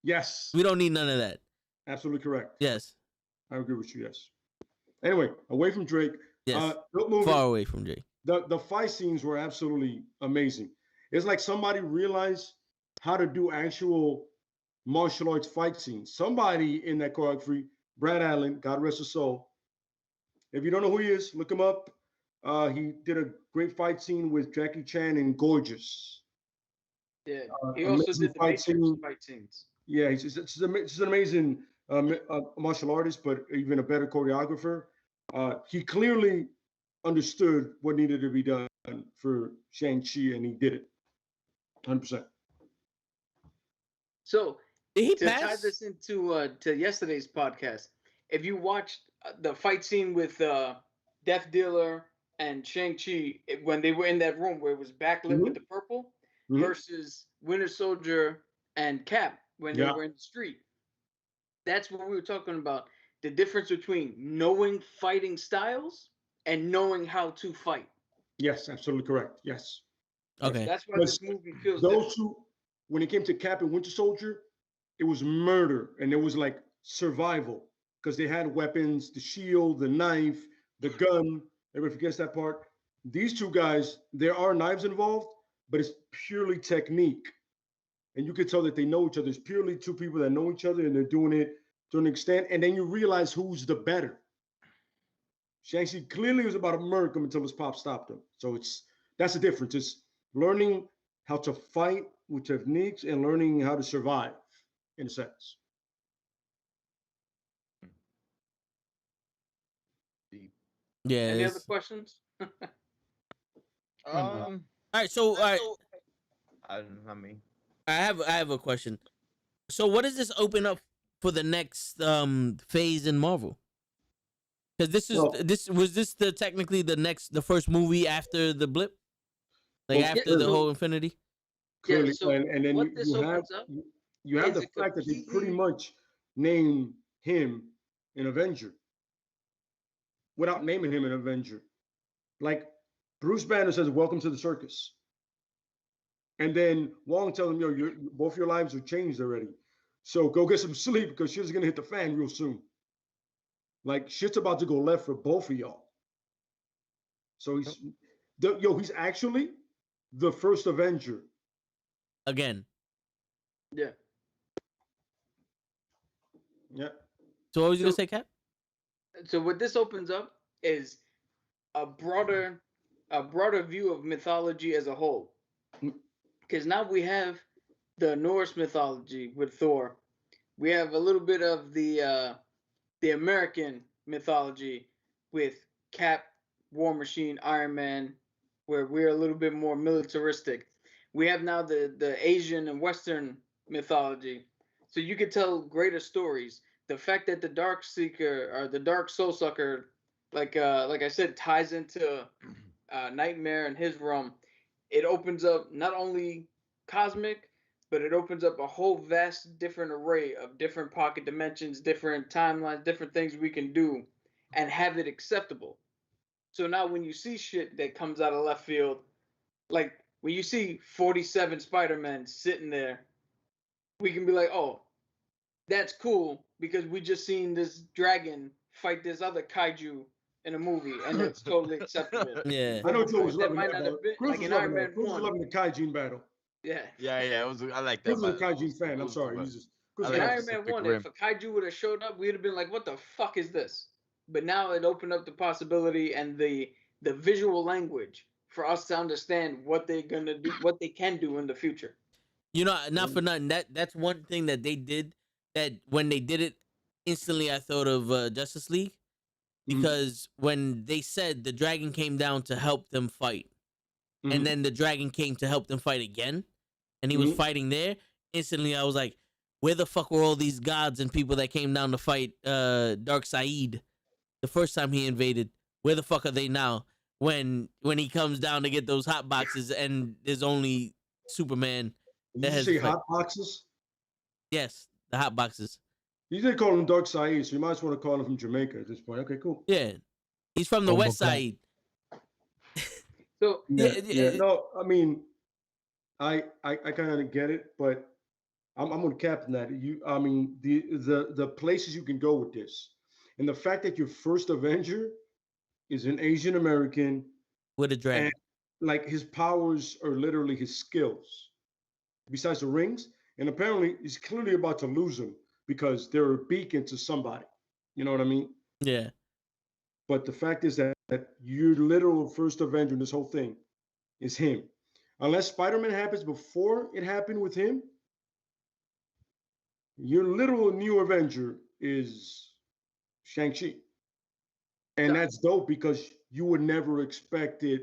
Yes, We don't need none of that. absolutely correct. Yes. I agree with you. Yes. Anyway, away from Drake. Yes, Dope movie. far away from Jay. The fight scenes were absolutely amazing. It's like somebody realized how to do actual martial arts fight scenes. Somebody in that choreography, Brad Allen, God rest his soul. If you don't know who he is, look him up. He did a great fight scene with Jackie Chan in Gorgeous. Yeah. He also amazing did the fight Matrix scene. fight scenes. Yeah, he's just an amazing martial artist, but even a better choreographer. He clearly understood what needed to be done for Shang-Chi, and he did it 100%. So Did he to tie pass? this into to yesterday's podcast, if you watched the fight scene with Death Dealer and Shang-Chi when they were in that room where it was backlit with the purple versus Winter Soldier and Cap when they were in the street, that's what we were talking about. The difference between knowing fighting styles and knowing how to fight. Yes, absolutely correct. Yes. Okay. That's why Because this movie feels those different. two, when it came to Cap and Winter Soldier, it was murder and it was like survival because they had weapons, the shield, the knife, the gun. Everybody forgets that part. These two guys, there are knives involved, but it's purely technique. And you could tell that they know each other. It's purely two people that know each other and they're doing it to an extent. And then you realize who's the better. Shang-Chi clearly was about to murder him until his pop stopped him. So that's the difference. It's learning how to fight with techniques and learning how to survive, in a sense. Yeah. Any other it's- questions? All right. So, all right. I mean, I have a question. So, what does this open up for the next phase in Marvel? Because this was technically the first movie after the blip, like Well, after the whole Infinity. Clearly, Yeah, so and then what this you have opens up you have is the a fact that they pretty completely- much name him an Avenger without naming him an Avenger. Like Bruce Banner says, "Welcome to the circus," and then Wong tells him, "Yo, both your lives are changed already. So go get some sleep because shit's gonna hit the fan real soon. Like shit's about to go left for both of y'all." So he's actually the first Avenger. Again. Yeah. Yeah. So, what was you gonna So- say, Cap? So what this opens up is a broader view of mythology as a whole. Because now we have the Norse mythology with Thor. We have a little bit of the American mythology with Cap, War Machine, Iron Man, where we're a little bit more militaristic. We have now the Asian and Western mythology. So you could tell greater stories. The fact that the Dark Seeker or the Dark Soul Sucker, like I said, ties into Nightmare and his realm, it opens up not only cosmic, but it opens up a whole vast different array of different pocket dimensions, different timelines, different things we can do and have it acceptable. So now when you see shit that comes out of left field, like when you see 47 Spider-Men sitting there, we can be like, oh, that's cool because we just seen this dragon fight this other kaiju in a movie, and it's totally acceptable. Yeah. I know Joe was That loving might that. not Battle. have been Cruz like was in loving Iron that. Man Cruz was 1. loving the Kaijin battle. Yeah. yeah, it was. I like that. Cruz was a battle. Kaijin fan. I'm sorry. But- He's just Cruz I was In like a Iron fan. Man Pacific 1, Rim. if a kaiju would have showed up, we'd have been like, what the fuck is this? But now it opened up the possibility and the visual language for us to understand what they're gonna do, what they can do in the future. You know, not for nothing. That's one thing that they did. That when they did it, instantly I thought of Justice League, because when they said the dragon came down to help them fight, and then the dragon came to help them fight again, and he was fighting there. Instantly, I was like, "Where the fuck were all these gods and people that came down to fight Darkseid the first time he invaded? Where the fuck are they now? When he comes down to get those hot boxes and there's only Superman." Did you has say to fight. hot boxes? Yes, the hot boxes. You did call him Dark Side, so you might as well call him from Jamaica at this point. Okay, cool. Yeah, he's from the Bumble West Cat. Side. So Yeah. No, I mean, I kind of get it, but I'm going to captain that. I mean, the places you can go with this. And the fact that your first Avenger is an Asian American with a dragon. and like his powers are literally his skills, besides the rings. And apparently he's clearly about to lose them because they're a beacon to somebody. You know what I mean? Yeah. But the fact is that your literal first Avenger in this whole thing is him. Unless Spider-Man happens before it happened with him, your literal new Avenger is Shang-Chi. And that's dope because you would never expected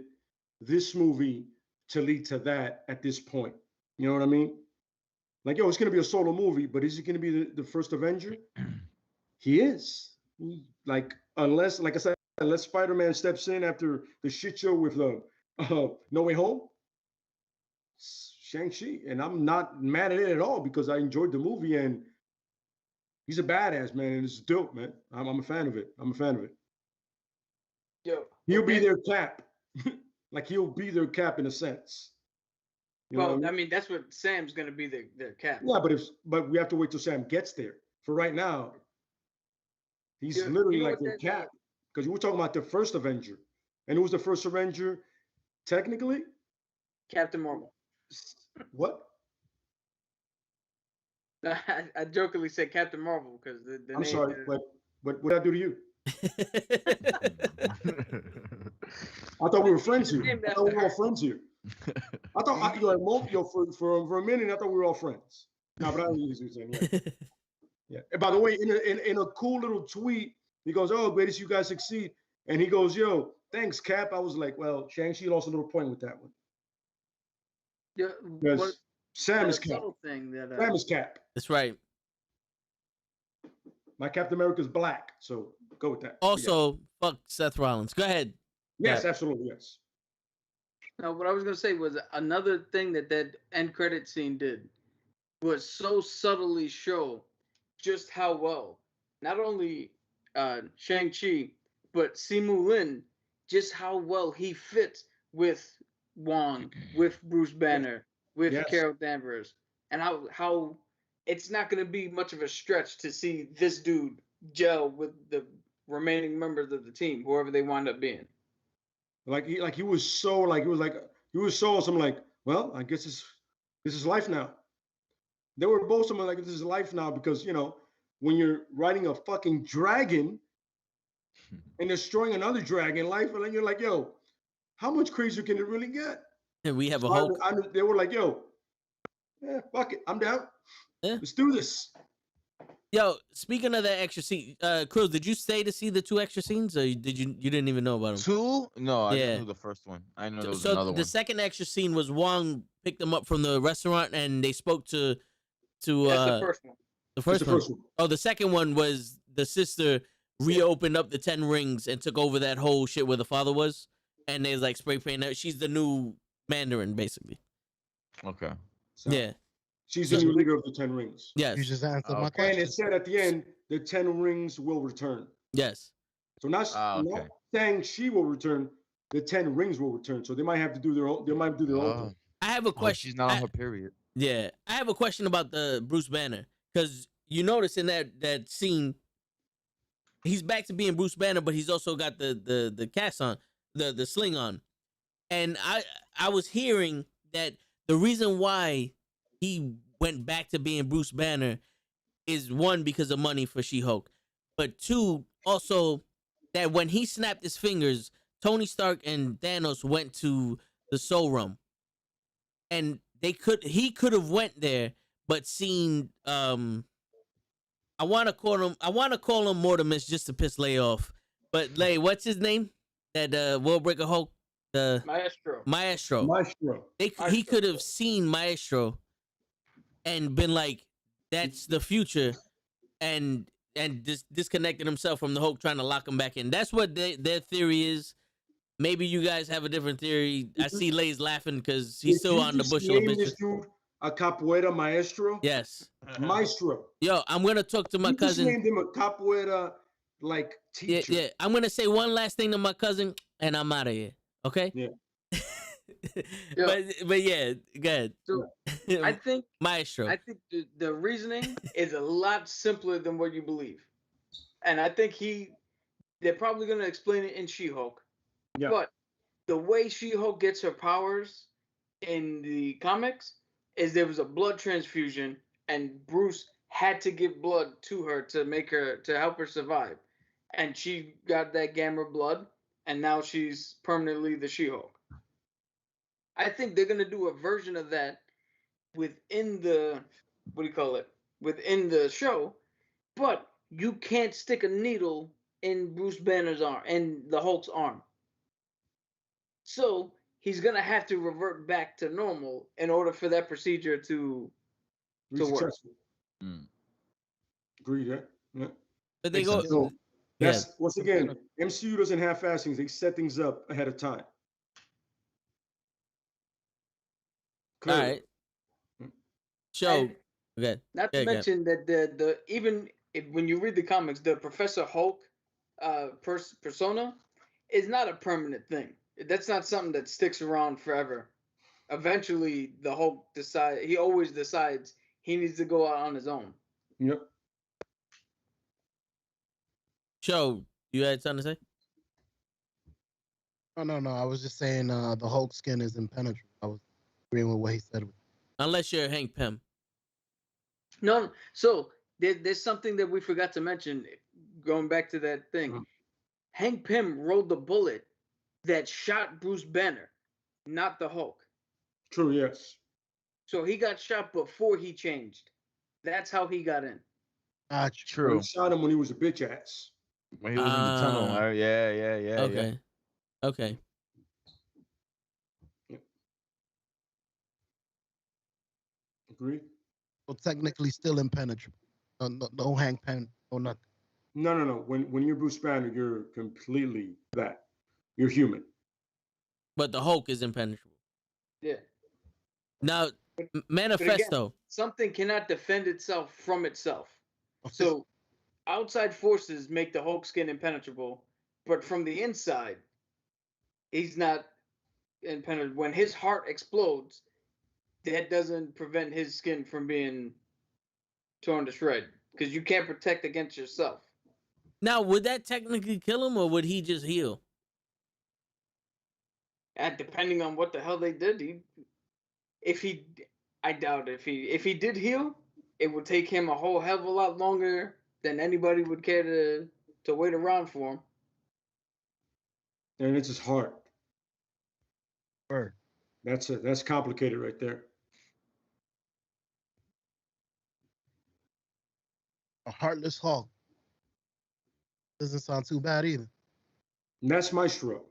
this movie to lead to that at this point. You know what I mean? Like, yo, it's going to be a solo movie, but is it going to be the first Avenger? He is. Like, unless, like I said, unless Spider-Man steps in after the shit show with No Way Home, Shang-Chi. And I'm not mad at it at all because I enjoyed the movie and he's a badass, man. And it's dope, man. I'm a fan of it. I'm a fan of it. Yo, He'll be their Cap. Like, he'll be their Cap in a sense. You know well, what I mean, that's what Sam's gonna be their Cap. Yeah, but we have to wait till Sam gets there. For right now, he's Yeah, literally you know like what their that- Cap. Because you were talking about the first Avenger. And who was the first Avenger? Technically? Captain Marvel. What? I jokingly said Captain Marvel because the I'm name. sorry, but what did I do to you? I thought we were friends here. Named I thought we were all after her. friends here. I thought for a minute I thought we were all friends. No, but I don't use saying. Yeah. Yeah. And by the way, in a cool little tweet, he goes, "Oh, greatest you guys succeed," and he goes, "Yo, thanks, Cap." I was like, "Well, Shang-Chi lost a little point with that one." Yeah, Because what Sam the is Cap. subtle thing that Sam is Cap. That's right. My Captain America's black, so go with that. Also, fuck Seth Rollins. Go ahead. Yes, Yeah. absolutely, yes. No, what I was gonna say was another thing that end credit scene did was so subtly show just how well not only Shang-Chi but Simu Lin, just how well he fits with Wong, with Bruce Banner, with Yes. Carol Danvers, and how it's not gonna be much of a stretch to see this dude gel with the remaining members of the team, whoever they wind up being. He was so awesome. Like, well, I guess this is life now. They were both someone like, this is life now because when you're riding a fucking dragon and destroying another dragon life, and then you're like, yo, how much crazier can it really get? And we have a So Hulk. they were like, yo, yeah, fuck it, I'm down. Yeah. Let's do this. Yo, speaking of that extra scene, Cruz, did you stay to see the 2 extra scenes, or you didn't even know about them? 2? No, I Yeah. just knew the first one. I know there was So another the one. second extra scene was Wong picked them up from the restaurant, and they spoke to That's the first one. the That's first the one. first one. Oh, the second one was the sister reopened up the 10 rings and took over that whole shit where the father was, and they like spray painted her. She's the new Mandarin, basically. Okay. So Yeah. she's the new leader of the 10 rings. Yes. You just answered my And question. it said at the end, the 10 rings will return. Yes. So not okay. saying she will return, the 10 rings will return. So they might have to do their own. They might do their own thing. I have a Oh, question. she's not on her period. Yeah, I have a question about the Bruce Banner, because you notice in that scene, he's back to being Bruce Banner, but he's also got the cast on, the sling on, and I was hearing that the reason why he went back to being Bruce Banner is, one, because of money for She-Hulk, but 2, also that when he snapped his fingers, Tony Stark and Thanos went to the Soul Realm, and he could have went there, but seen I want to call him Mortimus just to piss Lay off, but Lay, what's his name? That World Breaker Hulk, the Maestro. Maestro. He could have seen Maestro and been like, that's the future, and disconnected himself from the Hulk, trying to lock him back in. That's what their theory is. Maybe you guys have a different theory. I see Lay's laughing because he's still on the bushel of Name this bitches. dude a capoeira maestro. Yes. Maestro. Yo, I'm gonna talk to my You just cousin. named him a capoeira like Yeah, teacher. yeah. I'm gonna say one last thing to my cousin, and I'm out of here. Okay. Yeah. but yeah, go ahead. So I think Maestro. the reasoning is a lot simpler than what you believe. and I think they're probably gonna explain it in She-Hulk. Yeah. But the way She-Hulk gets her powers in the comics is there was a blood transfusion, and Bruce had to give blood to her to help her survive, and she got that gamma blood, and now she's permanently the She-Hulk. I think they're gonna do a version of that within the within the show, but you can't stick a needle in Bruce Banner's arm, in the Hulk's arm. So he's gonna have to revert back to normal in order for that procedure to Be work. successful. Mm. Agreed, yeah. Yeah. But they Makes go. sense. So that's Yeah. once again, MCU doesn't have fast things. They set things up ahead of time. All Clearly. right. So, And okay. not to Yeah, mention that the even if, when you read the comics, the Professor Hulk persona is not a permanent thing. That's not something that sticks around forever. Eventually, the Hulk he always decides he needs to go out on his own. Yep. So, you had something to say? Oh, no. I was just saying the Hulk skin is impenetrable. I was agreeing with what he said. Unless you're Hank Pym. No, so there's something that we forgot to mention. Going back to that thing, Mhm. Hank Pym rolled the bullet that shot Bruce Banner, not the Hulk. True, yes. So he got shot before he changed. That's how he got in. Gotcha. True. We shot him when he was a bitch ass. When he was in the tunnel, Ah. right? Yeah. Okay. Okay. Agree? So technically still impenetrable. No Hank Pym, no nothing. No. When you're Bruce Banner, you're completely that. You're human. But the Hulk is impenetrable. Yeah. Now, But again, Manifesto. something cannot defend itself from itself. So outside forces make the Hulk skin impenetrable, but from the inside, he's not impenetrable. When his heart explodes, that doesn't prevent his skin from being torn to shreds because you can't protect against yourself. Now, would that technically kill him, or would he just heal? And depending on what the hell they did, I doubt if he did heal, it would take him a whole hell of a lot longer than anybody would care to wait around for him. And it's his heart. Word. That's complicated right there. A heartless Hulk. Doesn't sound too bad either. And that's Maestro.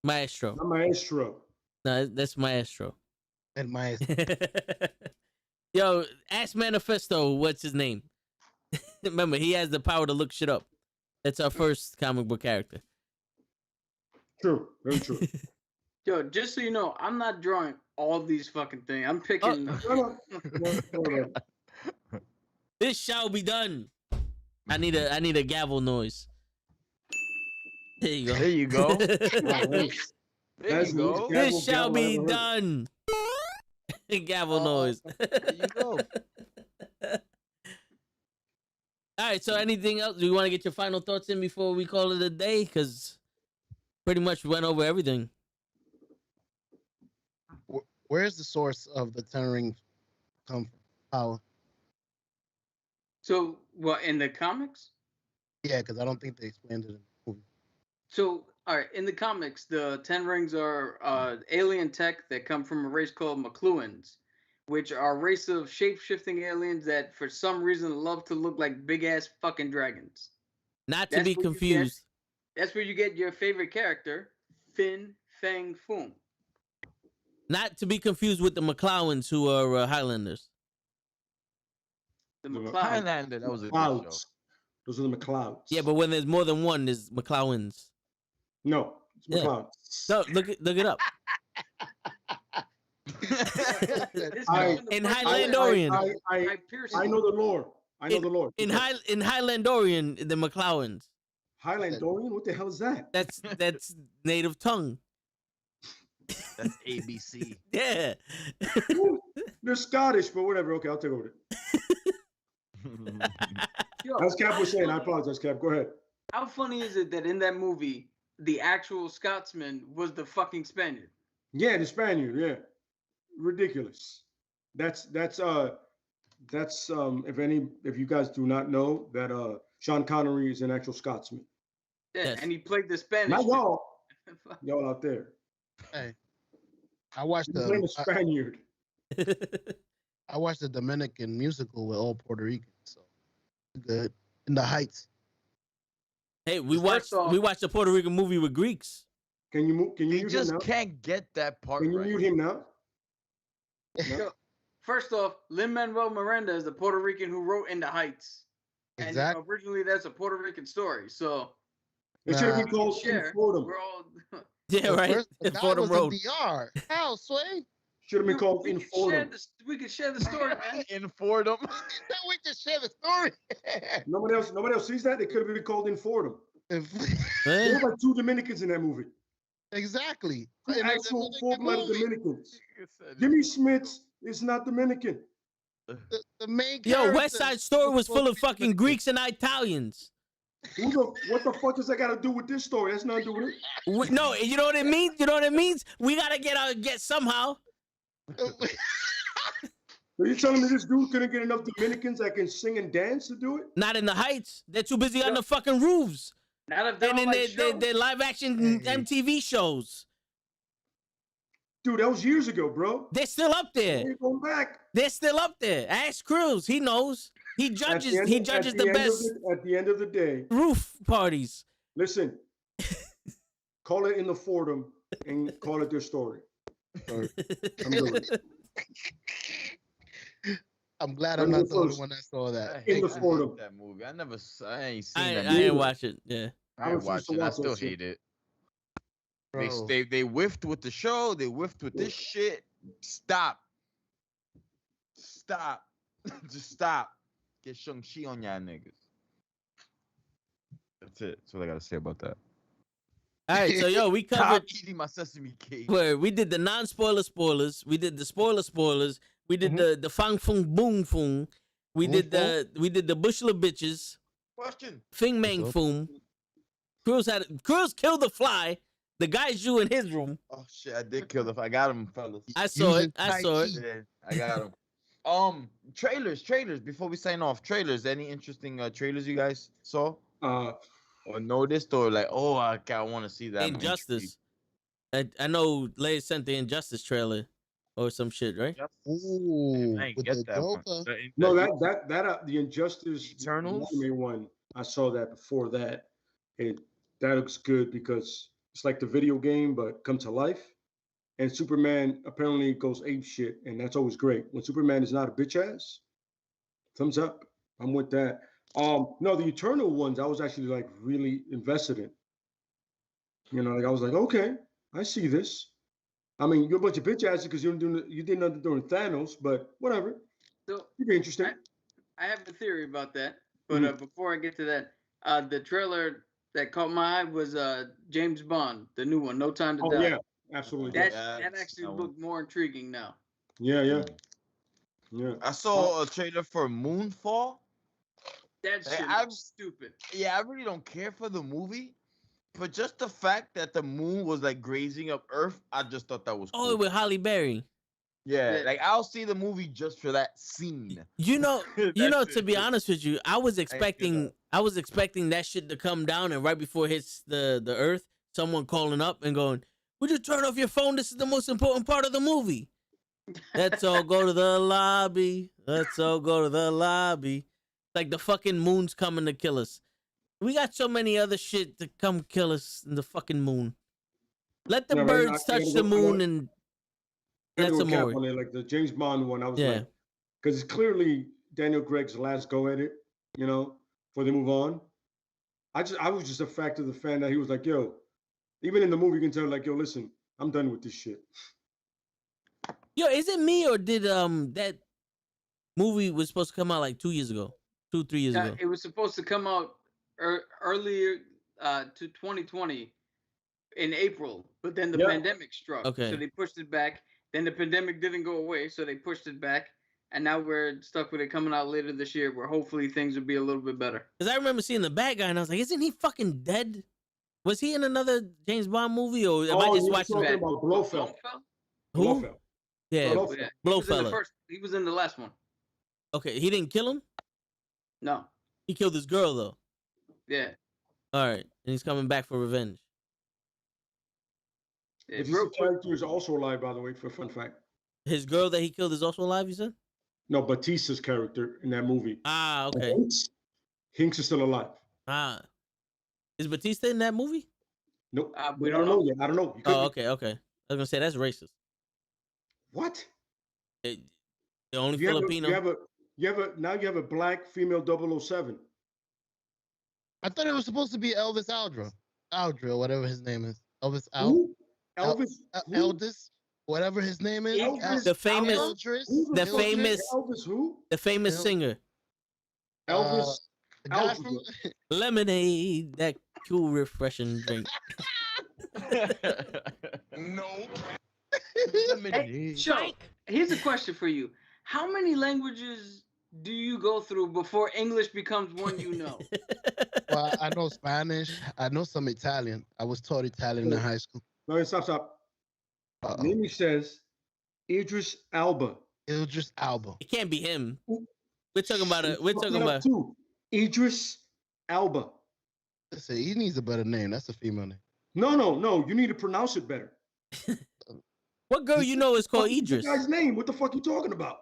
Maestro. Not Maestro. No, that's Maestro. And my Yo, ask Manifesto what's his name. Remember, he has the power to look shit up. That's our first comic book character. True. Very true. Yo, just so you know, I'm not drawing all these fucking things. I'm picking. No. This shall be done. I need a gavel noise. There you go. There you go. There That's you go. gavel, This shall gavel, be gavel. done. Gavel noise. There you go. All right. So, anything else? Do you want to get your final thoughts in before we call it a day? Because pretty much went over everything. Where's the source of the Ten Rings come from? Power. So, what in the comics? Yeah, because I don't think they explained it in the movie. So, all right, in the comics, the Ten Rings are alien tech that come from a race called McLuhans, which are a race of shape-shifting aliens that, for some reason, love to look like big-ass fucking dragons. Not to That's be what you get. confused. That's where you get your favorite character, Fin Fang Foom. Not to be confused with the McClowans, who are Highlanders. The The McCloud. Highlander, that was a good show. McClouds. Those are the McClouds. Yeah, but when there's more than one, there's McClowans. No, it's Yeah. McClouds. So look it up. In Highlandorian. I know the lore. I know the lore. In Highlandorian, the McClowans. Highlandorian? What the hell is that? That's native tongue. That's ABC. Yeah. They're Scottish, but whatever. Okay, I'll take over it. As Cap was saying, I apologize, Cap. Go ahead. How funny is it that in that movie, the actual Scotsman was the fucking Spaniard? Yeah, the Spaniard. Yeah, ridiculous. That's if you guys do not know that Sean Connery is an actual Scotsman. Yeah, Yes. and he played the Spanish. Not dude. y'all out there. Hey, I watched He's playing a the Spaniard. I watched the Dominican musical with all Puerto Ricans, so good. In the Heights. Hey, we First off- watched a Puerto Rican movie with Greeks. Can you move? Can you He mute just him now? can't get that part Can you right. mute him now? Yo, first off, Lin-Manuel Miranda is the Puerto Rican who wrote In the Heights. And Exactly. originally that's a Puerto Rican story. So It should have been called share. In Fordham. We're all Yeah, right. First, the guy Fordham was Road. in DR. How, Sway? Should have been called we In could share Fordham. we could share the story, man. In Fordham. We just share the story. Nobody else sees that. It could have been called In Fordham. Eh? There were like 2 Dominicans in that movie. Exactly. Two In the actual Dominican full-blooded movie, Dominicans. Jimmy Smits is not Dominican. the main Yo, character West Side Story was full of fucking Dominican. Greeks and Italians. What the fuck does that got to do with this story? That's nothing to do with it. No, you know what it means? You know what it means? We gotta get somehow. Are you telling me this dude couldn't get enough Dominicans that can sing and dance to do it? Not in the Heights. They're too busy on the fucking roofs. Not if they're And on then like they live action MTV shows. Dude, that was years ago, bro. They're still up there. Ain't going back. They're still up there. Ask Cruz. He knows. He At judges. the end- He at judges the the end of best At the end of the day, roof parties. listen, call it In the Fordham and call it their story. I'm good. I'm glad Let I'm me not go the only first. one that saw that. I In hate the that- Fordham. that movie. I ain't seen I that ain't movie. watch it. Yeah. I I ain't refuse watch to it. I watch still that shit. hate it. Bro. They whiffed with the show. They whiffed with this shit. Stop. Just stop. Get Shang-Chi on y'all niggas. That's it. That's what I gotta say about that. All right. So yo, we Stop covered. eating my sesame cake. Where we did the non-spoiler spoilers. We did the spoilers. We did the fang fung boom fung. We did the bushel of bitches. Question. Fing mang foom. Cruz killed the fly. The guy's you in his room. Oh shit, I did kill the. I got him, fellas. I saw Using it. I Tai saw it. Chi. Yeah, I got him. Trailers. Before we sign off, trailers. Any interesting trailers you guys saw or noticed or like? Oh, I want to see that. I'm Injustice. I know Leia sent the Injustice trailer or some shit, right? Ooh, I ain't with get the that one. Delta. No, that the Injustice Eternals? anime one. I saw that before that. That looks good because it's like the video game, but come to life. And Superman apparently goes ape shit, and that's always great. When Superman is not a bitch ass, thumbs up. I'm with that. No, the Eternal ones I was actually like really invested in. You know, like I was like, okay, I see this. I mean, you're a bunch of bitch asses because you did nothing during Thanos, but whatever. So It'd be interesting. I have a theory about that, but before I get to that, the trailer that caught my eye was James Bond, the new one, No Time to Oh Die. yeah, absolutely. That That's actually that one. looked more intriguing now. Yeah. I saw a trailer for Moonfall. That Hey, shit I'm- looks stupid. Yeah, I really don't care for the movie, but just the fact that the moon was like grazing up Earth, I just thought that was Oh, cool. with Holly Berry. Yeah, like I'll see the movie just for that scene. You know, That's to be it. honest with you, I was expecting that shit to come down, and right before it hits the earth, someone calling up and going, "Would you turn off your phone? This is the most important part of the movie." Let's all go to the lobby. Let's all go to the lobby. Like the fucking moon's coming to kill us. We got so many other shit to come kill us in the fucking moon. Let the No, but birds I touch gotta the go- moon and Gotta that's go some cap more. on it, like the James Bond one. I was Yeah. like, because it's clearly Daniel Craig's last go at it, you know, before they move on. I was just a fact of the fan that he was like, yo, even in the movie, you can tell, like, yo, listen, I'm done with this shit. Yo, is it me or did that movie was supposed to come out like 2 years ago, 3 years ago? It was supposed to come out earlier to 2020 in April, but then the Yeah. pandemic struck. Okay. So they pushed it back. Then the pandemic didn't go away, so they pushed it back. and now we're stuck with it coming out later this year, where hopefully things will be a little bit better. Because I remember seeing the bad guy, and I was like, "Isn't he fucking dead? Was he in another James Bond movie, or am I just you're watching?" talking about Blofeld. Who? Blofeld. Yeah, Blofeld. Yeah. He was in the Blofeld. first. He was in the last one. Okay, he didn't kill him. No. He killed his girl though. Yeah. All right, and he's coming back for revenge. Yeah, But real this quick. character is also alive, by the way, for a fun fact. His girl that he killed is also alive. You said? No, Batista's character in that movie. Ah, okay. Hinks is still alive. Ah, is Batista in that movie? Nope. We I don't know yet. I don't know. He could Oh, be. okay, okay. I was gonna say that's racist. What? The only You have, Filipino. now you have a black female 007. I thought it was supposed to be Elvis Aldra, whatever his name is. Elvis Who? Elvis? Who? Eldis, whatever his name is. Elvis- The famous- Eldris, Who the fuck is famous- Elvis who? the famous El- singer, Elvis. the guy Aldra. from Lemonade, that cool, refreshing drink. No. Hey, Shang, here's a question for you. How many languages do you go through before English becomes one you know? Well, I know Spanish. I know some Italian. I was taught Italian in high school. No, stop. Uh-oh. Mimi says Idris Elba. Idris Elba. It can't be him. We're talking about it. We're Fuck talking it up about. too. Idris Elba. Listen, he needs a better name. That's a female name. No. You need to pronounce it better. What girl you know is called What's the Idris? guy's name? What the fuck you talking about?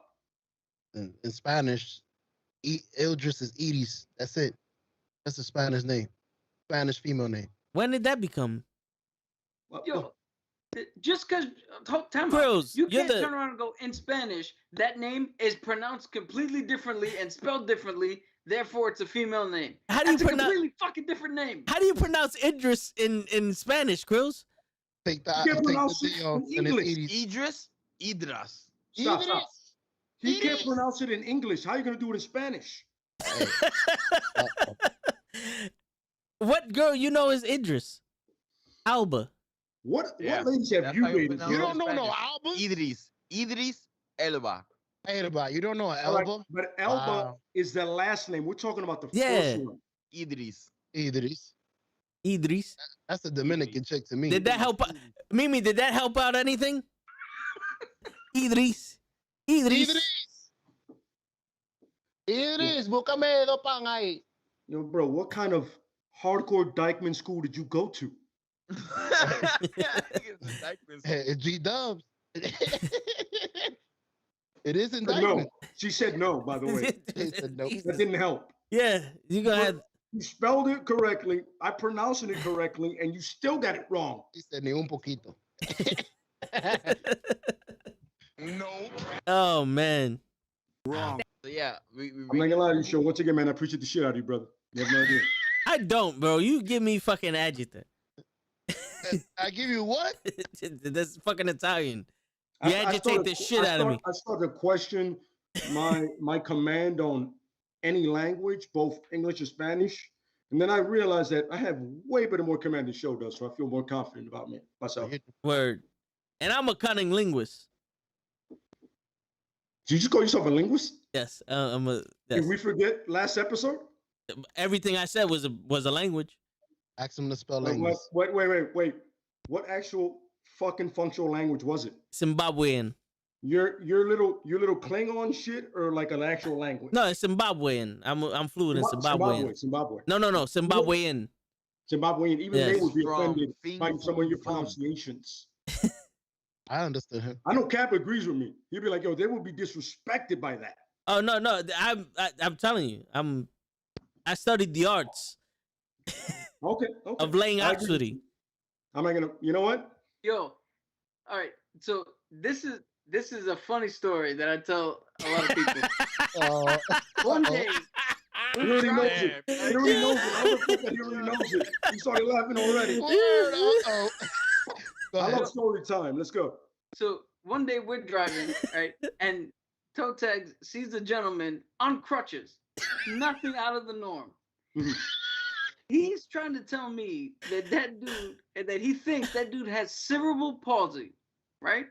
In Spanish, Idris is Edis. That's it. That's a Spanish name. Spanish female name. When did that become? Yo, just because time out. Grills, You you're can't the- turn around and go in Spanish. That name is pronounced completely differently and spelled differently. Therefore, it's a female name. How do you That's a pronounce? completely fucking different name. How do you pronounce Idris in Spanish, Grills? Take the You can't pronounce the it D off, in and it's English. Edis. Idras. Stop. Idris. He can't Idris. pronounce it in English. How are you gonna do it in Spanish? What girl you know is Idris? Alba. What Yeah, ladies have that's you how you dated? pronounce You girl? don't know no Spanish. Alba? Idris Elba. Elba. You don't know All right, Elba? but Elba Wow. is the last name. We're talking about the Yeah. first one. Idris. Idris. Idris. That's a Dominican chick to me. Did that help? Mimi, did that help out anything? Idris. Idris. Idris, búscame dos pan ahí. Yo, bro, what kind of hardcore Dykeman school did you go to? Hey, it's G Dubs. It is No, indictment. she said no. By the way, It's a no. that didn't help. Yeah, you gonna have. You spelled it correctly. I pronounced it correctly, and you still got it wrong. He said ni un poquito. No. Oh man. Wrong. So yeah, I'm not gonna lie to you, Show. Once again, man, I appreciate the shit out of you, brother. You have no idea. I don't, bro. You give me fucking adjective. I give you what? That's fucking Italian. You agitate started- the shit out of me. I started to question my command on any language, both English and Spanish. And then I realized that I have way better more command than Show does, so I feel more confident about myself. Did Word. And I'm a cunning linguist. you just call yourself a linguist? Yes, I'm a. Yes. Did we forget last episode? Everything I said was a language. Ask him to spell Wait, language. wait. What actual fucking functional language was it? Zimbabwean. Your little Klingon shit, or like an actual language? No, it's Zimbabwean. I'm fluent in Zimbabwean. Zimbabwe. No, Zimbabwean. Zimbabwean. Even they Yes. would be From offended by Fing some of your Fung Fung. pronunciations. I understood him. I know Cap agrees with me. He'd be like, "Yo, they would be disrespected by that." Oh no, I'm telling you, I studied the arts Okay. of laying I agree with actually. you. I'm not gonna. You know what? Yo, all right. So this is a funny story that I tell a lot of people. One day, He already knows it. He already knows it. I don't think that he already knows it. He started laughing already. Word, uh-oh. Go I ahead. love story time. Let's go. so one day we're driving, right, and toe tags sees a gentleman on crutches, nothing out of the norm. Mhm. He's trying to tell me that dude, that he thinks that dude has cerebral palsy, right?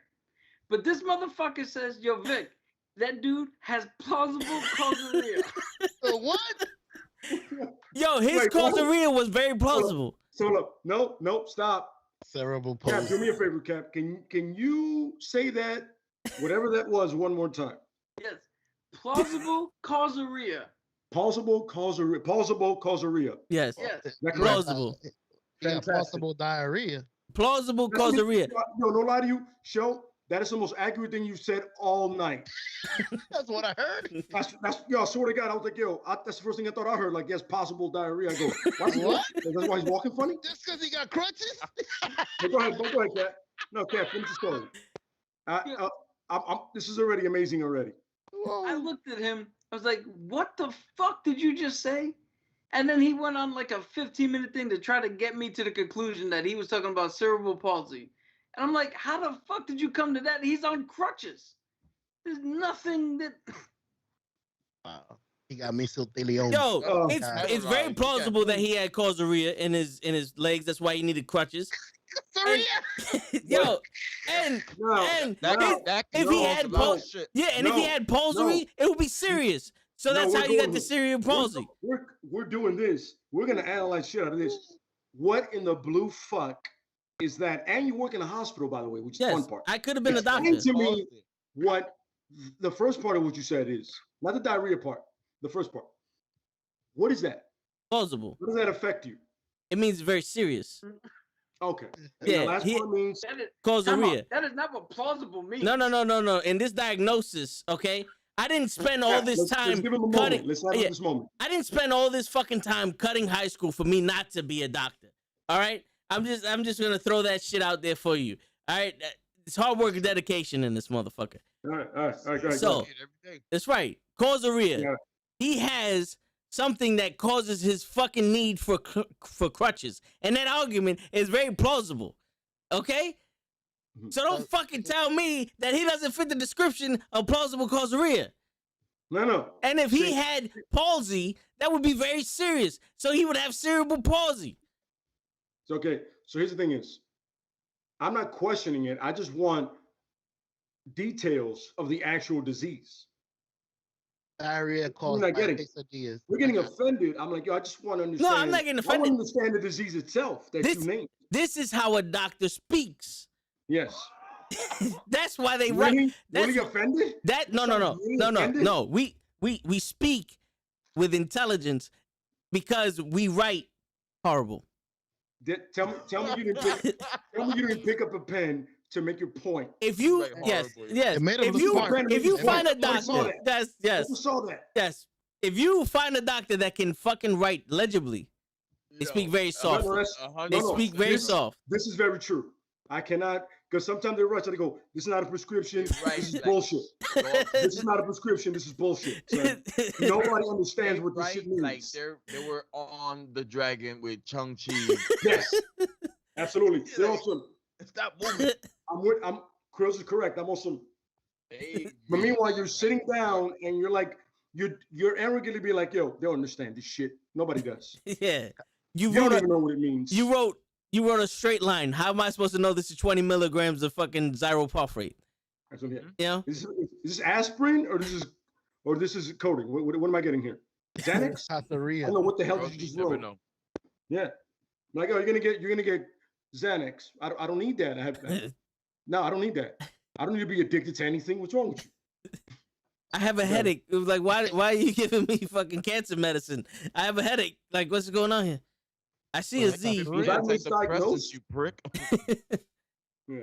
But this motherfucker says, "Yo, Vic, That dude has plausible causaria. So what? Yo, his Wait, what? causaria was very plausible. So look, nope, stop. Cerebral Cap, palsy. do me a favor, Cap. Can you say that, whatever that was, one more time? Yes. Plausible causaria. Plausible causaria. Yes. Yes. That correct? Plausible. Yeah, Fantastic. possible diarrhea. Plausible That's what- causaria. No, no lie to you, Show. That is the most accurate thing you've said all night. That's what I heard. That's yo. I swear to God, I was like, yo, that's the first thing I thought I heard. Like, yes, possible diarrhea. I go, what? That's why he's walking funny. Just because he got crutches? But go ahead, Cat. No, Cat, finish the story. This is already amazing already. I looked at him. I was like, what the fuck did you just say? And then he went on like a 15-minute thing to try to get me to the conclusion that he was talking about cerebral palsy. And I'm like, how the fuck did you come to that? He's on crutches. There's nothing that. Wow. He got mesothelioma. Yo, Oh, it's God. it's very plausible that he had causaria in his legs. That's why he needed crutches. Yo, and No, and no, if he had shit. yeah, and if he No, had palsy, it would be serious. So No, that's we're how you got doing the it. cerebral palsy. We're doing this. We're gonna analyze shit out of this. What in the blue fuck is that? And you work in a hospital, by the way, which is Yes, one part. I could have been a Explain doctor. to me what the first part of what you said is, not the diarrhea part. The first part. What is that? Plausible. How does that affect you? It means very serious. Okay. And Yeah, the last part means That is, time out. Causaria. That is not what plausible means. No. In this diagnosis, okay, I didn't spend all this let's time give him a cutting. moment. Let's have yeah, this moment. I didn't spend all this fucking time cutting high school for me not to be a doctor. All right, I'm just gonna throw that shit out there for you. All right, it's hard work and dedication in this motherfucker. All right, go ahead. So that's right, causaria. Yeah. He has something that causes his fucking need for crutches, and that argument is very plausible. Okay. So don't fucking tell me that he doesn't fit the description of plausible causaria. No. And if he had palsy, that would be very serious. So he would have cerebral palsy. It's okay. So here's the thing is, I'm not questioning it. I just want details of the actual disease. Diarrhea caused not by getting- quesadillas. We're getting offended. I'm like, yo, I just want to understand. I'm not getting I offended. want to understand the disease itself that This- you named. This is how a doctor speaks. Yes. That's why they write Really? that's- Really offended? that. No. Really offended? We speak with intelligence because we write horrible. Tell me you didn't pick up a pen to make your point. If you Right, yes, horribly. yes. It made him If look you smart. if you It find a made- I saw doctor, that. yes. I saw that. Yes. If you find a doctor that can fucking write legibly, they speak very soft. No, that's- They no, speak very this- soft. This is very true. I cannot, because sometimes they rush. They go, "This is not a prescription. Right, This is like- bullshit. This is not a prescription. This is bullshit." son. Nobody understands what this shit means. Like they were on the dragon with Chung-Chi. Yes, absolutely. They're also. Stop moving. I'm. Krills is correct. I'm also. Hey, But meanwhile, you're sitting down and you're like, you're arrogantly be like, "Yo, they'll understand this shit. Nobody does. Yeah. You You don't wrote even know what it means." you wrote a straight line. How am I supposed to know this is 20 milligrams of fucking zyrophosphate? That's what, yeah. You know? Is this aspirin or this is coding? What am I getting here? Xanax? I Causaria. don't know what the hell bro, did you you just never wrote. know. Yeah. Like, oh, you're gonna get Xanax. I don't need that. No, I don't need that. I don't need to be addicted to anything. What's wrong with you? I have a headache. It was like, why are you giving me fucking cancer medicine? I have a headache. Like, what's going on here? I see a Z. Was that Antidepressants, misdiagnosed? you prick. Yeah.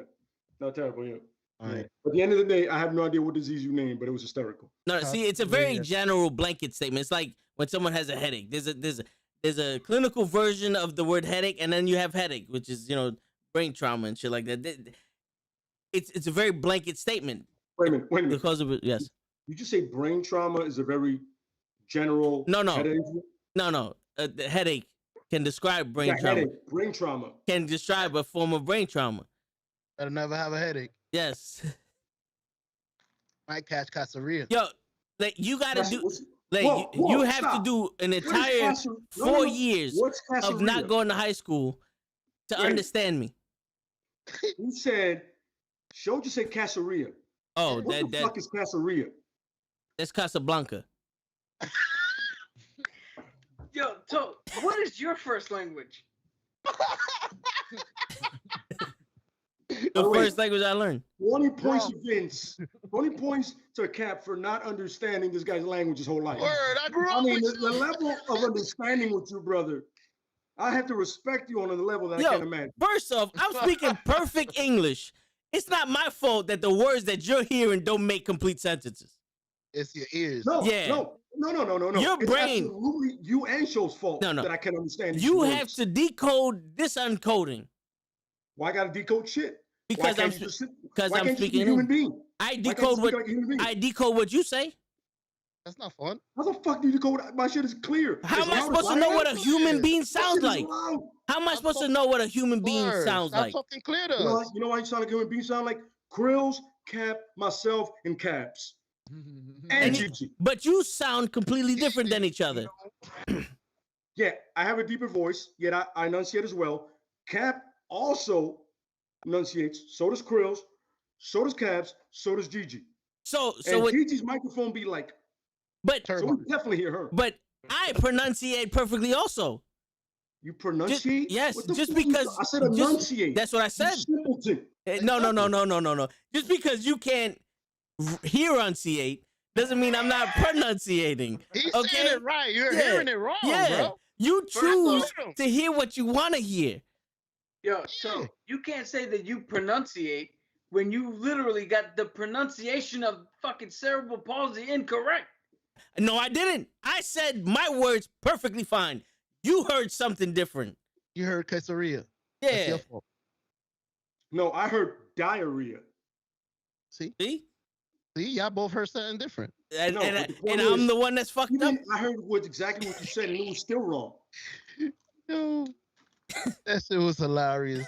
Not terrible, yeah. All right. But at the end of the day, I have no idea what disease you named, but it was hysterical. No, see, it's a very Yeah. general blanket statement. It's like when someone has a headache. There's a clinical version of the word headache, and then you have headache, which is brain trauma and shit like that. It's a very blanket statement Wait a minute. because of it. Yes. You just say brain trauma is a very general No. head injury? No. The headache can describe brain Yeah, trauma. headache, brain trauma. Can describe a form of brain trauma. Better never have a headache. Yes. Might catch Causaria. Yo, like you gotta What's- do. what's- Like whoa, you whoa, have stop. to do an What is entire Causaria? No, 4 no. years What's of not Causaria? going to high school to Wait. understand me. You said, Show just said Causaria. Oh, What the fuck is Causaria? That's Casablanca. Yo, so what is your first language? The first language I learned. 20 points to Vince. 20 points to Cap for not understanding this guy's language his whole life. Word, I grew up I mean, with the you. level of understanding with you, brother. I have to respect you on a level that I Yo, can't imagine. first off, I'm speaking perfect English. It's not my fault that the words that you're hearing don't make complete sentences. It's your ears. No, Yeah. no. Your It's brain- absolutely you and Show's fault No. that I can't understand. these You words. have to decode this uncoding Why I gotta decode shit? because I'm speaking. a human being. I Why can't decode you speak what like a human being? I decode what you say. That's not fun. How the fuck do you decode? My shit is clear. How It's am I loud supposed as to know loud. what a human being My sounds shit is like? loud. How am I I'm supposed to talking- know what a human being Word. sounds Stop like? talking clear to You know, us. you know why you sound like a human being sound like Krills, Cap, myself, and Caps. And And you- Gigi. But you sound completely different than each other. Yeah, I have a deeper voice, yet I enunciate as well. Cap also enunciates, so does Krills, so does Caps, so does Gigi. So And it, Gigi's microphone be like, but so we definitely hear her. but I pronunciate perfectly also. You pronunciate? yes, What the just fuck you- because- I said just- enunciate. That's what I You said. simpleton. No. Just because you can't hear enunciate doesn't mean I'm not pronunciating. He's Okay. saying it right. You're Yeah. hearing it wrong, Yeah, bro. you choose off- to hear what you want to hear. Yo, so you can't say that you pronunciate when you literally got the pronunciation of fucking cerebral palsy incorrect. No, I didn't. I said my words perfectly fine. You heard something different. You heard quesadilla. That's Yeah. your fault. No, I heard diarrhea. See, See? y'all both heard something different. And, No, and, but the point and I'm is, the one that's fucked up. Even I heard exactly what you said, and it was still wrong. Yo, that shit was hilarious.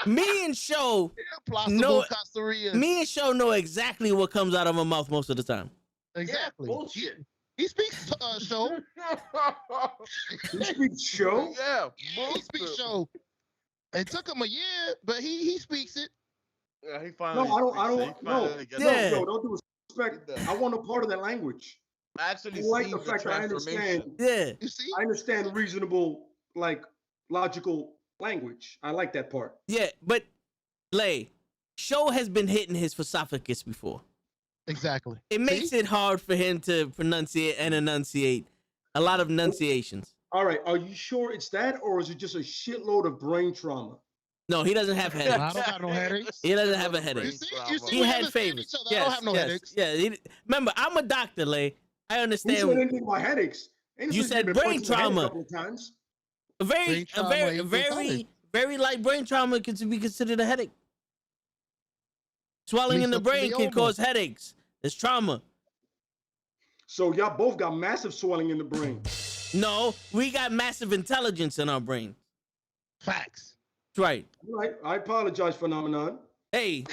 Me and Show, Plausible No, quesadilla. me and Show know exactly what comes out of my mouth most of the time. Exactly. Yeah, bullshit. He speaks show. You speak show? Yeah, He speaks show. It took him a year, but he speaks it. Yeah, he finally. No, I don't. he No, finally gets Yeah. no, don't do respect. I want a part of that language. I actually I like seen the fact that I transformation. understand. Yeah. You see? I understand reasonable, like logical language. I like that part. Yeah. But, Lay, Show has been hitting his esophagus before. Exactly. It makes it hard for him to pronunciate and enunciate a lot of enunciations. All right, are you sure it's that, or is it just a shitload of brain trauma? No, he doesn't have I headaches. don't have no headaches. He doesn't have a headache. You see, He we had understand favors. each other. Yes, I don't have no yes, headaches. Yeah. Remember, I'm a doctor, Lay. I Who said understand. anything about headaches? Ain't You supposed to said be brain pointing the head trauma. A couple of times. Brain trauma equals Very, headache. very light brain trauma can be considered a headache. Swelling in the brain can Mesothelioma. cause headaches. It's trauma. So y'all both got massive swelling in the brain. No, we got massive intelligence in our brain. Facts. That's right. All right, I apologize, phenomenon. Hey,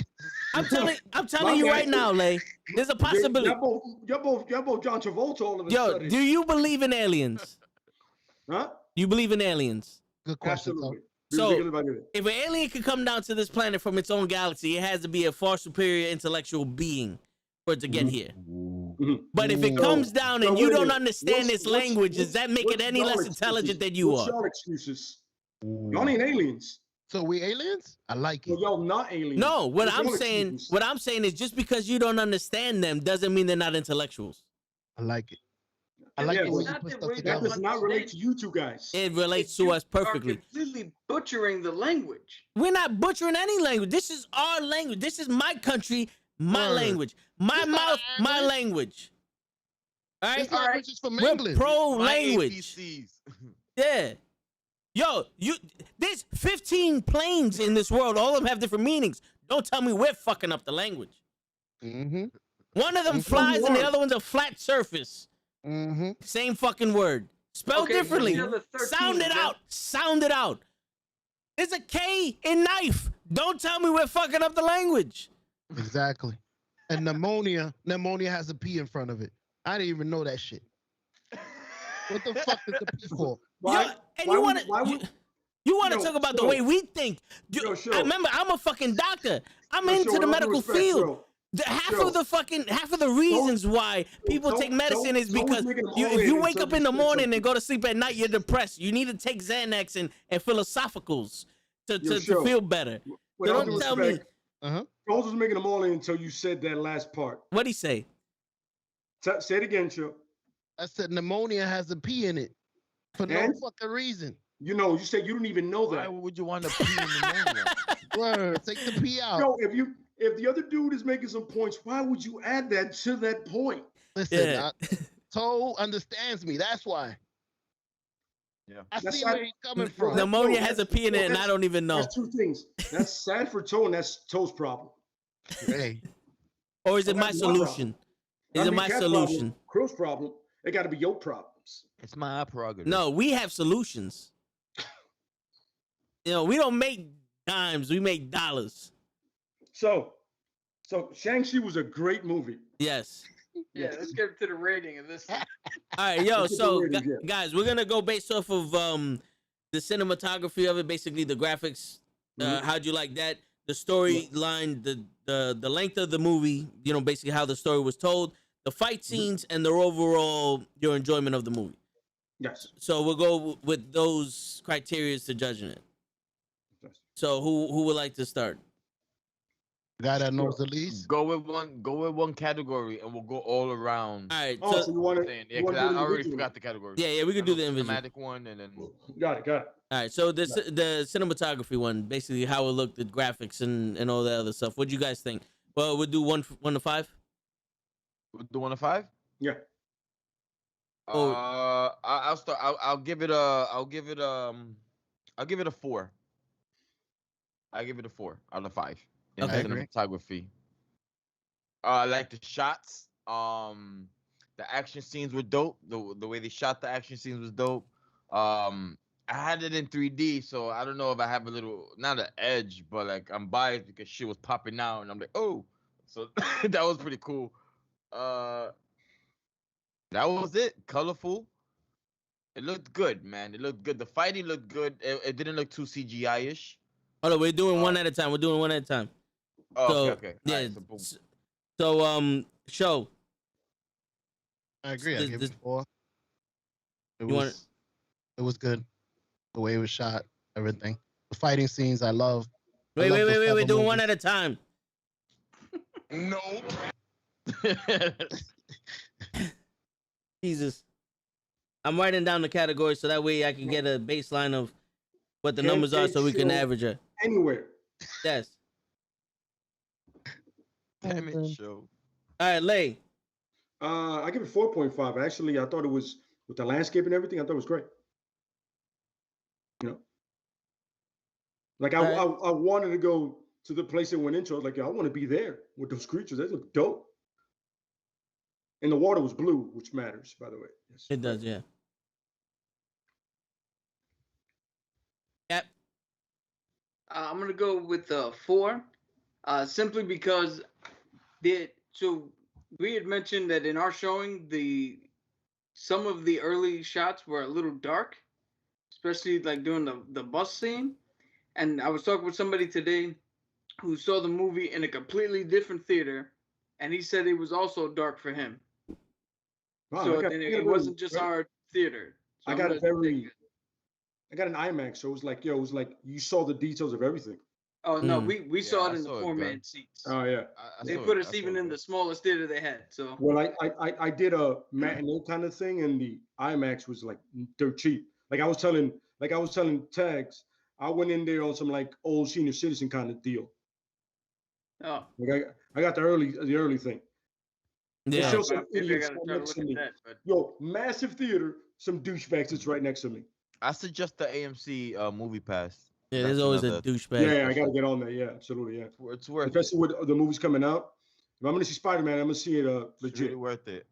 I'm telling My you bad. right now, Lay. There's a possibility. Y'all both John Travolta all of a Yo, sudden. do you believe in aliens? Huh? You believe in aliens? Good question. Absolutely. So- Because about it. If an alien could come down to this planet from its own galaxy, it has to be a far superior intellectual being for it to get here. But if it Ooh. comes down So and wait you a don't minute. understand its language, does that make it what's any y'all less excuses? intelligent than you What's are? y'all excuses? Y'all ain't aliens. So we aliens? I like So it. y'all not aliens. No, what What's I'm y'all saying, excuses? what I'm saying is just because you don't understand them doesn't mean they're not intellectuals. I like it. I like Yeah, it but when you not put that stuff we That together. does not relate to you two guys. It relates You to us are perfectly. completely butchering the language. We're not butchering any language. This is our language. This is my country, my Word. language. My It's not mouth, my language. language. All right? This language is from We're England. pro My language. ABCs. Yeah. Yo, there's 15 planes in this world. All of them have different meanings. Don't tell me we're fucking up the language. Mm-hmm. One of them Mhm. flies and the are. other one's a flat surface. Mm-hmm. Same fucking word. Spelled Okay, differently. the other 13 Sound it then. out. Sound it out. There's a K in knife. Don't tell me we're fucking up the language. Exactly. And pneumonia has a P in front of it. I didn't even know that shit. What the fuck is the P for? Why? Yo, and why you would- want why to would- you want to Yo, talk about the Sho. way we think. Yo, Sho. I remember, I'm a fucking doctor. I'm Yo, into Sho, the with all due medical respect, field. Sho, Half Yo. of the reasons why people take medicine is because if you wake up in the morning and go to sleep at night, you're depressed. You need to take Xanax and philosophicals to feel better. With So all don't due tell me. respect, Charles was making them all in until you said that last part. What'd he say? Say it again, Joe. I said pneumonia has a P in it for no And? fucking reason. You know, you said you don't even know Why that. would you want to pee in pneumonia? Word, take the P out. Yo, if the other dude is making some points, why would you add that to that point? Listen, Toe understands me. That's why. Yeah. I That's see not- where he's coming from. Pneumonia No, has a P in it, and I don't even know. That's two things. That's sad for Toe, and that's Toe's problem. Hey, Or is it my That's my problem. solution? I Is it mean, my Cat's solution? Problem, Krill's problem. It got to be your problems. It's my prerogative. No, we have solutions. We don't make dimes, we make dollars. So Shang-Chi was a great movie. Yes. Yeah, let's get to the rating of this. All right, yo. Let's get So, the ratings, yeah. guys, we're gonna go based off of the cinematography of it, basically the graphics. How'd you like that? The storyline, the length of the movie. Basically how the story was told, the fight scenes, and your enjoyment of the movie. Yes. So we'll go with those criteria to judging it. So who would like to start? guy that knows the least. Go with one category, and we'll go all around. All right. Oh, so you want Saying, to? Yeah, 'cause I already forgot the categories. Yeah, we can do the individual. cinematic one, and then Got it. All right, so the cinematography one, basically how it looked, the graphics and all that other stuff. What do you guys think? Well, we'll do one to five. we'll do 1 to 5. Yeah. I'll start. I'll give it a 4. I give it a 4 out of 5 in Okay. cinematography. I like the shots. The action scenes were dope. The way they shot the action scenes was dope. I had it in 3D, so I don't know if I have a little, not an edge, but like I'm biased because shit was popping out, and I'm like, oh, so that was pretty cool. That was it. Colorful. It looked good, man. It looked good. The fighting looked good. It didn't look too CGI-ish. Hold on, we're doing one at a time. We're doing one at a time. Oh, So, okay. Yeah. Alright, so boom. So show. I agree. I This- give this- it 4. It You want was. It was good. The way it was shot, everything. The fighting scenes, I love. Wait. love those type We're of doing one movies. at a time. No. Jesus. I'm writing down the categories so that way I can get a baseline of what the Can numbers are, take so we can show average it. Anywhere. Yes. Damn it, show. All right, Lay. I give it 4.5. Actually, I thought it was with the landscape and everything. I thought it was great. Like I wanted to go to the place it went into. I was like, I want to be there with those creatures. They look dope. And the water was blue, which matters, by the way. Yes. It does, yeah. Yep. I'm gonna go with 4, simply because so we had mentioned that in our showing some of the early shots were a little dark, especially like during the bus scene. And I was talking with somebody today who saw the movie in a completely different theater, and he said it was also dark for him. Wow, So I got- then I got it a wasn't very- just our theater. So I I'm got gonna a very. take it. I got an IMAX, so it was like, it was like you saw the details of everything. Oh no, Mm. we saw Yeah, it I in the saw it, 4-man gun. seats. Oh yeah. They put us even in the smallest theater they had. So Well, I did a matinee kind of thing, and the IMAX was like dirt cheap. Like I was telling Tags, I went in there on some like old senior citizen kind of deal. oh, Like I got the early thing. They Yeah. show well, some maybe I idiots gotta right try to next look to at me. that. But Yo, massive theater, some douchebags that's right next to me. I suggest the AMC movie pass. Yeah, there's That's always a another- douchebag. Yeah, I gotta get on there. Yeah, absolutely. Yeah, It's worth especially it. with the movies coming out. If I'm gonna see Spider-Man, I'm gonna see it It's legit. really worth it.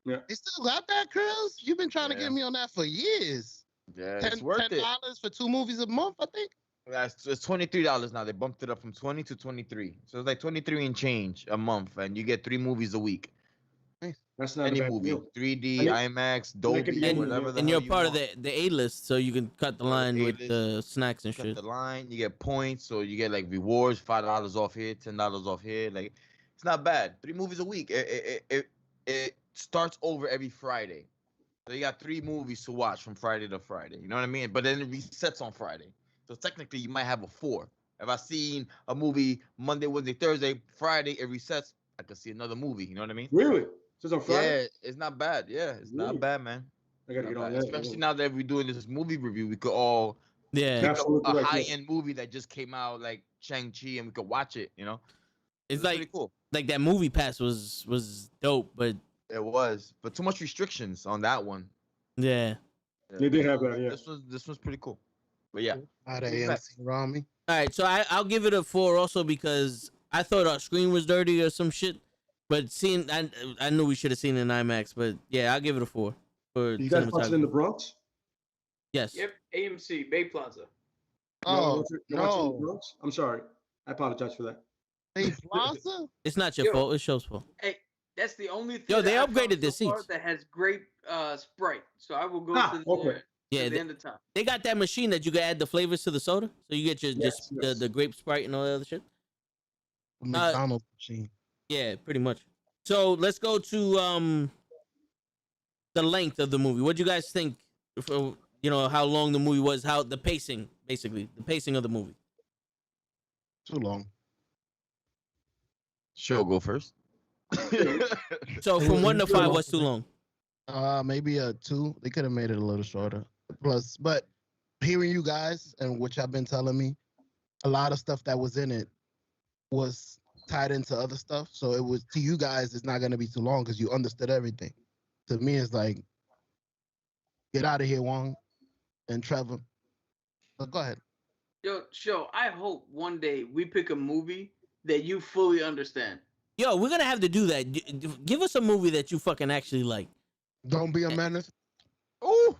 Yeah. They still got that, Chris? You've been trying to Yeah. get me on that for years. Yeah, it's worth it. $10 for 2 movies a month, I think. It's $23 now. They bumped it up from 20 to 23. So it's like 23 and change a month, and you get 3 movies a week. That's not Any a bad movie, deal. 3D, And it- IMAX, could Dolby, be anywhere. whatever the And hell you're you part of want. the A-list, so you can cut the line with A-list, the snacks and Cut shit. the line. You get points, so you get like rewards, $5 off here, $10 off here. Like, it's not bad. 3 movies a week. It starts over every Friday. So you got 3 movies to watch from Friday to Friday. You know what I mean? But then it resets on Friday. So technically you might have a 4. If I seen a movie Monday, Wednesday, Thursday, Friday, it resets, I could see another movie. You know what I mean? Really? Just on Friday? Yeah, it's not bad. Yeah, it's Really? not bad, man. I gotta Not get on bad. that. Especially now that we're doing this movie review, we could all Yeah, pick up Absolutely a right, high yes. end movie that just came out, like Shang-Chi, and we could watch it. You know, it's pretty like cool. like that movie pass was dope, but It was, but too much restrictions on that one. yeah. They did have that, yeah. This was pretty cool. But yeah, Out of Who's back? AMC Rami. All right, so I'll give it a 4 also because I thought our screen was dirty or some shit, but I knew we should have seen it in IMAX, but yeah, I'll give it a 4 for You guys watch it in the cinematography. Bronx? Yes. Yep, AMC Bay Plaza. Oh, watch it in the no. Bronx? I'm sorry. I apologize for that. Hey, Plaza? It's not your Yo. fault. It's show's fault. Hey, that's the only thing. Yo, they I found upgraded the so far seats. that has great Sprite. So I will go Ah, to the okay. Yeah, to the they, end of time. they got that machine that you can add the flavors to the soda, so you get your Yes, yes. the grape Sprite and all that other shit. McDonald's machine. Yeah, pretty much. So let's go to the length of the movie. What do you guys think? For, how long the movie was, how the pacing, basically the pacing of the movie. Too long. sure, go first. So It from was 1 to too 5, long what's for too me. long? Maybe a 2. They could have made it a little shorter. Plus, but hearing you guys and what y'all been telling me, a lot of stuff that was in it was tied into other stuff. So it was, to you guys, it's not gonna be too long because you understood everything. To me, it's like, get out of here, Wong and Trevor. But go ahead. Yo, show. I hope one day we pick a movie that you fully understand. Yo, we're gonna have to do that. Give us a movie that you fucking actually like. Don't be a menace. Ooh,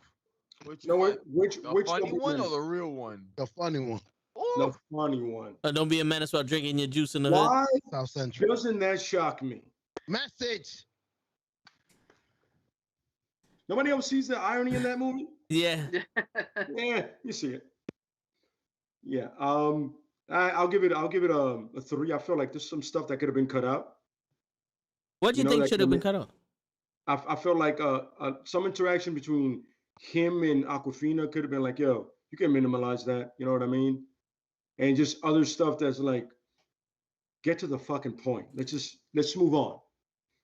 which No, one? which The which funny double one or menace? the real one? The funny one. Ooh. The funny one. Don't be a menace while drinking your juice in the hood. Why South Central. doesn't that shock me? Message. Nobody else sees the irony in that movie? Yeah. Yeah, you see it. Yeah. I'll give it a 3. I feel like there's some stuff that could have been cut out. What do you You know, think like should have when been cut out? I feel like some interaction between him and Aquafina could have been like, yo, you can minimalize that. You know what I mean? And just other stuff that's like, get to the fucking point. Let's move on.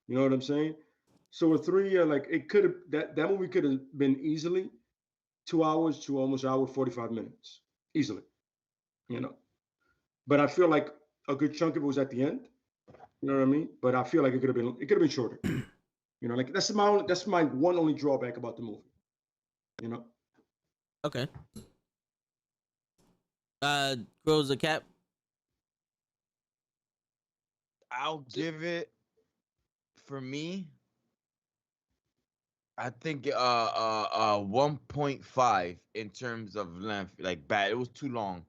You know what I'm saying? So a 3, like it could have that movie could have been easily 2 hours to almost hour 45 minutes, easily. You know, but I feel like a good chunk of it was at the end. You know what I mean? But I feel like it could have been shorter. You know, like that's my one only drawback about the movie. You know. Okay. Grows a cap. I'll give it, for me, I think 1.5 in terms of length. Like bad, it was too long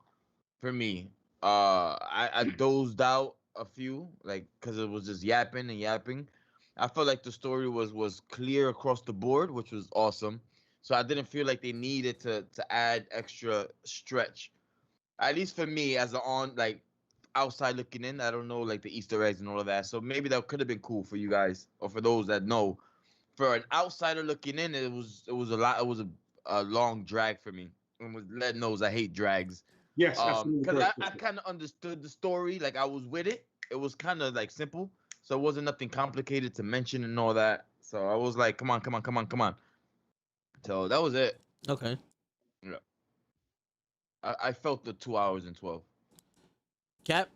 for me. I dozed out a few, like, because it was just yapping and yapping. I felt like the story was clear across the board, which was awesome. So I didn't feel like they needed to add extra stretch. At least for me, as outside looking in, I don't know like the Easter eggs and all of that. So maybe that could have been cool for you guys, or for those that know. For an outsider looking in, it was a long drag for me. And with Led knows I hate drags. Yes, absolutely. Because correct. I kind of understood the story, like I was with it. It was kind of like simple, so it wasn't nothing complicated to mention and all that. So I was like, come on. So that was it. Okay. Yeah, I felt the 2 hours and 12. Cap.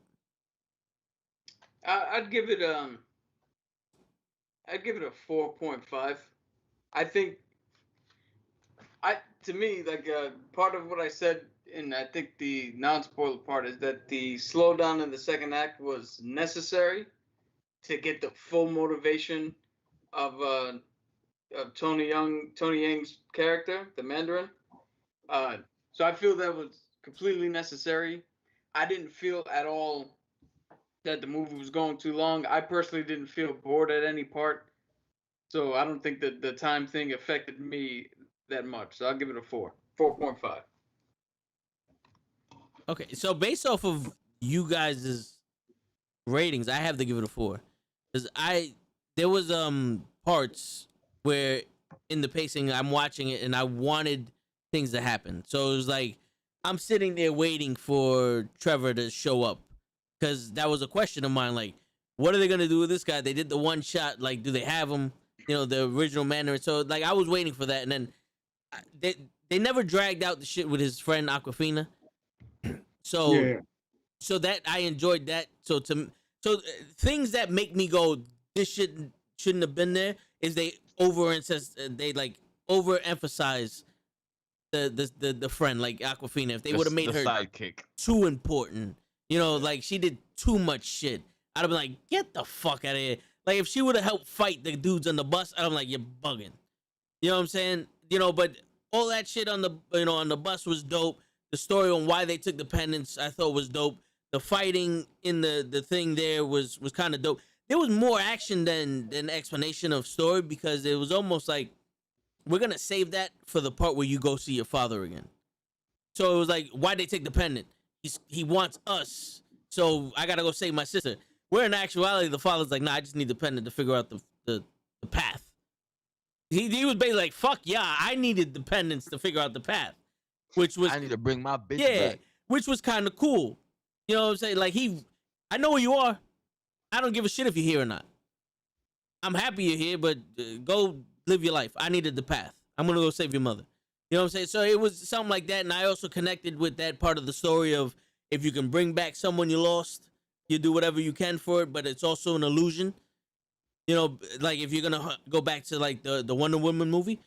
I'd give it a 4.5. I think to me, like part of what I said, and I think the non-spoiler part is that the slowdown in the second act was necessary to get the full motivation of Tony Yang's character, the Mandarin. So I feel that was completely necessary. I didn't feel at all that the movie was going too long. I personally didn't feel bored at any part. So I don't think that the time thing affected me that much. So I'll give it a 4.5. Okay. So based off of you guys' ratings, I have to give it a 4 because there was parts where in the pacing I'm watching it and I wanted things to happen. So it was like I'm sitting there waiting for Trevor to show up because that was a question of mine. Like, what are they gonna do with this guy? They did the one shot. Like, do they have him? You know, the original Mandarin. So like I was waiting for that, and then they never dragged out the shit with his friend Aquafina. So Yeah. so that I enjoyed that. Things that make me go, this shouldn't have been there is they overemphasize the friend like Aquafina. If they would have made her sidekick too important, you know, like she did too much shit, I'd have been like, get the fuck out of here. Like if she would have helped fight the dudes on the bus, I'd have been like, you're bugging. You know what I'm saying? You know, but all that shit on the bus was dope. The story on why they took the pendants, I thought was dope. The fighting in the thing there was kind of dope. There was more action than explanation of story because it was almost like we're gonna save that for the part where you go see your father again. So it was like, why'd they take the pendant? He wants us, so I gotta go save my sister. Where in actuality, the father's like, nah, I just need the pendant to figure out the path. He was basically like, fuck yeah, I needed the pendants to figure out the path, which was I need to bring my bitch back. which was kind of cool. You know what I'm saying? Like I know where you are. I don't give a shit if you're here or not. I'm happy you're here, but go live your life. I needed the path. I'm gonna go save your mother. You know what I'm saying? So it was something like that, and I also connected with that part of the story of if you can bring back someone you lost, you do whatever you can for it, but it's also an illusion. You know, like if you're gonna go back to like the Wonder Woman movie,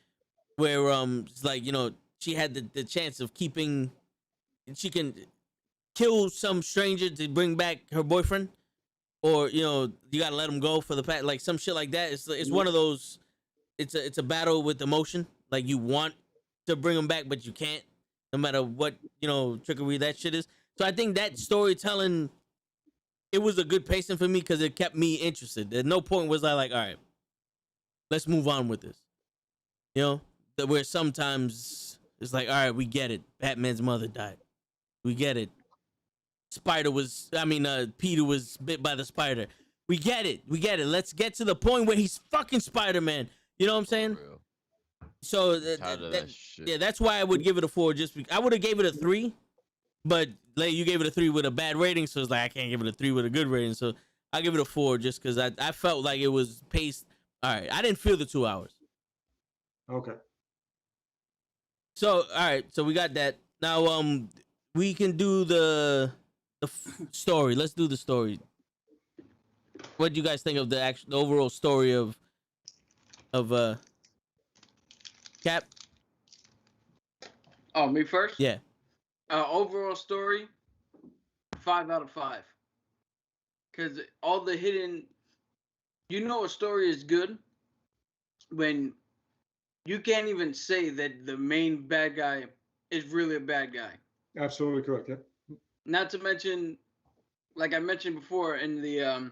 where it's like, you know, she had the chance of keeping, she can kill some stranger to bring back her boyfriend, or you know, you gotta let him go for the past, like some shit like that. It's one of those. It's a battle with emotion. Like you want to bring him back, but you can't, no matter what, you know, trickery that shit is. So I think that storytelling, it was a good pacing for me because it kept me interested. At no point was I like, all right, let's move on with this. You know, that where sometimes it's like, all right, we get it. Batman's mother died. We get it. Peter was bit by the spider. We get it. Let's get to the point where he's fucking Spider-Man. You know what I'm saying? So that's why I would give it a 4. I would have gave it a 3, but like you gave it a 3 with a bad rating, so it's like I can't give it a 3 with a good rating. So I'll give it a 4 just because I felt like it was paced. All right, I didn't feel the 2 hours. Okay. So all right, so we got that. Now we can do the story. Let's do the story. What do you guys think of the overall story of Cap? Oh, me first? Yeah. Overall story, 5 out of 5. Because all the hidden, you know, a story is good when you can't even say that the main bad guy is really a bad guy. Absolutely correct. Yeah. Not to mention, like I mentioned before in the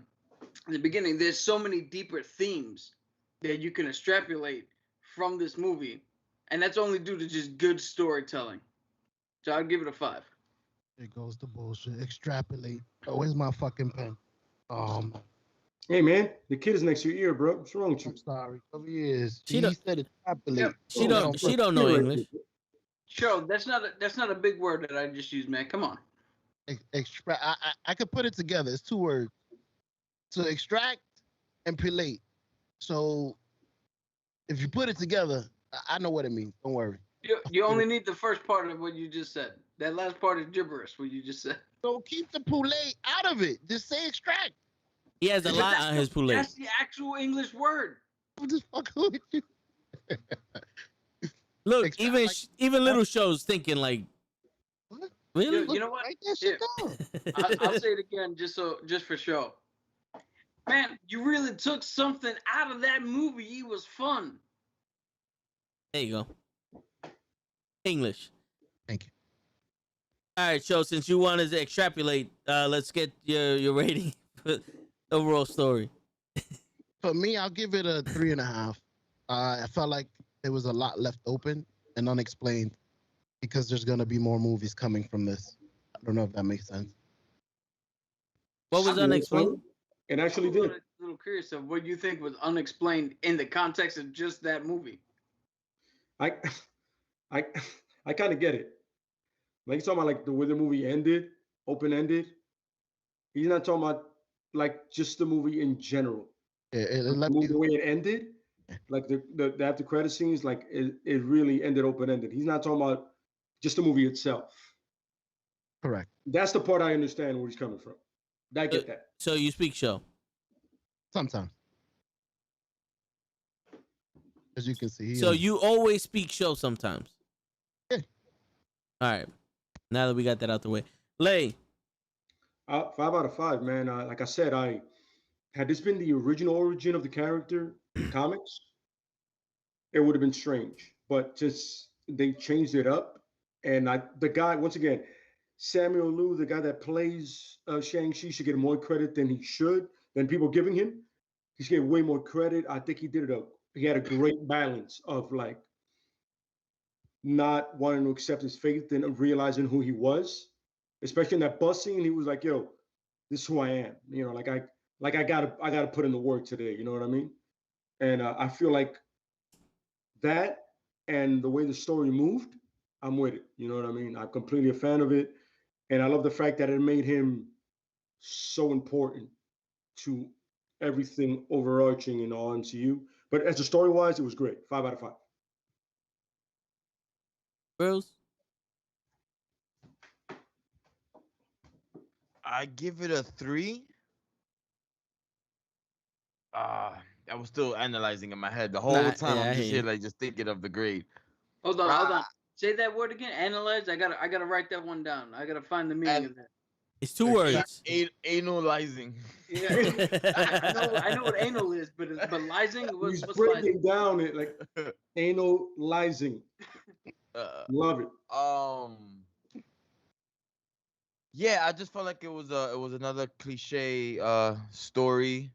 beginning, there's so many deeper themes that you can extrapolate from this movie, and that's only due to just good storytelling. So I'll give it a 5. There goes the bullshit. Extrapolate. Oh, where's my fucking pen? Hey man, the kid is next to your ear, bro. What's wrong with you? I'm sorry. Over years. She He said extrapolate. Yep. She don't know English. Sure, that's not a big word that I just used, man. Come on. I could put it together. It's 2 words. So extract and prelate. So if you put it together, I know what it means. Don't worry. You only need the first part of what you just said. That last part is gibberish, what you just said. So keep the poulet out of it. Just say extract. He has a lot on his poulet. That's the actual English word. I'm just fucking with you. Look, Extract, even little shows thinking like, what? really? You know what? Write that shit down. I'll say it again just for show. Man, you really took something out of that movie. It was fun. There you go. English. Thank you. All right, so since you wanted to extrapolate, let's get your rating for the overall story. For me, I'll give it a 3.5. I felt like there was a lot left open and unexplained because there's gonna be more movies coming from this. I don't know if that makes sense. What was You know what I'm unexplained? saying? It actually I'm did. a little curious of what you think was unexplained in the context of just that movie. I I I kind of get it. Like he's talking about like the way the movie ended, open ended. He's not talking about like just the movie in general. It Like, the left movie, the you way it ended, like the after credit scenes, like it really ended open ended. He's not talking about just the movie itself. correct. That's the part I understand where he's coming from. I get that. So you speak show. Sometimes, as you can see. So you always speak show sometimes. Yeah. All right. Now that we got that out the way, Lay. 5 out of 5, man. Like I said, I had this been the original origin of the character in the comics, it would have been strange. But just they changed it up, and the guy once again, Samuel Liu, the guy that plays Shang-Chi, should get more credit than he should, than people giving him. He should get way more credit. I think he did it. He had a great balance of like not wanting to accept his fate and realizing who he was, especially in that bus scene. He was like, "Yo, this is who I am." You know, like I gotta put in the work today. You know what I mean? And I feel like that and the way the story moved, I'm with it. You know what I mean? I'm completely a fan of it, and I love the fact that it made him so important to everything overarching in all MCU. But as a story wise, it was great. 5 out of 5. Bros. I give it a 3. I was still analyzing in my head the whole time. Yeah, I'm I just hear here you. like just thinking of the grade. Hold on. Say that word again. Analyze. I gotta write that one down. I gotta find the meaning of that. It's 2 words. Analyzing. Yeah, I know what anal is, but lysing. He's What's breaking lysing? down it like analyzing. Love it. Yeah, I just felt like it was another cliche story.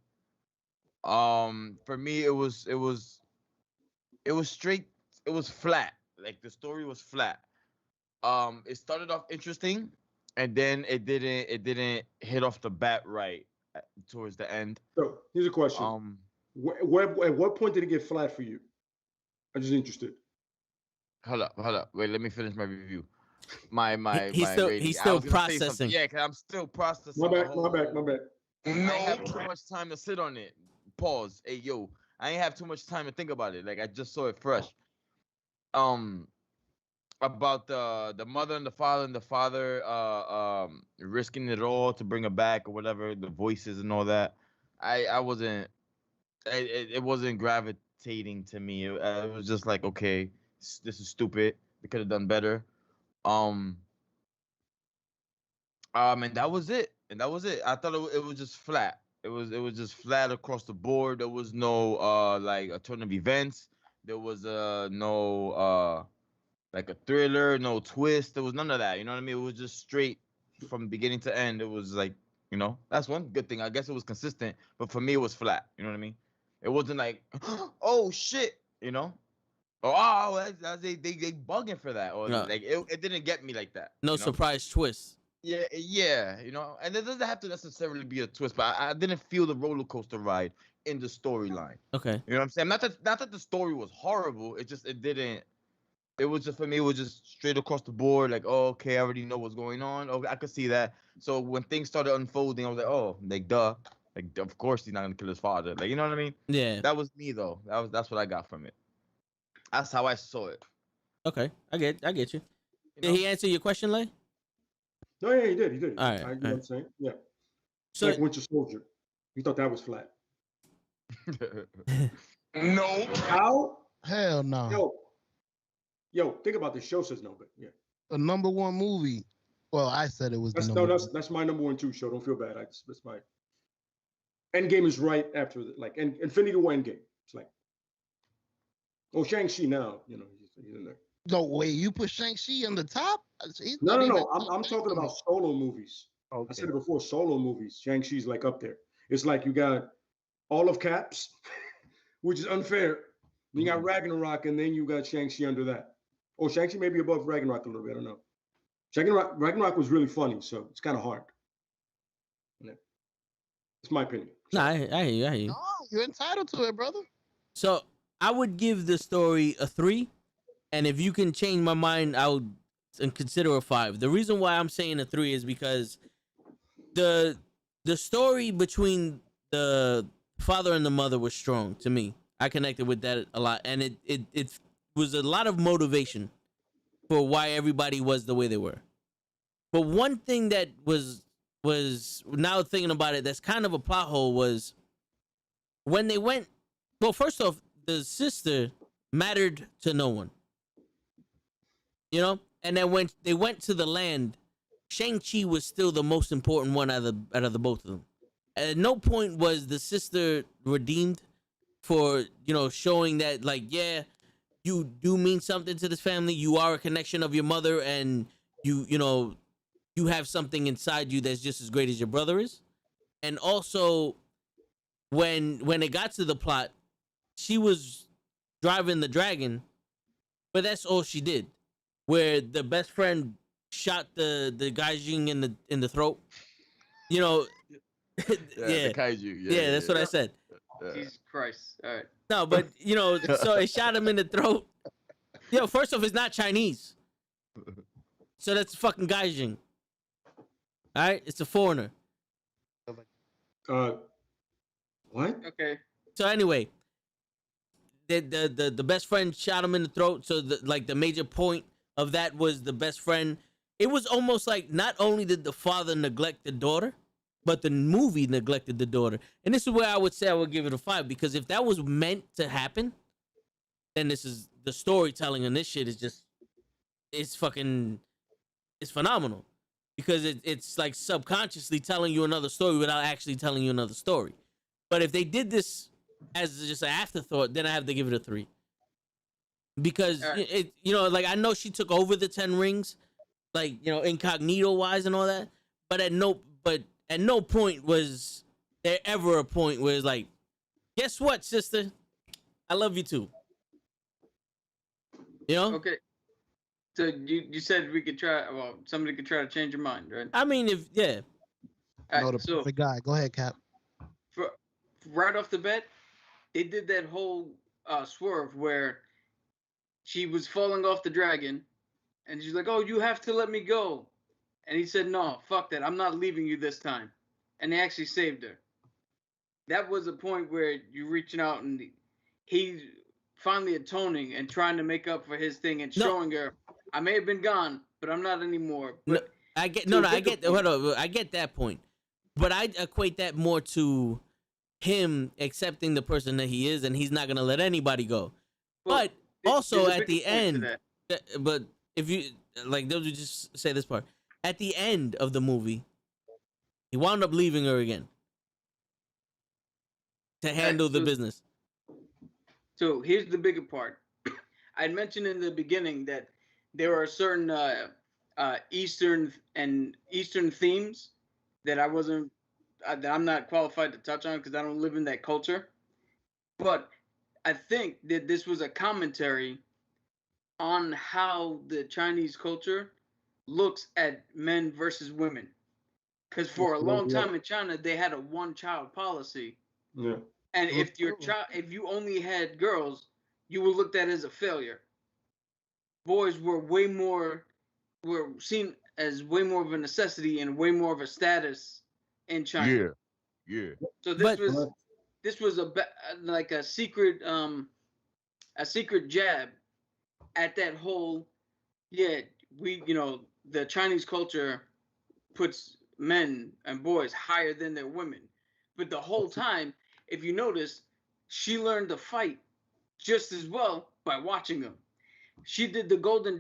For me it was straight, it was flat. Like the story was flat. It started off interesting, and then it didn't hit off the bat right towards the end. So here's a question. At what point did it get flat for you? I'm just interested. Hold up. Wait, let me finish my review. He's still rating. he's I still was gonna say something. processing. Yeah, cause I'm still processing. My the bad. whole- My bad. My bad. I ain't have too much time to sit on it. Pause. Hey yo, I ain't have too much time to think about it. Like I just saw it fresh. About the mother and the father risking it all to bring her back or whatever, the voices and all that. I wasn't. It wasn't gravitating to me. It was just like, okay, this is stupid. They could have done better. And that was it. I thought it was just flat. It was just flat across the board. There was no like a turn of events. There was no like a thriller, no twist. There was none of that. You know what I mean? It was just straight from beginning to end. It was like, that's one good thing. I guess it was consistent, but for me it was flat. You know what I mean? It wasn't like, oh shit, or they bugging for that, or No. like it didn't get me like that. No surprise twist. Yeah, and it doesn't have to necessarily be a twist, but I didn't feel the roller coaster ride in the storyline. Okay. You know what I'm saying? Not that the story was horrible. It didn't. It was just, for me, it was just straight across the board. Like, oh, okay, I already know what's going on. Okay, I could see that. So when things started unfolding, I was like, oh, like duh, like of course he's not gonna kill his father. Like, you know what I mean? Yeah. That was me though. That's what I got from it. That's how I saw it. Okay. I get you. You Did know? he answer your question, Lay? No, yeah, he did. He did. All right, You know all what right. I'm saying? Yeah. So Like Winter Soldier. He thought that was flat. No. How? Hell no. Yo, think about this. Show says no, but yeah. The number one movie. Well, I said it was the number one. That's my number 1 too. Show. Don't feel bad. That's my Endgame is right after like Infinity War Endgame. It's like, oh, Shang-Chi now. He's in there. No way, you put Shang-Chi on the top? He's No, not no, even no. I'm talking about solo movies. I Okay. said it before. Solo movies. Shang-Chi's like up there. It's like you got all of Caps, which is unfair. You got Ragnarok, and then you got Shang-Chi under that. Oh, Shang-Chi may be above Ragnarok a little bit. I don't know. Ragnarok was really funny, so it's kind of hard. Yeah. It's my opinion. Nah, I hear you. I hear you. No, you're entitled to it, brother. So I would give the story a 3, and if you can change my mind, I would consider a 5. The reason why I'm saying a 3 is because the story between the father and the mother was strong to me. I connected with that a lot, and it was a lot of motivation for why everybody was the way they were. But one thing that was now thinking about it, that's kind of a plot hole, was when they went. Well, first off, the sister mattered to no one, and then when they went to the land, Shang-Chi was still the most important one out of the both of them. At no point was the sister redeemed for showing that, like, yeah, you do mean something to this family. You are a connection of your mother, and you have something inside you that's just as great as your brother is. And also, when it got to the plot, she was driving the dragon, but that's all she did. Where the best friend shot the gaijin in the throat, Yeah, yeah, the kaiju. yeah, that's what I said. Jesus Christ. All right. No, but so it shot him in the throat. First off, it's not Chinese, so that's fucking gaijin. All right, it's a foreigner. What? Okay. So anyway, the best friend shot him in the throat. So the major point of that was the best friend. It was almost like not only did the father neglect the daughter, but the movie neglected the daughter. And this is where I would say I would give it a 5, because if that was meant to happen, then this is the storytelling on this shit is just it's phenomenal, because it's like subconsciously telling you another story without actually telling you another story. But if they did this as just an afterthought, then I have to give it a 3. Because like, I know she took over the 10 rings, like, incognito wise and all that, but at no point was there ever a point where it's like, guess what, sister? I love you too. Okay. So you said we could try. Well, somebody could try to change your mind, right? I mean, All right, No, the so perfect guy. Go ahead, Cap. right off the bat, they did that whole swerve where she was falling off the dragon, and she's like, "Oh, you have to let me go," and he said, "No, fuck that. I'm not leaving you this time," and they actually saved her. That was a point where you're reaching out, and he finally atoning and trying to make up for his thing and showing her, I may have been gone, but I'm not anymore. But I get I get that point, but I equate that more to him accepting the person that he is, and he's not gonna let anybody go. Well, But also there's a at the bigger point to end, that. but if you like, those would just say this part. At the end of the movie, he wound up leaving her again to handle the business. So here's the bigger part. I mentioned in the beginning that there are certain Eastern themes that that I'm not qualified to touch on because I don't live in that culture. But I think that this was a commentary on how the Chinese culture looks at men versus women. Because for a long time in China, they had a one-child policy. Yeah. And if you only had girls, you were looked at as a failure. Boys were seen as way more of a necessity and way more of a status in China. Yeah. So this was like a secret jab at that whole, the Chinese culture puts men and boys higher than their women. But the whole time, if you notice, she learned to fight just as well by watching them. She did the golden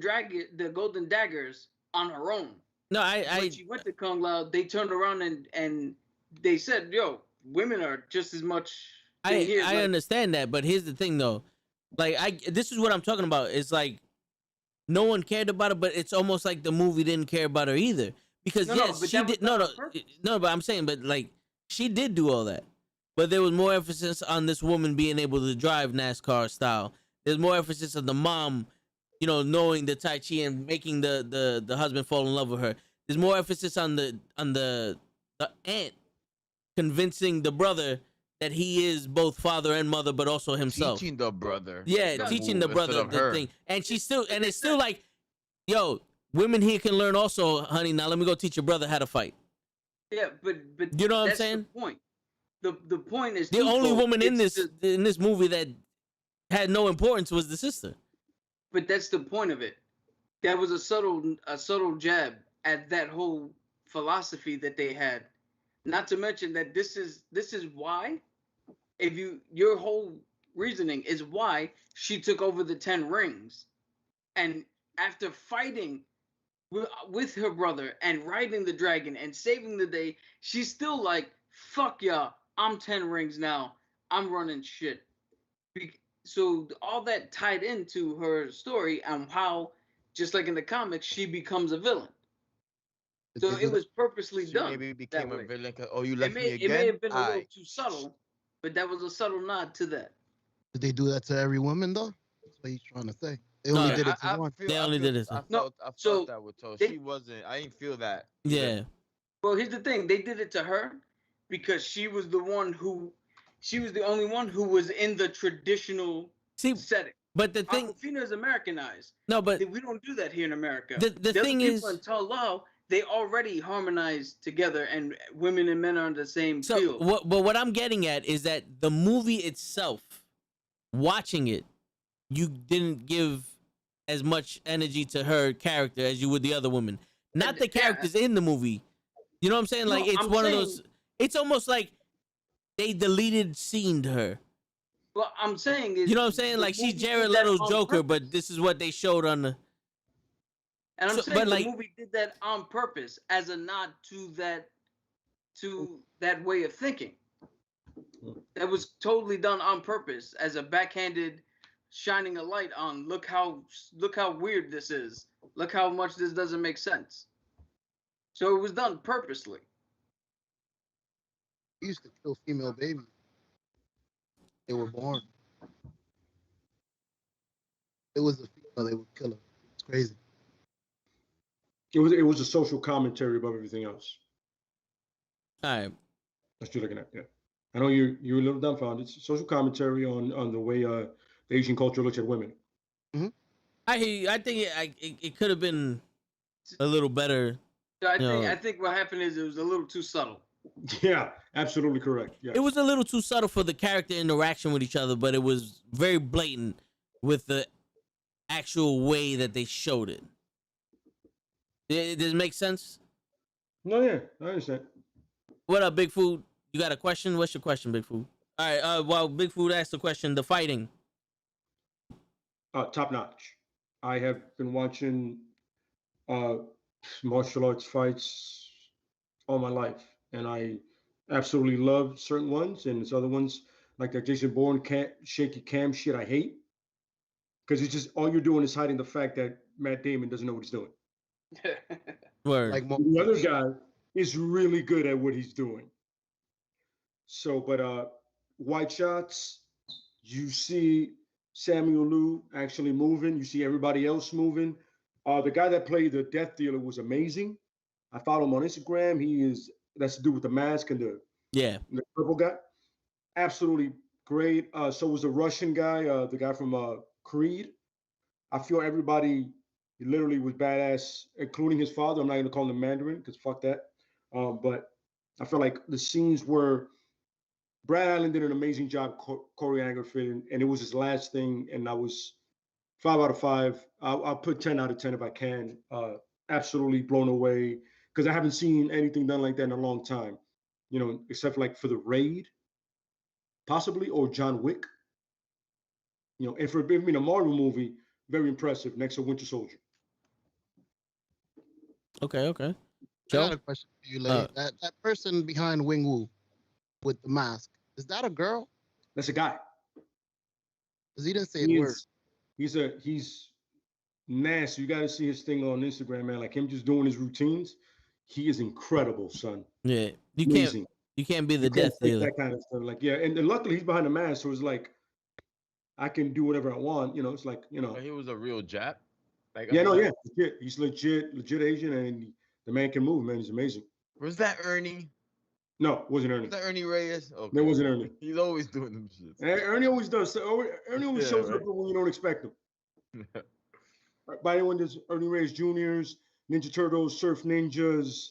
daggers on her own. No, When she went to Kung Lao, they turned around and they said, "Yo, women are just as much." I understand that, but here's the thing though. Like this is what I'm talking about. It's like no one cared about it, but it's almost like the movie didn't care about her either. Because she did but I'm saying, but like she did do all that. But there was more emphasis on this woman being able to drive NASCAR style. There's more emphasis on the mom, knowing the Tai Chi and making the husband fall in love with her. There's more emphasis on the aunt convincing the brother that he is both father and mother, but also himself. Teaching the brother. Yeah, the teaching move the brother instead of the her. thing. And it's still like, yo, women here can learn also, honey. Now let me go teach your brother how to fight. Yeah, but You know what I'm that's saying? the point. The point is The only twofold. woman in It's this movie that had no importance was the sister. but that's the point of it. That was a subtle jab at that whole philosophy that they had. Not to mention that this is why, if your whole reasoning is why she took over the 10 rings, and after fighting with her brother and riding the dragon and saving the day, she's still like, fuck y'all, I'm 10 rings now, I'm running shit. So all that tied into her story and how, just like in the comics, she becomes a villain. So it was purposely She done. maybe became that a way. villain. Oh, you It left may me it again. may have been a little Aight. too subtle, but that was a subtle nod to that. Did they do that to every woman though? That's what he's trying to say. They No, only yeah, did it to one. They only did it. I No, felt so that with Toe. they- She wasn't. I didn't feel that. either. Yeah. Well, here's the thing: they did it to her because she was the only one who was in the traditional See, setting. but the thing, Aquafina is Americanized. no, but We don't do that here in America. the other thing people is, in Talal, they already harmonize together, and women and men are on the same so field. what I'm getting at is that the movie itself, watching it, you didn't give as much energy to her character as you would the other women. Not the characters in the movie. You know what I'm saying? Like, No, it's I'm one of saying- those. It's almost like they deleted scened her. What I'm saying is, You know what I'm saying? the Like, she's movie Jared did that Leto's on Joker, purpose. but this is what they showed on the. And I'm So- saying but, the like- movie did that on purpose as a nod to that way of thinking. That was totally done on purpose as a backhanded shining a light on look how weird this is. Look how much this doesn't make sense. So it was done purposely. They used to kill female babies. They were born. It was a female, they would kill her. It's crazy. It was a social commentary above everything else. All right. That's what you're looking at. Yeah, I know you're a little dumbfounded. It's a social commentary on the way the Asian culture looks at women. I hear you. I think it could have been a little better. So I No. think what happened is it was a little too subtle. Yeah, absolutely correct. Yeah, It was a little too subtle for the character interaction with each other, but it was very blatant with the actual way that they showed it. Does it make sense? No, yeah, I understand. What up, Big Food? You got a question? What's your question, Big Food? All right. While Big Food asked the question, the fighting. Top notch. I have been watching martial arts fights all my life, and I absolutely love certain ones, and there's other ones like that Jason Bourne shaky cam shit I hate, because it's just all you're doing is hiding the fact that Matt Damon doesn't know what he's doing. Word. Like The other guy is really good at what he's doing. So, but White Shots, you see Samuel Liu actually moving. You see everybody else moving. The guy that played the Death Dealer was amazing. I follow him on Instagram. That's to do with the mask and Yeah. the purple guy. Absolutely great. So was the Russian guy, the guy from Creed. I feel everybody literally was badass, including his father. I'm not going to call him Mandarin because fuck that. But I feel like the scenes were Brad Allen did an amazing job choreographing, and it was his last thing. And I was 5 out of 5. I'll put 10 out of 10 if I can. Absolutely blown away because I haven't seen anything done like that in a long time. You know, except like for the Raid, possibly, or John Wick. You know, and for being a Marvel movie, very impressive. Next to Winter Soldier. Okay. Okay. I Joe? got a question for you, Lay. That person behind Wing Wu with the mask, is that a girl? That's a guy. Because he didn't say He a word. is- he's nasty. You got to see his thing on Instagram, man. Like him just doing his routines. He is incredible, son. Yeah. Amazing. You can't be the You can't Death fake Dealer. that kind of stuff. Like, yeah, and luckily he's behind the mask, so it's like I can do whatever I want. You know, it's like, you know. But he was a real Jap. Like, Yeah, no, yeah, legit. He's legit Asian, and the man can move, man. He's amazing. Was that Ernie? No, it wasn't Ernie. Was that Ernie Reyes? Okay. There wasn't Ernie. He's always doing them shit. Ernie always does. Ernie always Yeah, shows right. up when you don't expect him. By anyone, there's Ernie Reyes Juniors, Ninja Turtles, Surf Ninjas,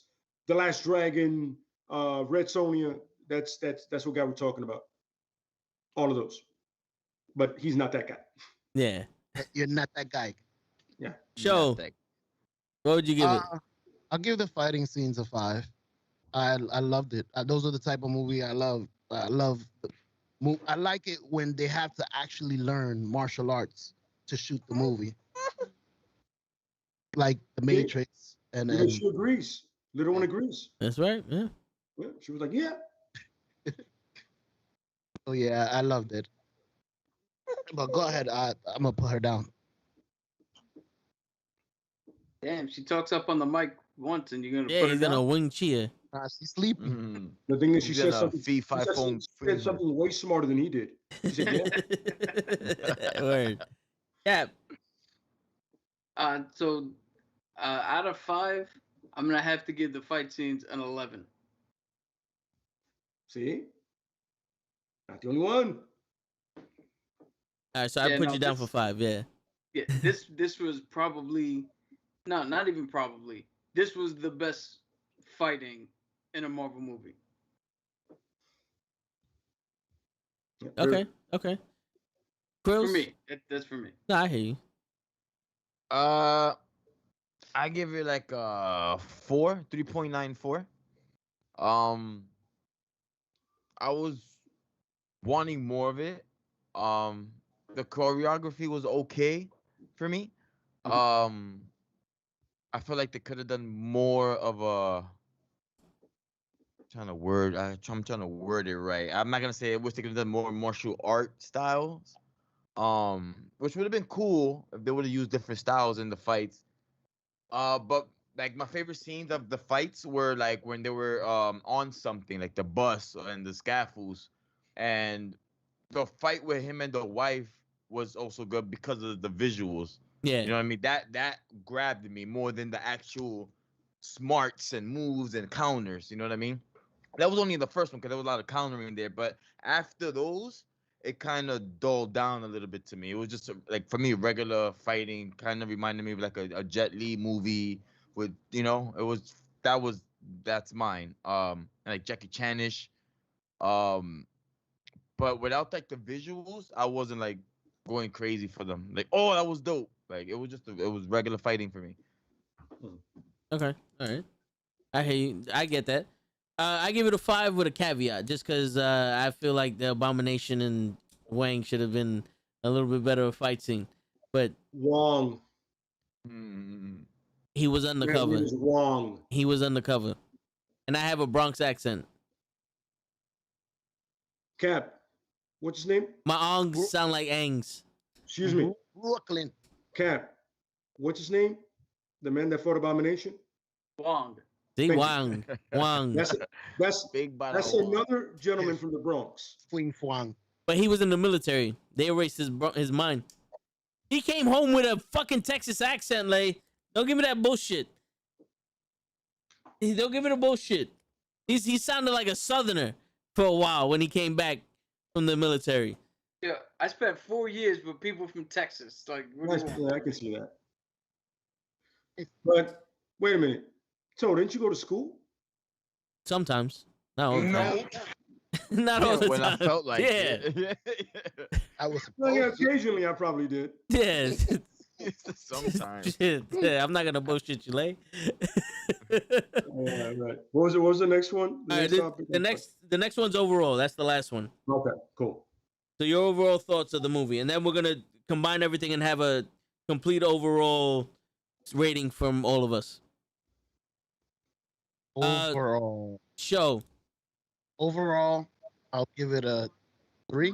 The Last Dragon, Red Sonja. That's what guy we're talking about. All of those, but he's not that guy. Yeah. You're not that guy. Yeah. Show. What would you give it? I'll give the fighting scenes a 5. I loved it. Those are the type of movie I love. I like it when they have to actually learn martial arts to shoot the movie, like The Matrix. And she agrees. Little one agrees. That's right. Yeah. Yeah, she was like, yeah. Oh yeah, I loved it. But go ahead. I'm gonna put her down. Damn, she talks up on the mic once, and you're gonna Yeah, put her he's down. gonna wing cheer. She's sleeping. The thing is, she He's said in a something. fee, She five said, phone she said something way smarter than he did. She said, yeah. Word. Yeah. So out of 5, I'm gonna have to give the fight scenes an 11. See, not the only one. All right, so I put you down for 5. Yeah. Yeah, this was probably not even probably. This was the best fighting in a Marvel movie. Okay. Krills? For me, that's for me. No, I hear you. I give it like a 4, 3.94. I was wanting more of it. The choreography was okay for me. I feel like they could have done more of a. I'm trying to word it right. I'm not gonna say I wish they could have done more martial art styles. Which would have been cool if they would have used different styles in the fights. But like my favorite scenes of the fights were like when they were on something like the bus and the scaffolds, and the fight with him and the wife was also good because of the visuals. Yeah. You know what I mean? That grabbed me more than the actual smarts and moves and counters. You know what I mean? That was only in the first one because there was a lot of countering there. But after those, it kind of dulled down a little bit to me. It was just like for me, regular fighting kind of reminded me of like a Jet Li movie with, you know, that's mine. Like Jackie Chanish. But without like the visuals, I wasn't like going crazy for them. Like, oh, that was dope. Like it was regular fighting for me. Okay. All right. I hear you. I get that. I give it a 5 with a caveat, just because I feel like the Abomination and Wang should have been a little bit better of a fight scene. But Wrong. he was undercover. That is wrong. He was undercover. And I have a Bronx accent. Cap, what's his name? My ongs sound like angs. Excuse me. Brooklyn. Cap, what's his name? The man that fought Abomination? Wong. See, Thank you. Wang. Wang. That's Big bada that's Wong. another gentleman from the Bronx. Fling Fwang. But he was in the military. They erased his mind. He came home with a fucking Texas accent, Lay. Don't give me that bullshit. Don't give me the bullshit. He sounded like a Southerner for a while when he came back from the military. Yeah, I spent 4 years with people from Texas. Like, what do you want? Yeah, I can see that. But wait a minute. So, didn't you go to school? Sometimes. Not all the time. No. Not all the when time. I felt like yeah. it. I was Well, yeah, supposed to. occasionally I probably did. Yeah. Sometimes. Shit. Yeah, I'm not gonna bullshit you, Lay. Yeah, right. What was the next one? All right, topic? the next one's overall. That's the last one. Okay, cool. So your overall thoughts of the movie, and then we're gonna combine everything and have a complete overall rating from all of us. Show. Overall, I'll give it a 3.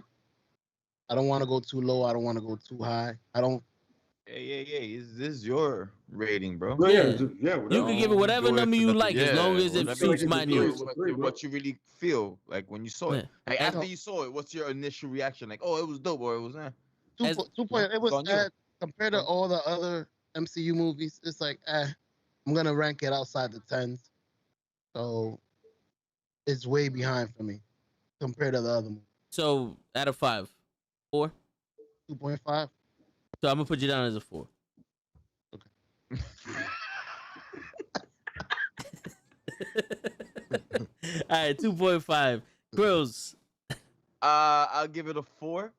I don't want to go too low. I don't want to go too high. I don't. Hey, is this your rating, bro? No, Yeah. whatever. You can give it whatever Do it number for you nothing. like, as long as it whatever suits you my feel. needs. What you really feel like when you saw it. Yeah. Like And- after you saw it, what's your initial reaction? Like, oh, it was dope, or it was As- 2 point. It was on you. compared to all the other MCU movies. It's like I'm gonna rank it outside the 10s. So is way behind for me compared to the other movie. So out of 5, 4. 2.5. So I'm gonna put you down as a 4. All right, 2.5. Grills. I'll give it a 4.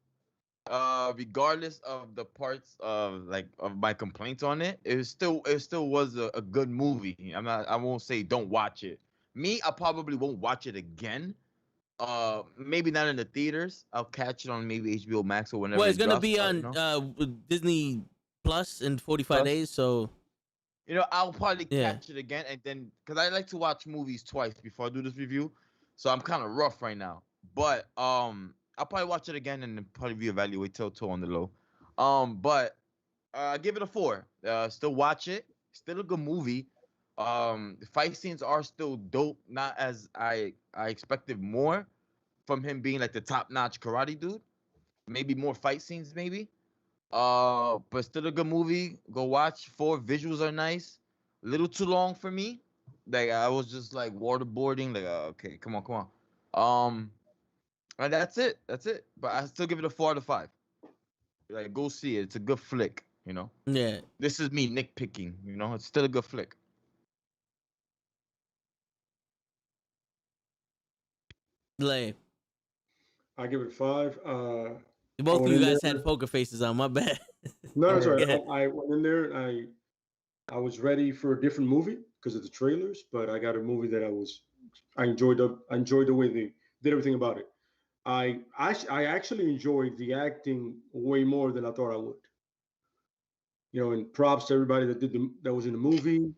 Regardless of the parts of my complaints on it, it still was a good movie. I won't say don't watch it. Me, I probably won't watch it again. Maybe not in the theaters. I'll catch it on maybe HBO Max or whenever. Well, it's it gonna drops, be but, on Disney Plus in 45 Plus. days. So I'll probably Yeah. catch it again, and then because I like to watch movies twice before I do this review, so I'm kind of rough right now. But I'll probably watch it again and then probably reevaluate till on the low. But I give it a 4. Still watch it. Still a good movie. The fight scenes are still dope. Not as I expected more from him being like the top notch karate dude. Maybe more fight scenes, maybe. But still a good movie. Go watch. 4 visuals are nice. A little too long for me. Like I was just like waterboarding. Like okay, come on. And that's it. But I still give it a 4 out of 5. Like go see it. It's a good flick. yeah. This is me nitpicking. It's still a good flick. Lay. I give it 5. Both of went you in guys there- had poker faces on. My bad. No, that's Go right. ahead. I went in there. I was ready for a different movie because of the trailers, but I got a movie that I enjoyed the way they did everything about it. I actually enjoyed the acting way more than I thought I would. And props to everybody that was in the movie,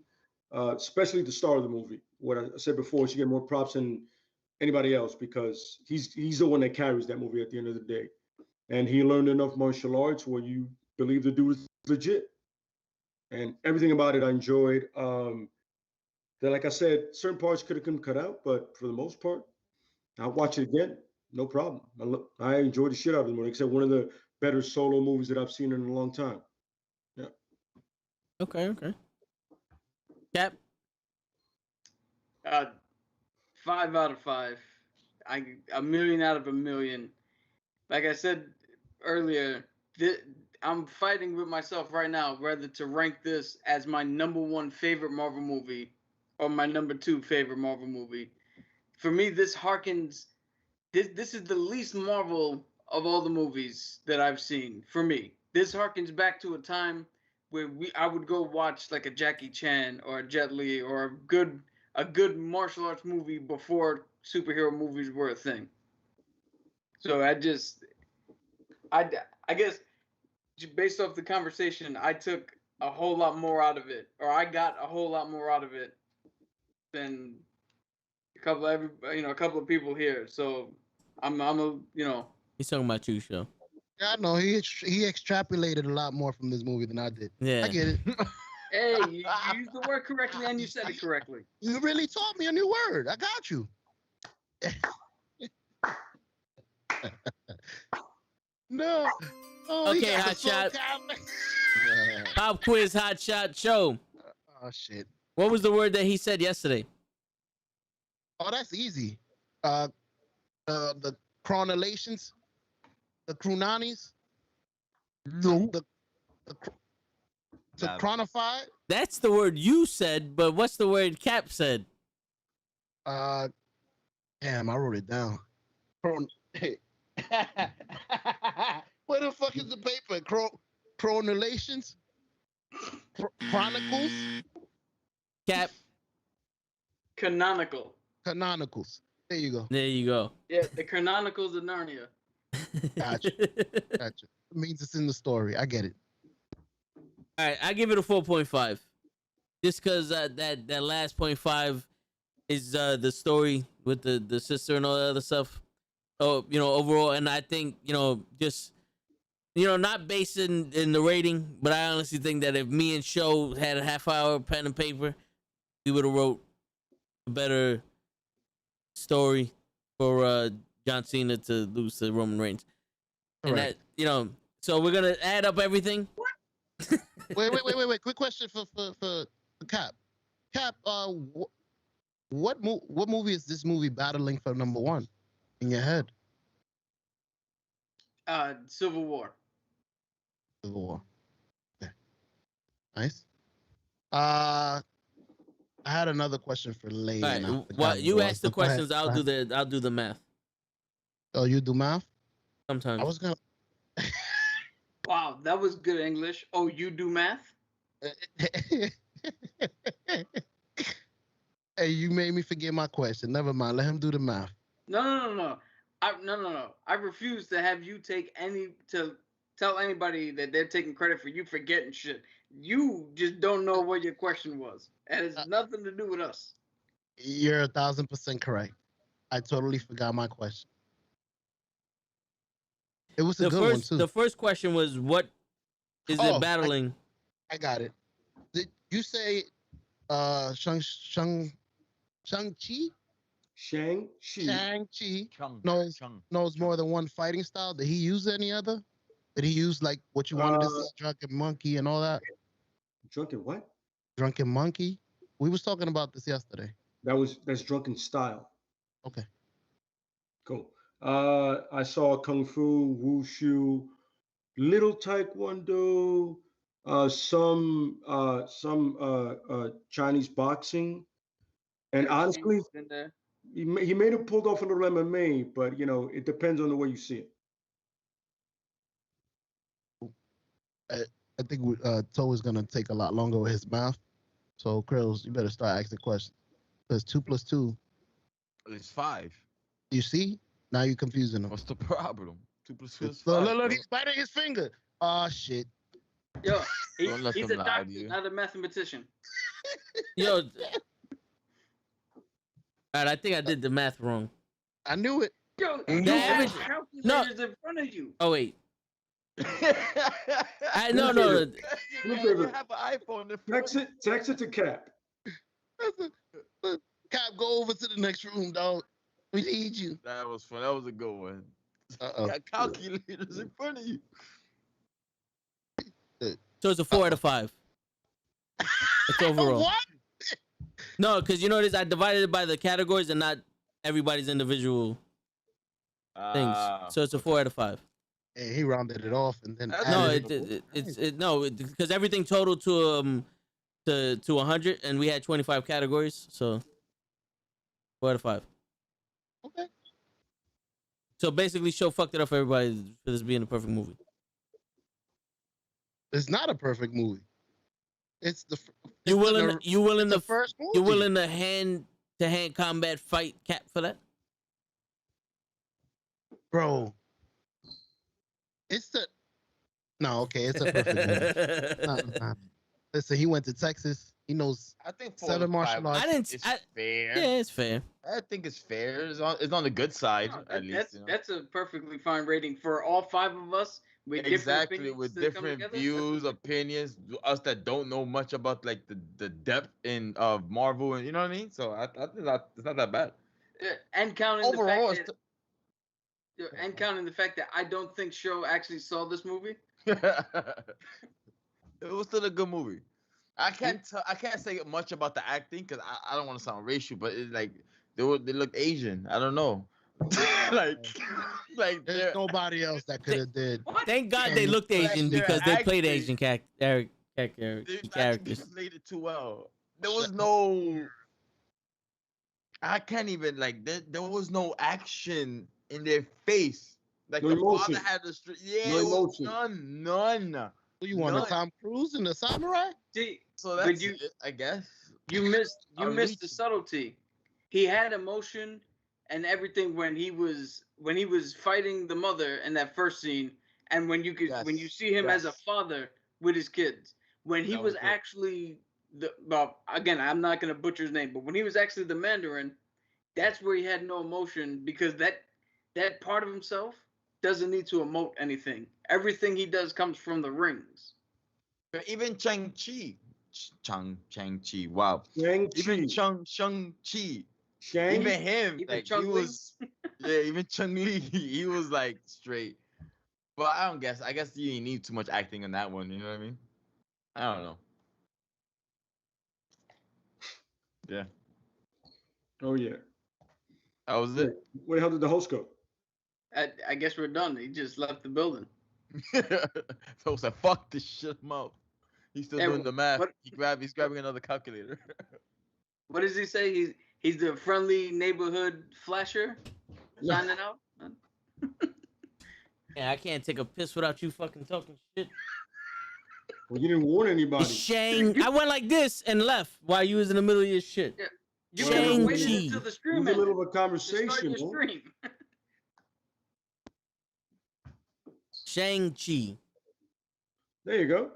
especially the star of the movie. What I said before, she get more props than anybody else because he's the one that carries that movie at the end of the day, and he learned enough martial arts where you believe the dude is legit, and everything about it I enjoyed. That, like I said, certain parts could have been cut out, but for the most part, I'll watch it again, no problem. I enjoyed the shit out of the movie. Except one of the better solo movies that I've seen in a long time. Yeah. Okay. Cap. 5 out of 5. A million out of a million. Like I said earlier, I'm fighting with myself right now whether to rank this as my number 1 favorite Marvel movie or my number 2 favorite Marvel movie. For me, this harkens. This is the least Marvel of all the movies that I've seen. For me, this harkens back to a time where I would go watch like a Jackie Chan or a Jet Li or a good martial arts movie before superhero movies were a thing. So I guess based off the conversation, I took a whole lot more out of it, or I got a whole lot more out of it than a couple of people here. So I'm He's talking about you, show. Yeah, I know he extrapolated a lot more from this movie than I did. Yeah. I get it. Hey, you used the word correctly and you said it correctly. You really taught me a new word. I got you. No. Oh, he Okay, got hot the soul shot. cabinet. Pop quiz, hot shot show. Oh shit. What was the word that he said yesterday? Oh, that's easy. The chronolations, the chronanis, the to Nah. chronify. That's the word you said, but what's the word Cap said? Damn, I wrote it down. Hey. Where the fuck is the paper? Chronolations? Chronicles? Cap. Canonical. Canonicals. There you go. There you go. Yeah, the Canonicals of Narnia. Gotcha. Gotcha. It means it's in the story. I get it. All right, I give it a 4.5. Just because that last 0.5 is the story with the sister and all the other stuff. Oh, overall, and I think just not based in the rating, but I honestly think that if me and Show had a half hour pen and paper, we would have wrote a better story for John Cena to lose to Roman Reigns. And Correct. that so we're gonna add up everything. Wait. Quick question for Cap. Cap, What movie is this movie battling for number one in your head? Civil War. Civil War. Okay. Nice. I had another question for Lay. All And I right. forgot Well, what you it ask was, the but go ahead, questions. go ahead. I'll do the math. Oh, you do math? I Sometimes. was gonna. Wow, that was good English. Oh, you do math? Hey, you made me forget my question. Never mind. Let him do the math. No. No. I refuse to have you tell anybody that they're taking credit for you forgetting shit. You just don't know what your question was. And it's nothing to do with us. You're 1,000% correct. I totally forgot my question. It was a good one too. The first question was, what is it battling? I got it. Did you say Shang-Chi? Shang-Chi. Shang-Chi Chung, knows more than one fighting style. Did he use any other? Did he use like what you wanted to see, Drunken Monkey and all that? Drunken what? Drunken Monkey? We was talking about this yesterday. That's Drunken Style. Okay. Cool. I saw Kung Fu, Wushu, little Taekwondo, some Chinese boxing, and honestly, In there. he may have pulled off a little MMA, but it depends on the way you see it. I think Toe is gonna take a lot longer with his math. So Krills, you better start asking questions. Because 2 + 2, It's 5. you see? Now you're confusing him. What's the problem? 2 + 2 is 5. Look, bro. he's biting his finger. Oh shit. Yo, Don't let he's them a lie to doctor, you. not a mathematician. Yo. All right, I think I did the math wrong. I knew it. Yo, The you have average- calculators in front of you. Oh wait. No. No. You have an iPhone. Text it to Cap. Cap, go over to the next room, dog. We need you. That was fun. That was a good one. Uh-oh. Got calculators in front of you. So it's a 4 out of 5. It's overall. What? No, because you notice I divided it by the categories and not everybody's individual things. So it's a 4 out of 5. Hey, he rounded it off and then That's No, added it's because everything totaled to 100 and we had 25 categories, so 4 out of 5. Okay. So basically, show fucked it up for everybody for this being a perfect movie. It's not a perfect movie. It's the You willing the to first movie. you willing to hand-to-hand combat fight Cap for that? Bro. It's a perfect movie. Nah. Listen, he went to Texas. He knows I think 7 martial arts. It's fair. Yeah, it's fair. I think it's fair. It's on the good side, No, at least. that's a perfectly fine rating for all 5 of us with Exactly, with different views, opinions, us that don't know much about like the depth of Marvel, and you know what I mean. So I think it's not that bad. And counting Overall, the fact that I don't think Show actually saw this movie. it was still a good movie. I can't say much about the acting because I don't want to sound racial, but it's like they look Asian. I don't know. like There's nobody else that could have did. Thank God they looked Asian They're because they played acting. Asian I think characters. they played it too well. There was no. I can't even there was no action in their face. Like No the emotion. father had the street. Yeah, No it was emotion. none. Who you want, a None. Tom Cruise and the samurai? See, So but that's you it, I guess. you missed A the reach. subtlety. He had emotion and everything when he was fighting the mother in that first scene, and when you see him as a Yes. father with his kids, when he That was was it. actually again, I'm not gonna butcher his name, but when he was actually the Mandarin, that's where he had no emotion because that part of himself doesn't need to emote anything. Everything he does comes from the rings. But even Chang-Chi. Chang-Chi. Wow. Shang-Chi. Even Shang-Chi. Shang. Even him. Even Like he Chung-Li? was even Chung-Li, he was like straight. But I don't guess. I guess you didn't need too much acting on that one, you know what I mean? I don't know. Yeah. Oh yeah. That was it. Where the hell did the host go? I guess we're done. He just left the building. So said, "Fuck this shit, I'm out." He's still Hey, doing the math. what- He's grabbing another calculator. What does he say? He's the friendly neighborhood flasher signing out. Yeah, I can't take a piss without you fucking talking shit. Well, you didn't warn anybody. Shang, I went like this and left while you was in the middle of your shit. Yeah. You Well, could have Shang-Chi. waited until the It stream was a little ended of a to start conversation, your man. stream. Shang-Chi. There you go.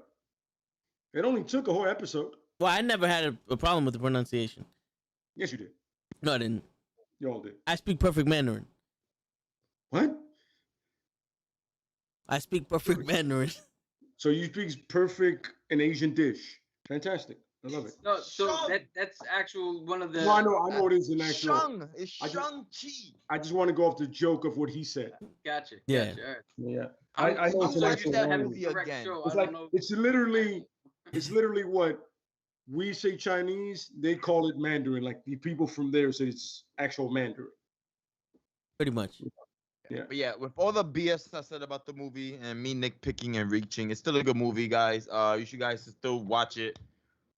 It only took a whole episode. Well, I never had a problem with the pronunciation. Yes, you did. No, I didn't. You all did. I speak perfect Mandarin. What? I speak perfect Mandarin. So you speak perfect an Asian dish. Fantastic. I love it. No, so Shang. that's actual one of the. No, I know it is an actual. Shang. It's I just- Shang-Chi. I just want to go off the joke of what he said. Gotcha. Yeah. Gotcha. All right. Yeah. I'm- I know I'm it's an sorry, actual you said language. the correct Again. show. It's I like don't know. it's literally what we say Chinese, they call it Mandarin. Like the people from there say it's actual Mandarin. Pretty much. But yeah, with all the BS I said about the movie and me nitpicking and reaching, it's still a good movie, guys. You should guys still watch it.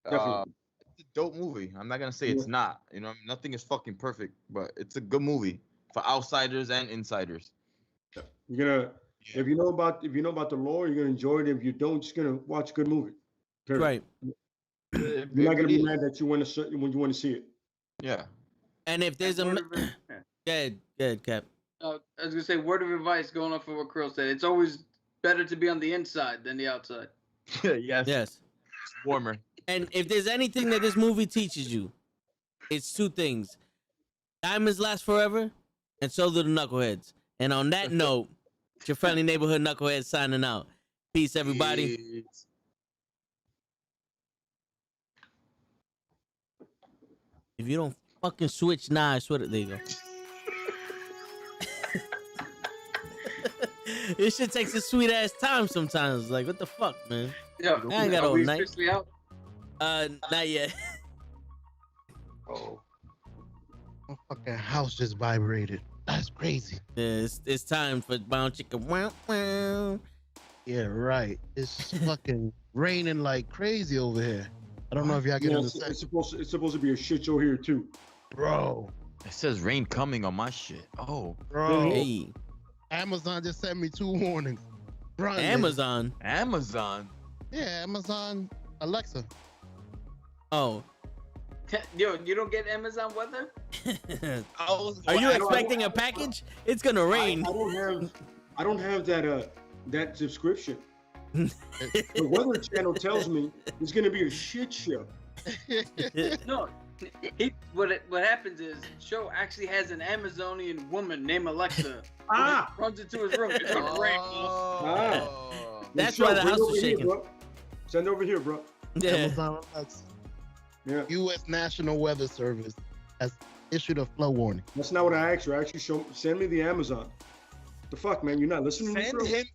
Definitely. It's a dope movie. I'm not gonna say it's not. You know, nothing is fucking perfect, but it's a good movie for outsiders and insiders. You're gonna if you know about the lore, you're gonna enjoy it. If you don't, just gonna watch a good movie. Period. Right. You're not gonna be mad that you want to when you want to see it. Yeah. And if there's Word of ad- Good, Cap. I was gonna say, word of advice going off of what Krill said. It's always better to be on the inside than the outside. Yes. Yes. It's warmer. And if there's anything that this movie teaches you, it's two things. Diamonds last forever, and so do the knuckleheads. And on that note, it's your friendly neighborhood knucklehead signing out. Peace, everybody. Peace. If you don't fucking switch, nah, I swear to there you go. This shit takes a sweet ass time sometimes. Like, what the fuck, man? Yeah, I ain't got are all we night. officially out? Not yet. Oh. My fucking house just vibrated. That's crazy. Yeah, it's time for bound chicken. Wow, wow. Yeah, right. It's fucking raining like crazy over here. I don't know if y'all get Yeah, in the it's section. supposed to be a shit show here too. Bro, It says rain coming on my shit. Oh, bro. Hey, Amazon just sent me 2 warnings. Run, nigga. Amazon. Amazon. Yeah, Amazon Alexa. Oh. Yo, you don't get Amazon weather? Are you expecting a package? It's gonna rain. I don't have that subscription. The Weather Channel tells me it's gonna be a shit show. No. What happens is, show actually has an Amazonian woman named Alexa. Ah! Runs into his room. It's gonna rain. Oh. That's Yo, why the bring house over is here, shaking. bro. Send over here, bro. Yeah. Amazon Alexa. Yeah. U.S. National Weather Service has issued a flood warning. That's not what I asked you. I asked you send me the Amazon. The fuck, man? You're not listening to me, Send bro? him